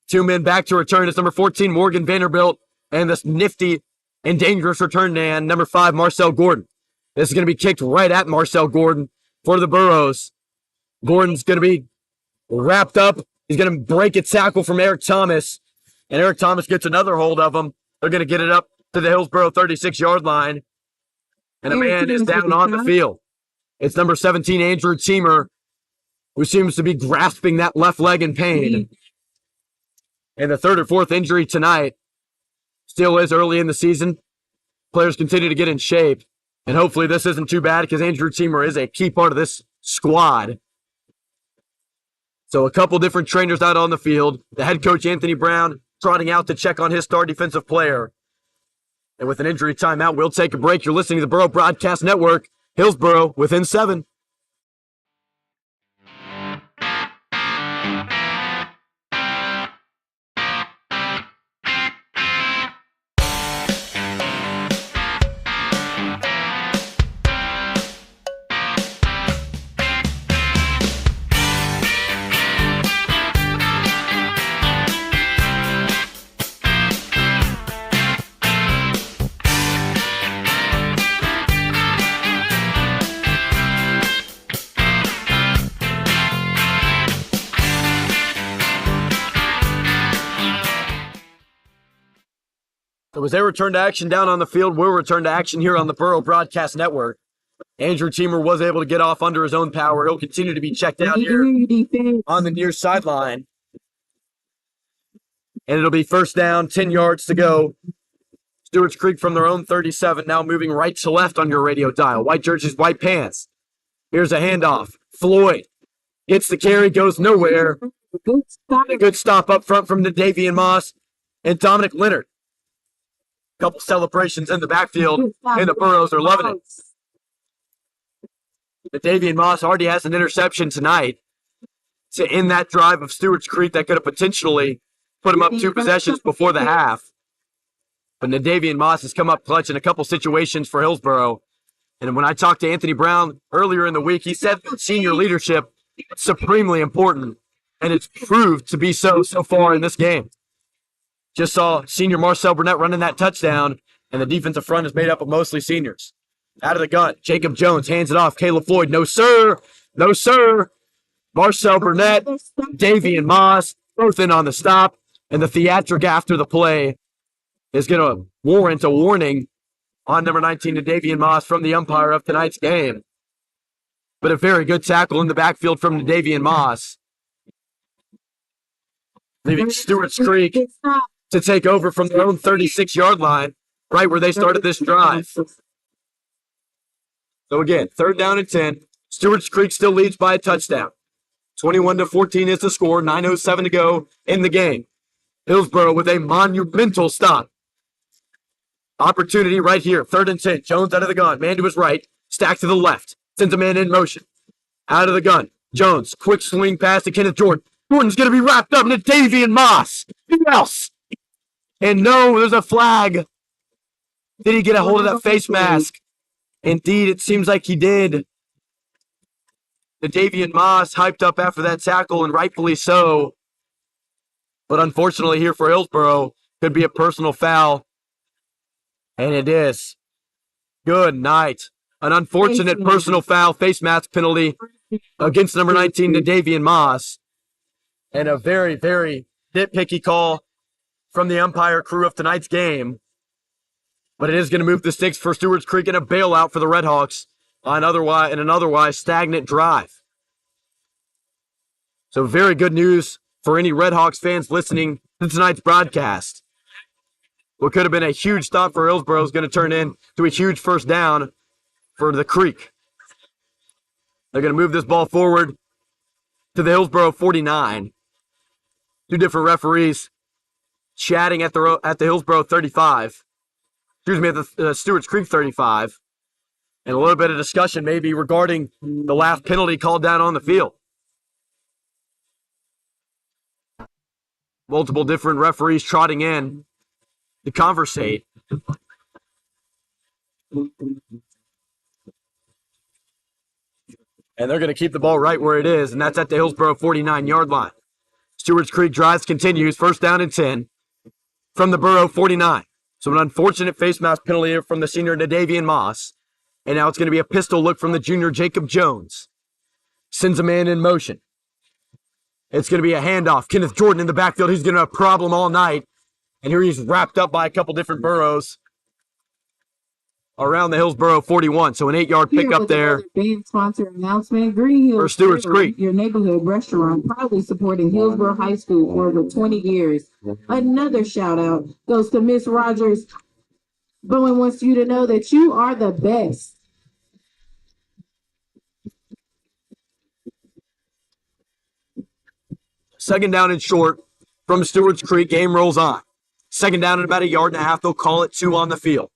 2 men back to return. It's number 14, Morgan Vanderbilt, and this nifty and dangerous return man, number 5, Marcel Gordon. This is going to be kicked right at Marcel Gordon for the Burros. Gordon's going to be wrapped up. He's going to break a tackle from Eric Thomas, and Eric Thomas gets another hold of him. They're going to get it up to the Hillsboro 36-yard line, and a man is down on the field. It's number 17, Andrew Teamer, who seems to be grasping that left leg in pain. And the 3rd or 4th injury tonight. Still is early in the season. Players continue to get in shape. And hopefully this isn't too bad because Andrew Teamer is a key part of this squad. So a couple different trainers out on the field. The head coach, Anthony Brown, trotting out to check on his star defensive player. And with an injury timeout, we'll take a break. You're listening to the Burrow Broadcast Network. Hillsboro within 7. So as they return to action down on the field, we'll return to action here on the Burrow Broadcast Network. Andrew Teamer was able to get off under his own power. He'll continue to be checked out here on the near sideline. And it'll be first down, 10 yards to go. Stewarts Creek from their own 37, now moving right to left on your radio dial. White jerseys, white pants. Here's a handoff. Floyd gets the carry, goes nowhere. A good stop up front from the Davian Moss and Dominic Leonard. Couple celebrations in the backfield, and the Burros are loving it. The Davian Moss already has an interception tonight to end that drive of Stewarts Creek that could have potentially put him up 2 possessions before the half. But Davian Moss has come up clutch in a couple situations for Hillsboro. And when I talked to Anthony Brown earlier in the week, he said that senior leadership is supremely important, and it's proved to be so far in this game. Just saw senior Marcel Burnett running that touchdown, and the defensive front is made up of mostly seniors. Out of the gun, Jacob Jones hands it off. Caleb Floyd, no sir, no sir. Marcel Burnett, Davian Moss, both in on the stop, and the theatric after the play is going to warrant a warning on number 19 to Davian Moss from the umpire of tonight's game. But a very good tackle in the backfield from Davian Moss, leaving Stewarts Creek to take over from their own 36-yard line, right where they started this drive. So again, 3rd down and 10. Stewarts Creek still leads by a touchdown. 21-14 is the score. 9:07 to go in the game. Hillsboro with a monumental stop. Opportunity right here. 3rd and 10. Jones out of the gun. Man to his right. Stack to the left. Sends a man in motion. Out of the gun. Jones. Quick swing pass to Kenneth Jordan. Jordan's going to be wrapped up into Davian Moss. Who else? And no, there's a flag. Did he get a hold of that face mask? Indeed, it seems like he did. The Davian Moss hyped up after that tackle, and rightfully so. But unfortunately here for Hillsboro, could be a personal foul. And it is. Good night. An unfortunate personal foul, face mask penalty against number 19 to Davian Moss. And a very, very nitpicky call from the umpire crew of tonight's game. But it is going to move the sticks for Stewarts Creek and a bailout for the Redhawks on an otherwise stagnant drive. So very good news for any Redhawks fans listening to tonight's broadcast. What could have been a huge stop for Hillsboro is going to turn into a huge 1st down for the Creek. They're going to move this ball forward to the Hillsboro 49. 2 different referees chatting at the Hillsboro 35. Excuse me, at the Stewarts Creek 35. And a little bit of discussion maybe regarding the last penalty called down on the field. Multiple different referees trotting in to conversate. And they're going to keep the ball right where it is, and that's at the Hillsboro 49-yard line. Stewarts Creek drives continues, 1st down and 10 from the Burro 49. So an unfortunate face mask penalty here from the senior Davian Moss. And now it's going to be a pistol look from the junior Jacob Jones. Sends a man in motion. It's going to be a handoff. Kenneth Jordan in the backfield. He's going to have a problem all night. And here he's wrapped up by a couple different Burros around the Hillsboro 41. So an 8-yard pickup there. Band sponsor announcement. Green Hills for Stewarts Creek. Your neighborhood restaurant, proudly supporting Hillsboro High School for over 20 years. Another shout out goes to Miss Rogers. Bowen wants you to know that you are the best. Second down and short from Stewarts Creek. Game rolls on. 2nd down and about 1.5 yards. They'll call it 2 on the field.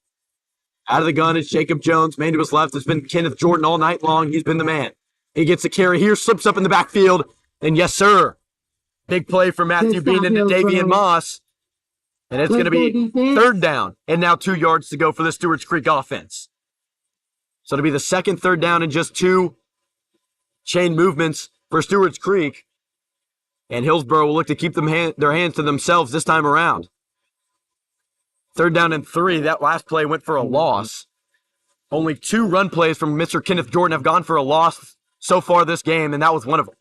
Out of the gun is Jacob Jones. Man to his left has been Kenneth Jordan all night long. He's been the man. He gets a carry here, slips up in the backfield, and yes, sir. Big play for Matthew Bean into Davian Moss. And it's going to be 3rd down and now 2 yards to go for the Stewarts Creek offense. So it'll be the second 3rd down and just 2 chain movements for Stewarts Creek. And Hillsboro will look to keep their hands to themselves this time around. 3rd down and 3. That last play went for a loss. Only 2 run plays from Mr. Kenneth Jordan have gone for a loss so far this game, and that was one of them.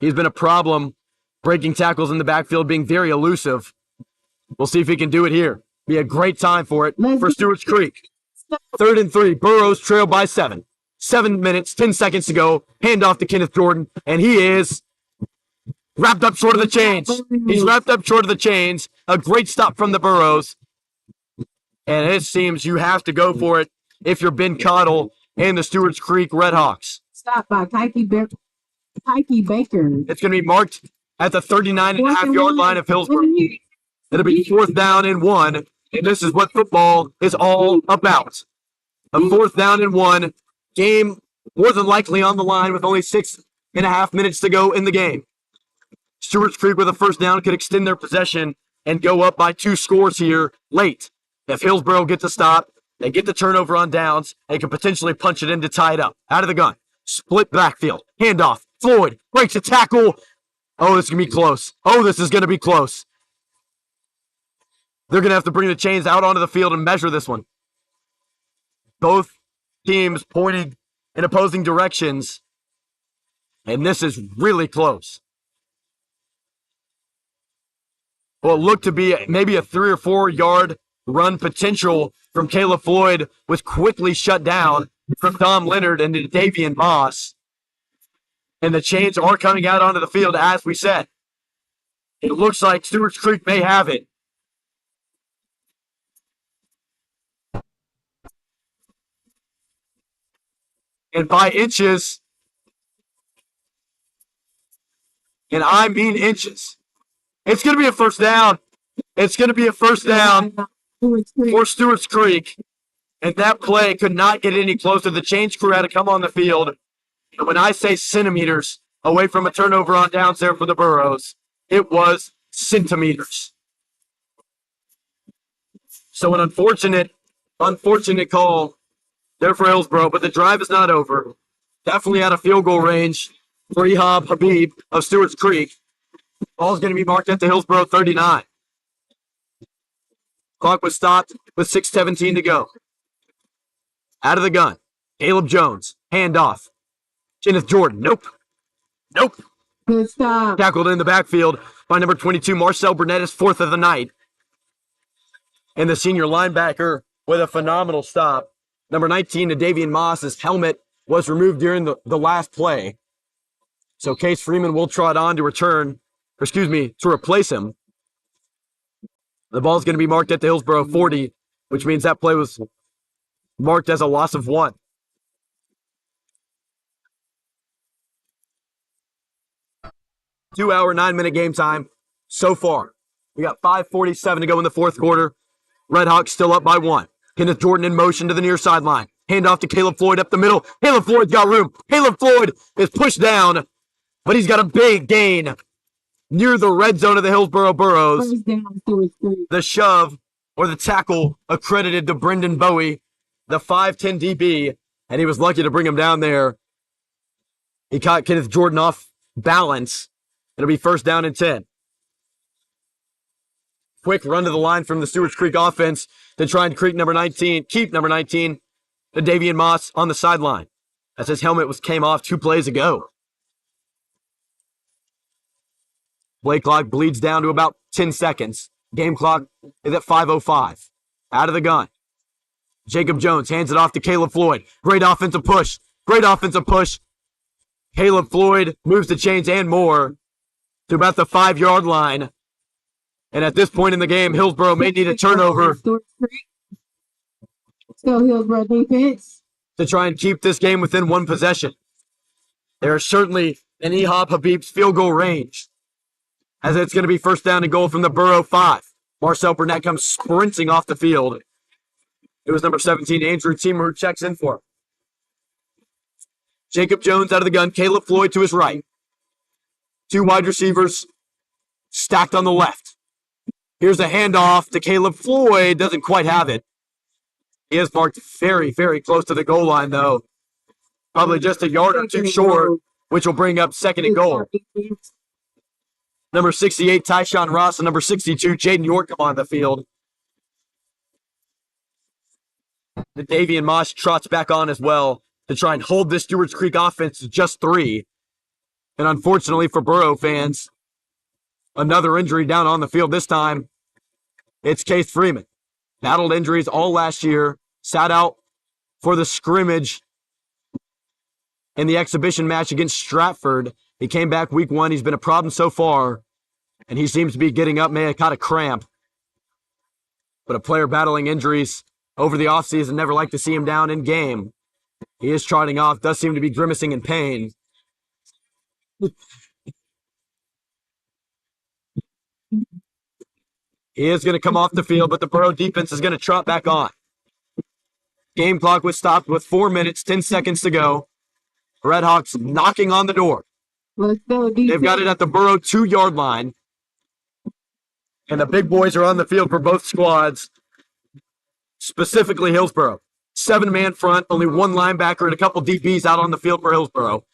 He's been a problem breaking tackles in the backfield, being very elusive. We'll see if he can do it here. Be a great time for it for Stewarts Creek. 3rd and 3. Burros trail by 7. 7 minutes, 10 seconds to go. Hand off to Kenneth Jordan, and he is wrapped up short of the chains. He's wrapped up short of the chains. A great stop from the Burros. And it seems you have to go for it if you're Ben Cottle and the Stewarts Creek Redhawks. Stop by Kike Baker. It's going to be marked at the 39.5-yard line of Hillsboro. It'll be 4th down and 1. And this is what football is all about. A 4th down and 1. Game more than likely on the line with only 6.5 minutes to go in the game. Stewarts Creek with a 1st down could extend their possession and go up by 2 scores here late. If Hillsboro gets a stop, they get the turnover on downs, they can potentially punch it in to tie it up. Out of the gun. Split backfield. Handoff. Floyd breaks a tackle. Oh, this is going to be close. Oh, this is going to be close. They're going to have to bring the chains out onto the field and measure this one. Both teams pointing in opposing directions. And this is really close. Well, it looked to be maybe a 3 or 4 yard run potential from Caleb Floyd was quickly shut down from Tom Leonard and Davian Moss. And the chains are coming out onto the field, as we said. It looks like Stewarts Creek may have it. And by inches, and I mean inches, it's going to be a first down. It's going to be a first down for Stewarts Creek. And that play could not get any closer. The change crew had to come on the field. And when I say centimeters away from a turnover on downs there for the Burros, it was centimeters. So an unfortunate call there for Hillsboro, but the drive is not over. Definitely out of field goal range for Ehab Habib of Stewarts Creek. Ball's going to be marked at the Hillsboro 39. Clock was stopped with 6:17 to go. Out of the gun, Caleb Jones, handoff. Kenneth Jordan, nope. Good stop. Tackled in the backfield by number 22, Marcel Burnett, is 4th of the night. And the senior linebacker with a phenomenal stop. Number 19, Davian Moss's helmet was removed during the last play. So Case Freeman will trot on to to replace him. The ball's going to be marked at the Hillsboro 40, which means that play was marked as a loss of 1. 2 hour, 9-minute game time so far. We got 5:47 to go in the fourth quarter. Redhawks still up by 1. Kenneth Jordan in motion to the near sideline. Hand off to Caleb Floyd up the middle. Caleb Floyd's got room. Caleb Floyd is pushed down, but he's got a big gain near the red zone of the Hillsboro Burros. The shove or the tackle accredited to Brendan Bowie, the 5'10 DB, and he was lucky to bring him down there. He caught Kenneth Jordan off balance. It'll be first down and 10. Quick run to the line from the Stewarts Creek offense to try and keep number 19, the Davian Moss on the sideline, as his helmet came off 2 plays ago. Play clock bleeds down to about 10 seconds. Game clock is at 5:05. Out of the gun. Jacob Jones hands it off to Caleb Floyd. Great offensive push. Caleb Floyd moves the chains and more to about the 5-yard line. And at this point in the game, Hillsboro may need a turnover Still Hillsboro defense to try and keep this game within 1 possession. They are certainly in Ehab Habib's field goal range, as it's going to be first down and goal from the Burro 5. Marcel Burnett comes sprinting off the field. It was number 17, Andrew Teamer, who checks in for him. Jacob Jones out of the gun, Caleb Floyd to his right. 2 wide receivers stacked on the left. Here's a handoff to Caleb Floyd. Doesn't quite have it. He is marked very, very close to the goal line, though. Probably just a yard or 2 short, which will bring up second and goal. Number 68, Tyshawn Ross, and number 62, Jaden York come on the field. The Davian Moss trots back on as well to try and hold this Stewarts Creek offense to just 3. And unfortunately for Burro fans, another injury down on the field. This time, it's Case Freeman. Battled injuries all last year, sat out for the scrimmage in the exhibition match against Stratford. He came back week 1. He's been a problem so far, and he seems to be getting up, may have caught a cramp. But a player battling injuries over the offseason, never like to see him down in game. He is trotting off, does seem to be grimacing in pain. He is going to come off the field, but the Burro defense is going to trot back on. Game clock was stopped with 4 minutes, 10 seconds to go. Redhawks knocking on the door. Let's go, defense. They've got it at the Burro 2-yard line. And the big boys are on the field for both squads, specifically Hillsboro. 7-man front, only 1 linebacker and a couple DBs out on the field for Hillsboro.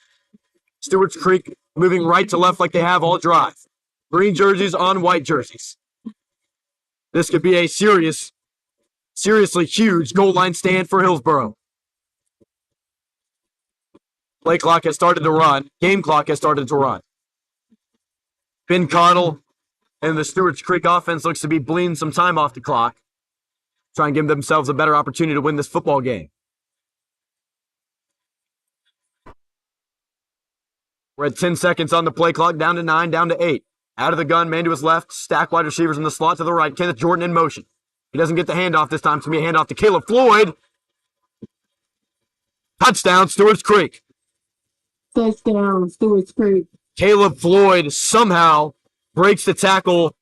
Stewarts Creek moving right to left like they have all drive. Green jerseys on white jerseys. This could be a seriously huge goal line stand for Hillsboro. Play clock has started to run. Game clock has started to run. Ben Connell and the Stewarts Creek offense looks to be bleeding some time off the clock. Try and give themselves a better opportunity to win this football game. We're at 10 seconds on the play clock, down to 9, down to 8. Out of the gun, man to his left, stack wide receivers in the slot to the right. Kenneth Jordan in motion. He doesn't get the handoff this time. It's going to be a handoff to Caleb Floyd. Touchdown, Stewarts Creek. Touchdown, Stewarts Creek. Caleb Floyd somehow breaks the tackle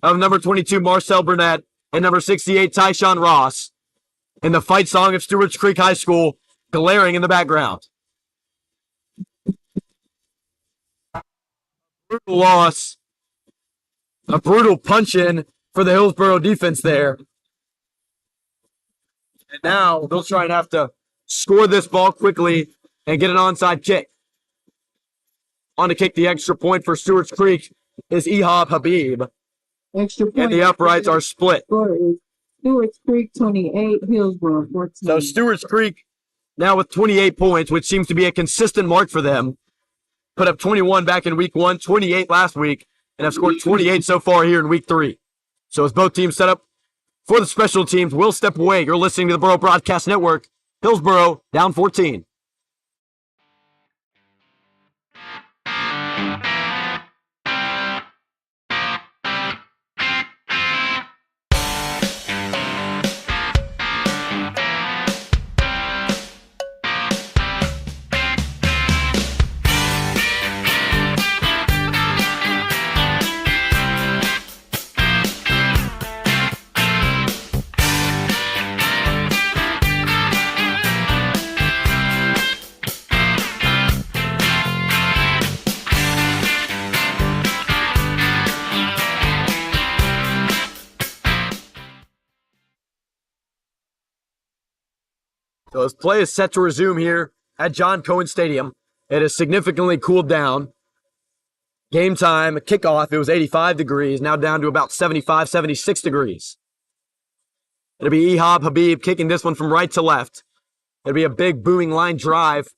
of number 22, Marcel Burnett, and number 68, Tyshawn Ross. And the fight song of Stewarts Creek High School glaring in the background. Brutal loss. A brutal punch-in for the Hillsboro defense there. And now they'll try and have to score this ball quickly and get an onside kick. On to kick the extra point for Stewarts Creek is Ehab Habib. Extra point. And the uprights are split. Stewarts Creek 28, Hillsboro 14. So Stewarts Creek now with 28 points, which seems to be a consistent mark for them. Put up 21 back in week 1, 28 last week, and have scored 28 so far here in week 3. So as both teams set up for the special teams, we'll step away. You're listening to the Burrow Broadcast Network. Hillsboro down 14. So as play is set to resume here at John Cohen Stadium, it has significantly cooled down. Game time, kickoff, it was 85 degrees, now down to about 75, 76 degrees. It'll be Ehab Habib kicking this one from right to left. It'll be a big booming line drive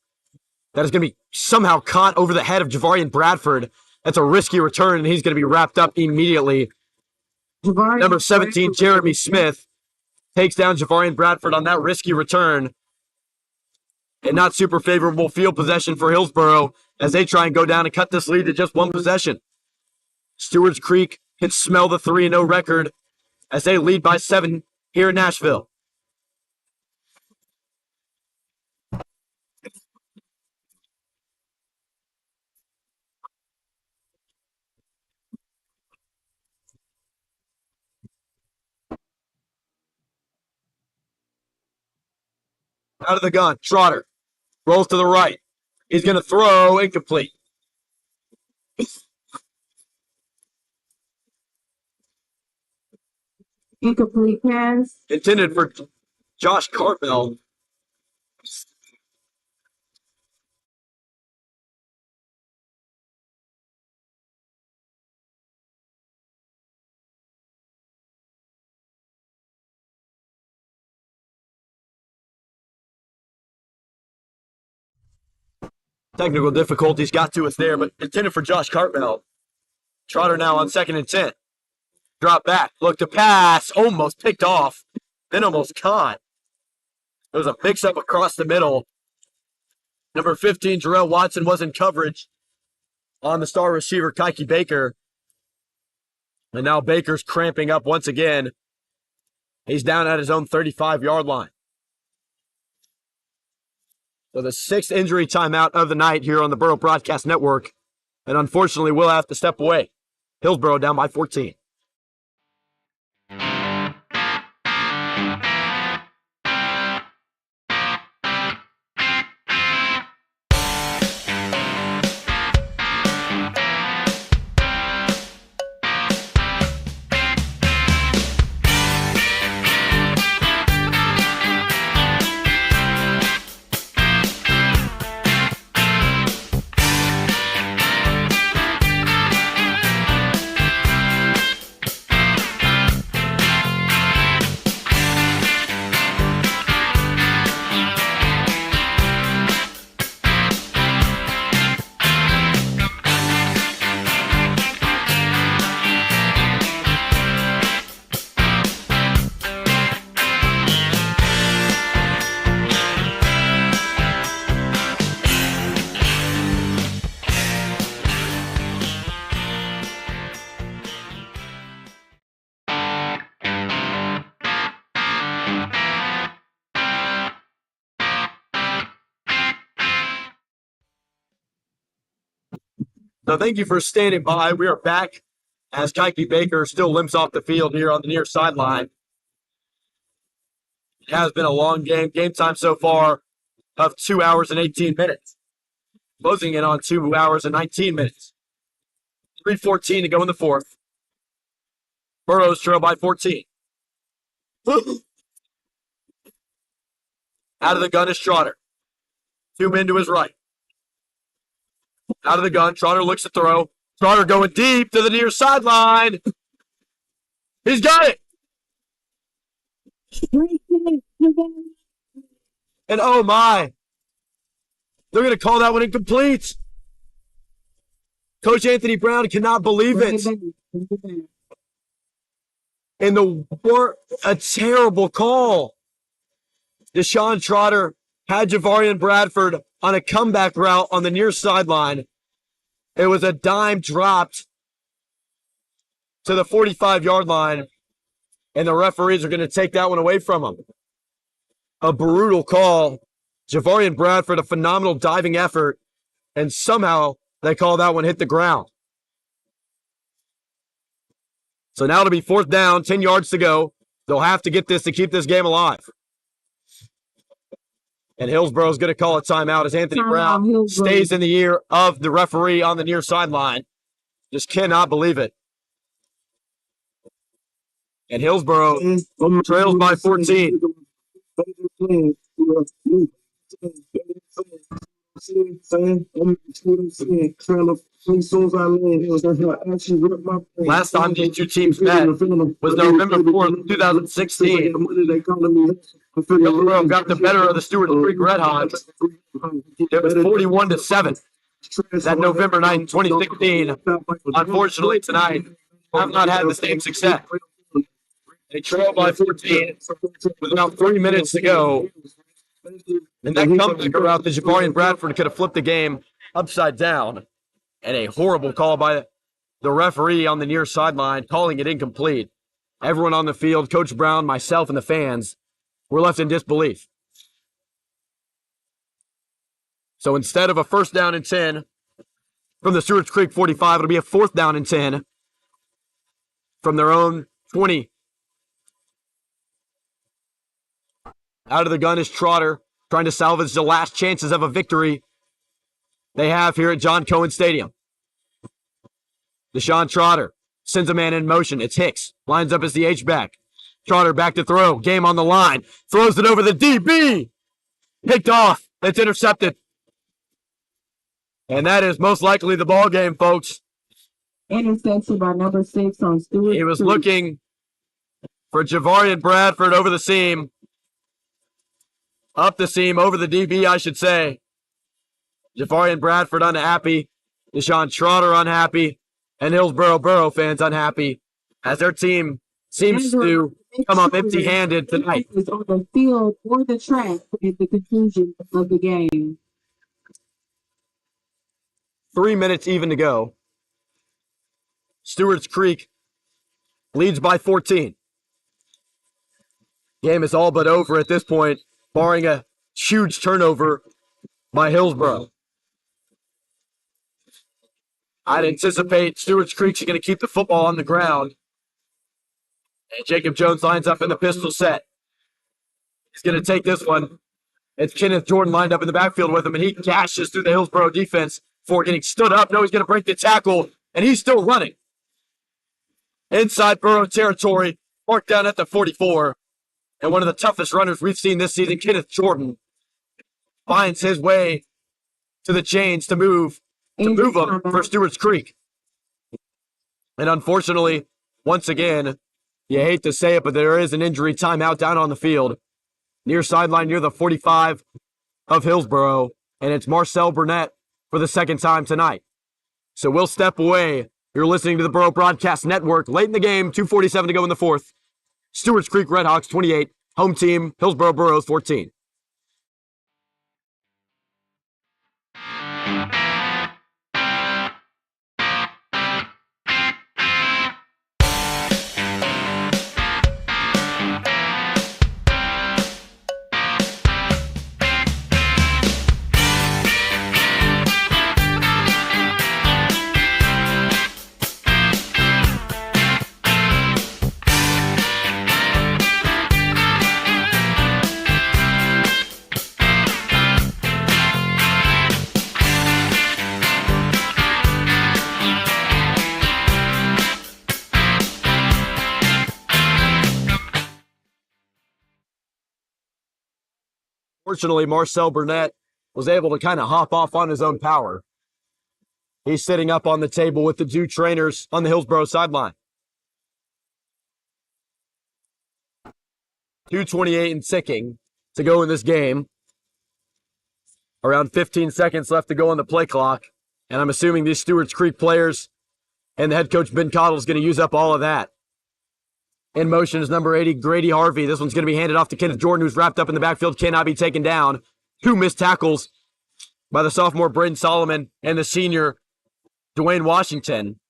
that is going to be somehow caught over the head of Javarian Bradford. That's a risky return, and he's going to be wrapped up immediately. Number 17, Jeremy Smith, takes down Javarian Bradford on that risky return. And not super favorable field possession for Hillsboro as they try and go down and cut this lead to just one possession. Stewarts Creek can smell the 3-0 record as they lead by 7 here in Nashville. Out of the gun, Trotter rolls to the right. He's going to throw incomplete. Incomplete pass. Intended for Josh Cartmell. Technical difficulties got to us there, but intended for Josh Cartmell. Trotter now on 2nd and 10. Drop back, look to pass, almost picked off, then almost caught. It was a mix-up across the middle. Number 15, Jarrell Watson, was in coverage on the star receiver, Kike Baker. And now Baker's cramping up once again. He's down at his own 35-yard line. So the 6th injury timeout of the night here on the Burrow Broadcast Network. And unfortunately, we'll have to step away. Hillsboro down by 14. So thank you for standing by. We are back as Kike Baker still limps off the field here on the near sideline. It has been a long game. Game time so far of 2 hours and 18 minutes. Closing in on 2 hours and 19 minutes. 3:14 to go in the fourth. Burros trail by 14. Out of the gun is Trotter. 2 men to his right. Out of the gun, Trotter looks to throw. Trotter going deep to the near sideline. He's got it. And oh my, they're going to call that one incomplete. Coach Anthony Brown cannot believe it. And a terrible call. Deshaun Trotter had Javarian Bradford on a comeback route on the near sideline. It was a dime dropped to the 45-yard line, and the referees are going to take that one away from him. A brutal call. Javarian Bradford, a phenomenal diving effort, and somehow they call that one hit the ground. So now it'll be 4th down, 10 yards to go. They'll have to get this to keep this game alive. And Hillsboro is going to call a timeout as Anthony Brown stays in the ear of the referee on the near sideline. Just cannot believe it. And Hillsboro trails by 14. Last time these two teams met was November 4th, 2016. Hillsboro got the better of the Stewarts Creek Redhawks. It was 41-7. That November 9, 2016. Unfortunately, tonight, have not had the same success. They trail by 14 with about 3 minutes to go. And that comeback route, the Javarian Bradford could have flipped the game upside down. And a horrible call by the referee on the near sideline, calling it incomplete. Everyone on the field, Coach Brown, myself, and the fans, were left in disbelief. So instead of a 1st down and 10 from the Stewarts Creek 45, it'll be a 4th down and 10 from their own 20. Out of the gun is Trotter, trying to salvage the last chances of a victory they have here at John Cohen Stadium. Deshaun Trotter sends a man in motion. It's Hicks. Lines up as the H-back. Trotter back to throw. Game on the line. Throws it over the DB. Picked off. It's intercepted. And that is most likely the ball game, folks. Interception by number 6 on Stewarts. He was looking for Javarian Bradford over the seam. Up the seam, over the DB, I should say. Javarian Bradford unhappy. Deshaun Trotter unhappy. And Hillsboro Burrow fans unhappy as their team seems to come up empty-handed tonight. On the field or the track at the conclusion of the game. 3 minutes even to go. Stewarts Creek leads by 14. Game is all but over at this point, barring a huge turnover by Hillsboro. I'd anticipate Stewarts Creek's going to keep the football on the ground. And Jacob Jones lines up in the pistol set. He's going to take this one. It's Kenneth Jordan lined up in the backfield with him, and he gashes through the Hillsboro defense before getting stood up. No, he's going to break the tackle, and he's still running. Inside Burrow territory, marked down at the 44. And one of the toughest runners we've seen this season, Kenneth Jordan, finds his way to the chains to move him for Stewarts Creek. And unfortunately, once again, you hate to say it, but there is an injury timeout down on the field. Near sideline, near the 45 of Hillsboro. And it's Marcel Burnett for the 2nd time tonight. So we'll step away. You're listening to the Burrow Broadcast Network. Late in the game, 2:47 to go in the 4th. Stewarts Creek Redhawks 28. Home team, Hillsboro Burrows 14. Fortunately, Marcel Burnett was able to kind of hop off on his own power. He's sitting up on the table with the two trainers on the Hillsboro sideline. 2:28 and ticking to go in this game. Around 15 seconds left to go on the play clock. And I'm assuming these Stewarts Creek players and the head coach, Ben Cottle, is going to use up all of that. In motion is number 80, Grady Harvey. This one's going to be handed off to Kenneth Jordan, who's wrapped up in the backfield, cannot be taken down. Two missed tackles by the sophomore Braden Solomon and the senior Dwayne Washington.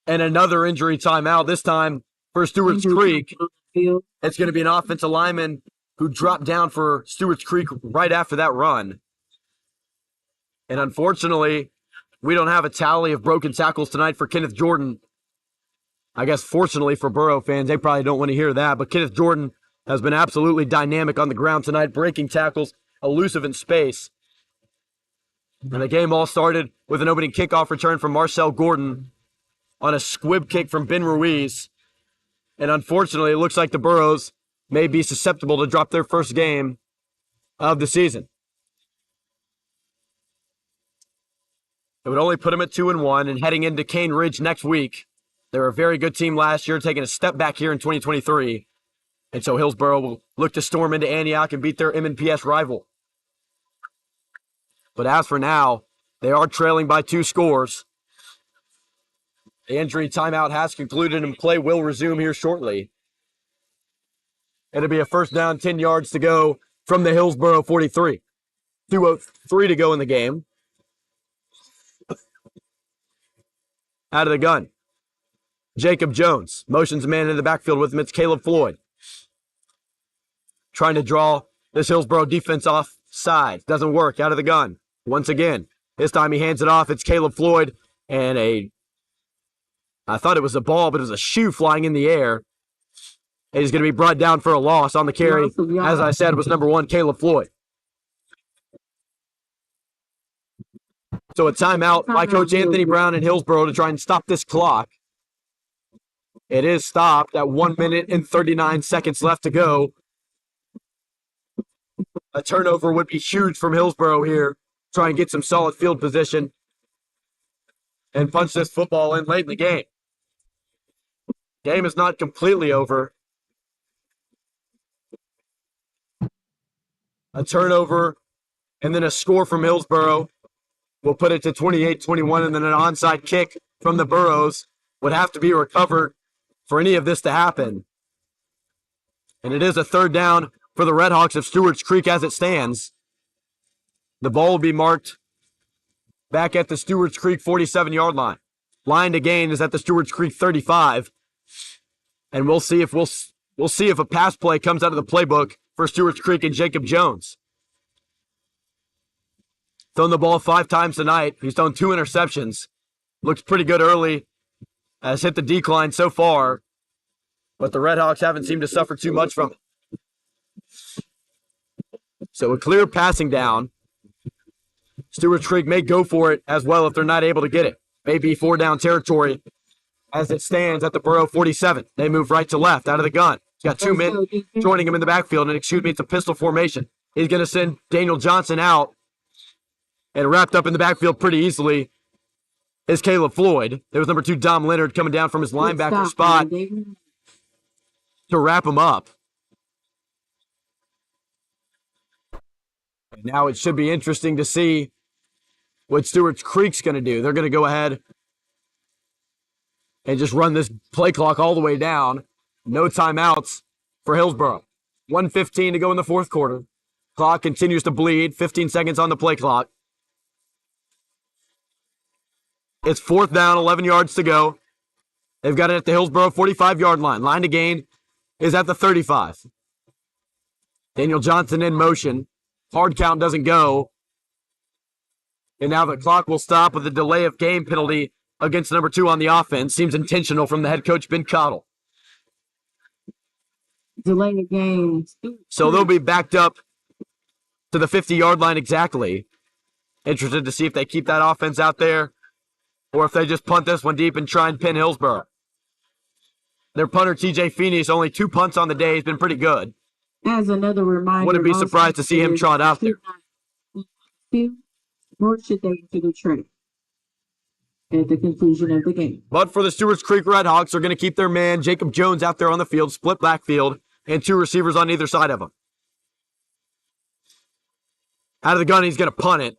And another injury timeout, this time for Stewarts Creek. It's going to be an offensive lineman who dropped down for Stewarts Creek right after that run. And unfortunately, we don't have a tally of broken tackles tonight for Kenneth Jordan. I guess fortunately for Burrow fans, they probably don't want to hear that, but Kenneth Jordan has been absolutely dynamic on the ground tonight, breaking tackles, elusive in space. And the game all started with an opening kickoff return from Marcel Gordon on a squib kick from Ben Ruiz. And unfortunately, it looks like the Burros may be susceptible to drop their first game of the season. It would only put them at 2-1, and heading into Cane Ridge next week. They were a very good team last year, taking a step back here in 2023. And so Hillsboro will look to storm into Antioch and beat their MNPS rival. But as for now, they are trailing by 2 scores. The injury timeout has concluded and play will resume here shortly. It'll be a first down, 10 yards to go from the Hillsboro 43. 2:03 to go in the game. Out of the gun. Jacob Jones motions a man in the backfield with him. It's Caleb Floyd. Trying to draw this Hillsboro defense off side. Doesn't work. Out of the gun. Once again. This time he hands it off. It's Caleb Floyd. And I thought it was a ball, but it was a shoe flying in the air. And he's going to be brought down for a loss on the carry. As I said, was number 1, Caleb Floyd. So a timeout by Coach Anthony Brown in Hillsboro to try and stop this clock. It is stopped at 1 minute and 39 seconds left to go. A turnover would be huge from Hillsboro here. Try and get some solid field position and punch this football in late in the game. Game is not completely over. A turnover and then a score from Hillsboro will put it to 28-21, and then an onside kick from the Burros would have to be recovered for any of this to happen. And it is a third down for the Redhawks of Stewarts Creek as it stands. The ball will be marked back at the Stewarts Creek 47-yard line. Line to gain is at the Stewarts Creek 35. And we'll see if a pass play comes out of the playbook for Stewarts Creek and Jacob Jones. Thrown the ball 5 times tonight. He's thrown 2 interceptions. Looks pretty good early. Has hit the decline so far. But the Redhawks haven't seemed to suffer too much from it. So a clear passing down. Stewarts Creek may go for it as well if they're not able to get it. Maybe 4 down territory as it stands at the Burrow 47. They move right to left out of the gun. He's got 2 men joining him in the backfield. And it's a pistol formation. He's going to send Daniel Johnson out. And wrapped up in the backfield pretty easily is Caleb Floyd. There was number 2, Dom Leonard, coming down from his linebacker spot to wrap him up. And now it should be interesting to see what Stewarts Creek's going to do. They're going to go ahead and just run this play clock all the way down. No timeouts for Hillsboro. 1:15 to go in the fourth quarter. Clock continues to bleed. 15 seconds on the play clock. It's 4th down, 11 yards to go. They've got it at the Hillsboro 45-yard line. Line to gain is at the 35. Daniel Johnson in motion. Hard count doesn't go. And now the clock will stop with a delay of game penalty against number 2 on the offense. Seems intentional from the head coach, Ben Cottle. Delay of game. So they'll be backed up to the 50-yard line exactly. Interested to see if they keep that offense out there or if they just punt this one deep and try and pin Hillsboro. Their punter, TJ Feeney, is only 2 punts on the day. He's been pretty good. As another reminder, Wouldn't be surprised to see him trot out there. Nor should they enter the track at the conclusion of the game. But for the Stewarts Creek Redhawks, they're going to keep their man, Jacob Jones, out there on the field, split backfield, and 2 receivers on either side of him. Out of the gun, he's going to punt it.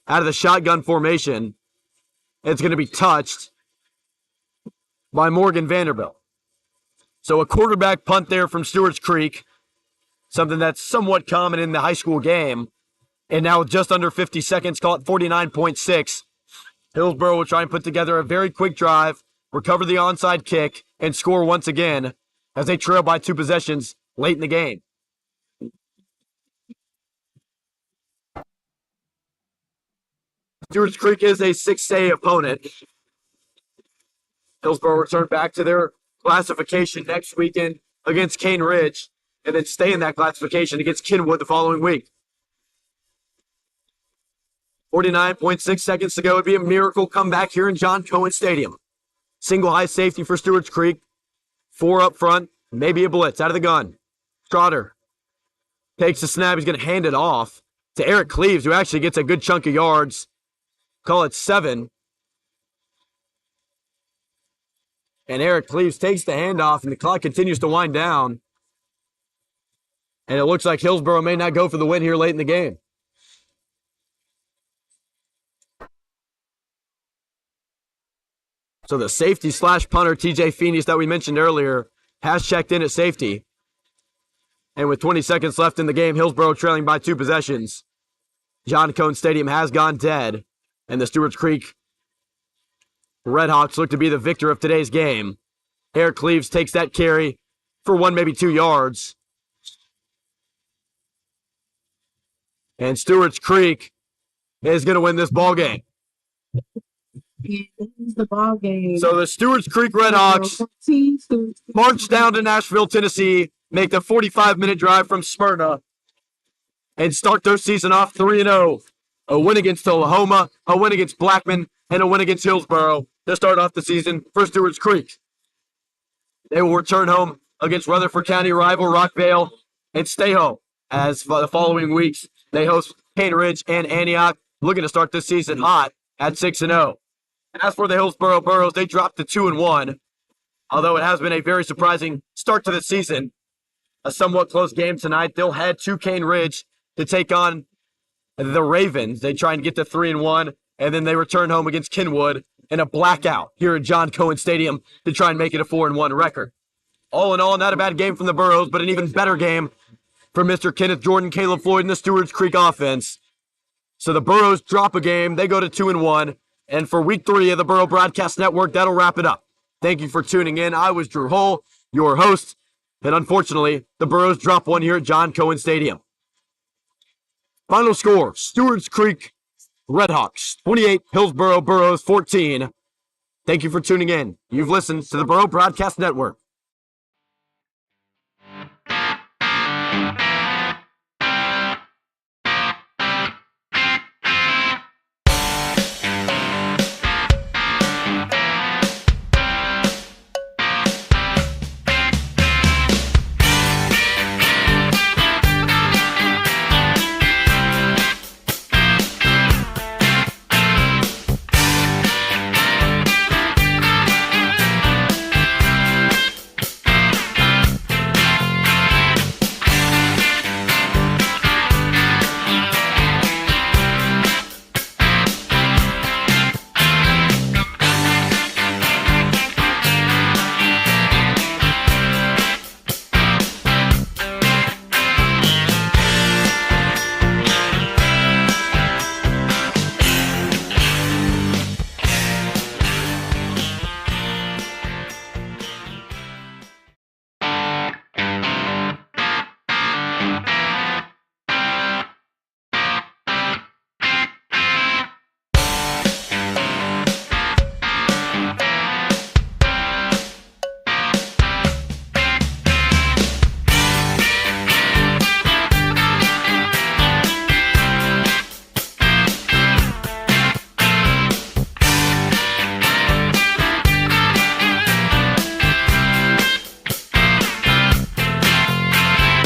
Out of the shotgun formation, it's going to be touched by Morgan Vanderbilt. So a quarterback punt there from Stewarts Creek, something that's somewhat common in the high school game. And now with just under 50 seconds, call it 49.6, Hillsboro will try and put together a very quick drive, recover the onside kick, and score once again as they trail by 2 possessions late in the game. Stewarts Creek is a 6A opponent. Hillsboro return back to their classification next weekend against Cane Ridge, and then stay in that classification against Kenwood the following week. 49.6 seconds to go. It'd be a miracle comeback here in John Cohen Stadium. Single high safety for Stewarts Creek. 4 up front, maybe a blitz out of the gun. Trotter takes the snap. He's going to hand it off to Eric Cleaves, who actually gets a good chunk of yards. Call it 7. And Eric Cleaves takes the handoff, and the clock continues to wind down. And it looks like Hillsboro may not go for the win here late in the game. So the safety slash punter, TJ Phoenix, that we mentioned earlier, has checked in at safety. And with 20 seconds left in the game, Hillsboro trailing by 2 possessions. John Cohen Stadium has gone dead, and the Stewarts Creek Redhawks look to be the victor of today's game. Eric Cleaves takes that carry for 1, maybe 2 yards. And Stewarts Creek is going to win this ball game. The ball game. So the Stewarts Creek Redhawks march down to Nashville, Tennessee, make the 45-minute drive from Smyrna, and start their season off 3-0. A win against Oklahoma, a win against Blackman, and a win against Hillsboro to start off the season for Stewarts Creek. They will return home against Rutherford County rival Rockvale and stay home as for the following weeks they host Cane Ridge and Antioch, looking to start this season hot at 6-0. As for the Hillsboro Burros, they dropped to 2-1, although it has been a very surprising start to the season. A somewhat close game tonight. They'll head to Cane Ridge to take on the Ravens. They try and get to 3-1, and then they return home against Kenwood in a blackout here at John Cohen Stadium to try and make it a 4-1 record. All in all, not a bad game from the Burros, but an even better game from Mr. Kenneth Jordan, Caleb Floyd, and the Stewarts Creek offense. So the Burros drop a game. They go to 2-1. And for week 3 of the Burrow Broadcast Network, that'll wrap it up. Thank you for tuning in. I was Drew Hull, your host. And unfortunately, the Burros drop one here at John Cohen Stadium. Final score, Stewarts Creek Redhawks 28, Hillsboro Burros 14. Thank you for tuning in. You've listened to the Burrow Broadcast Network.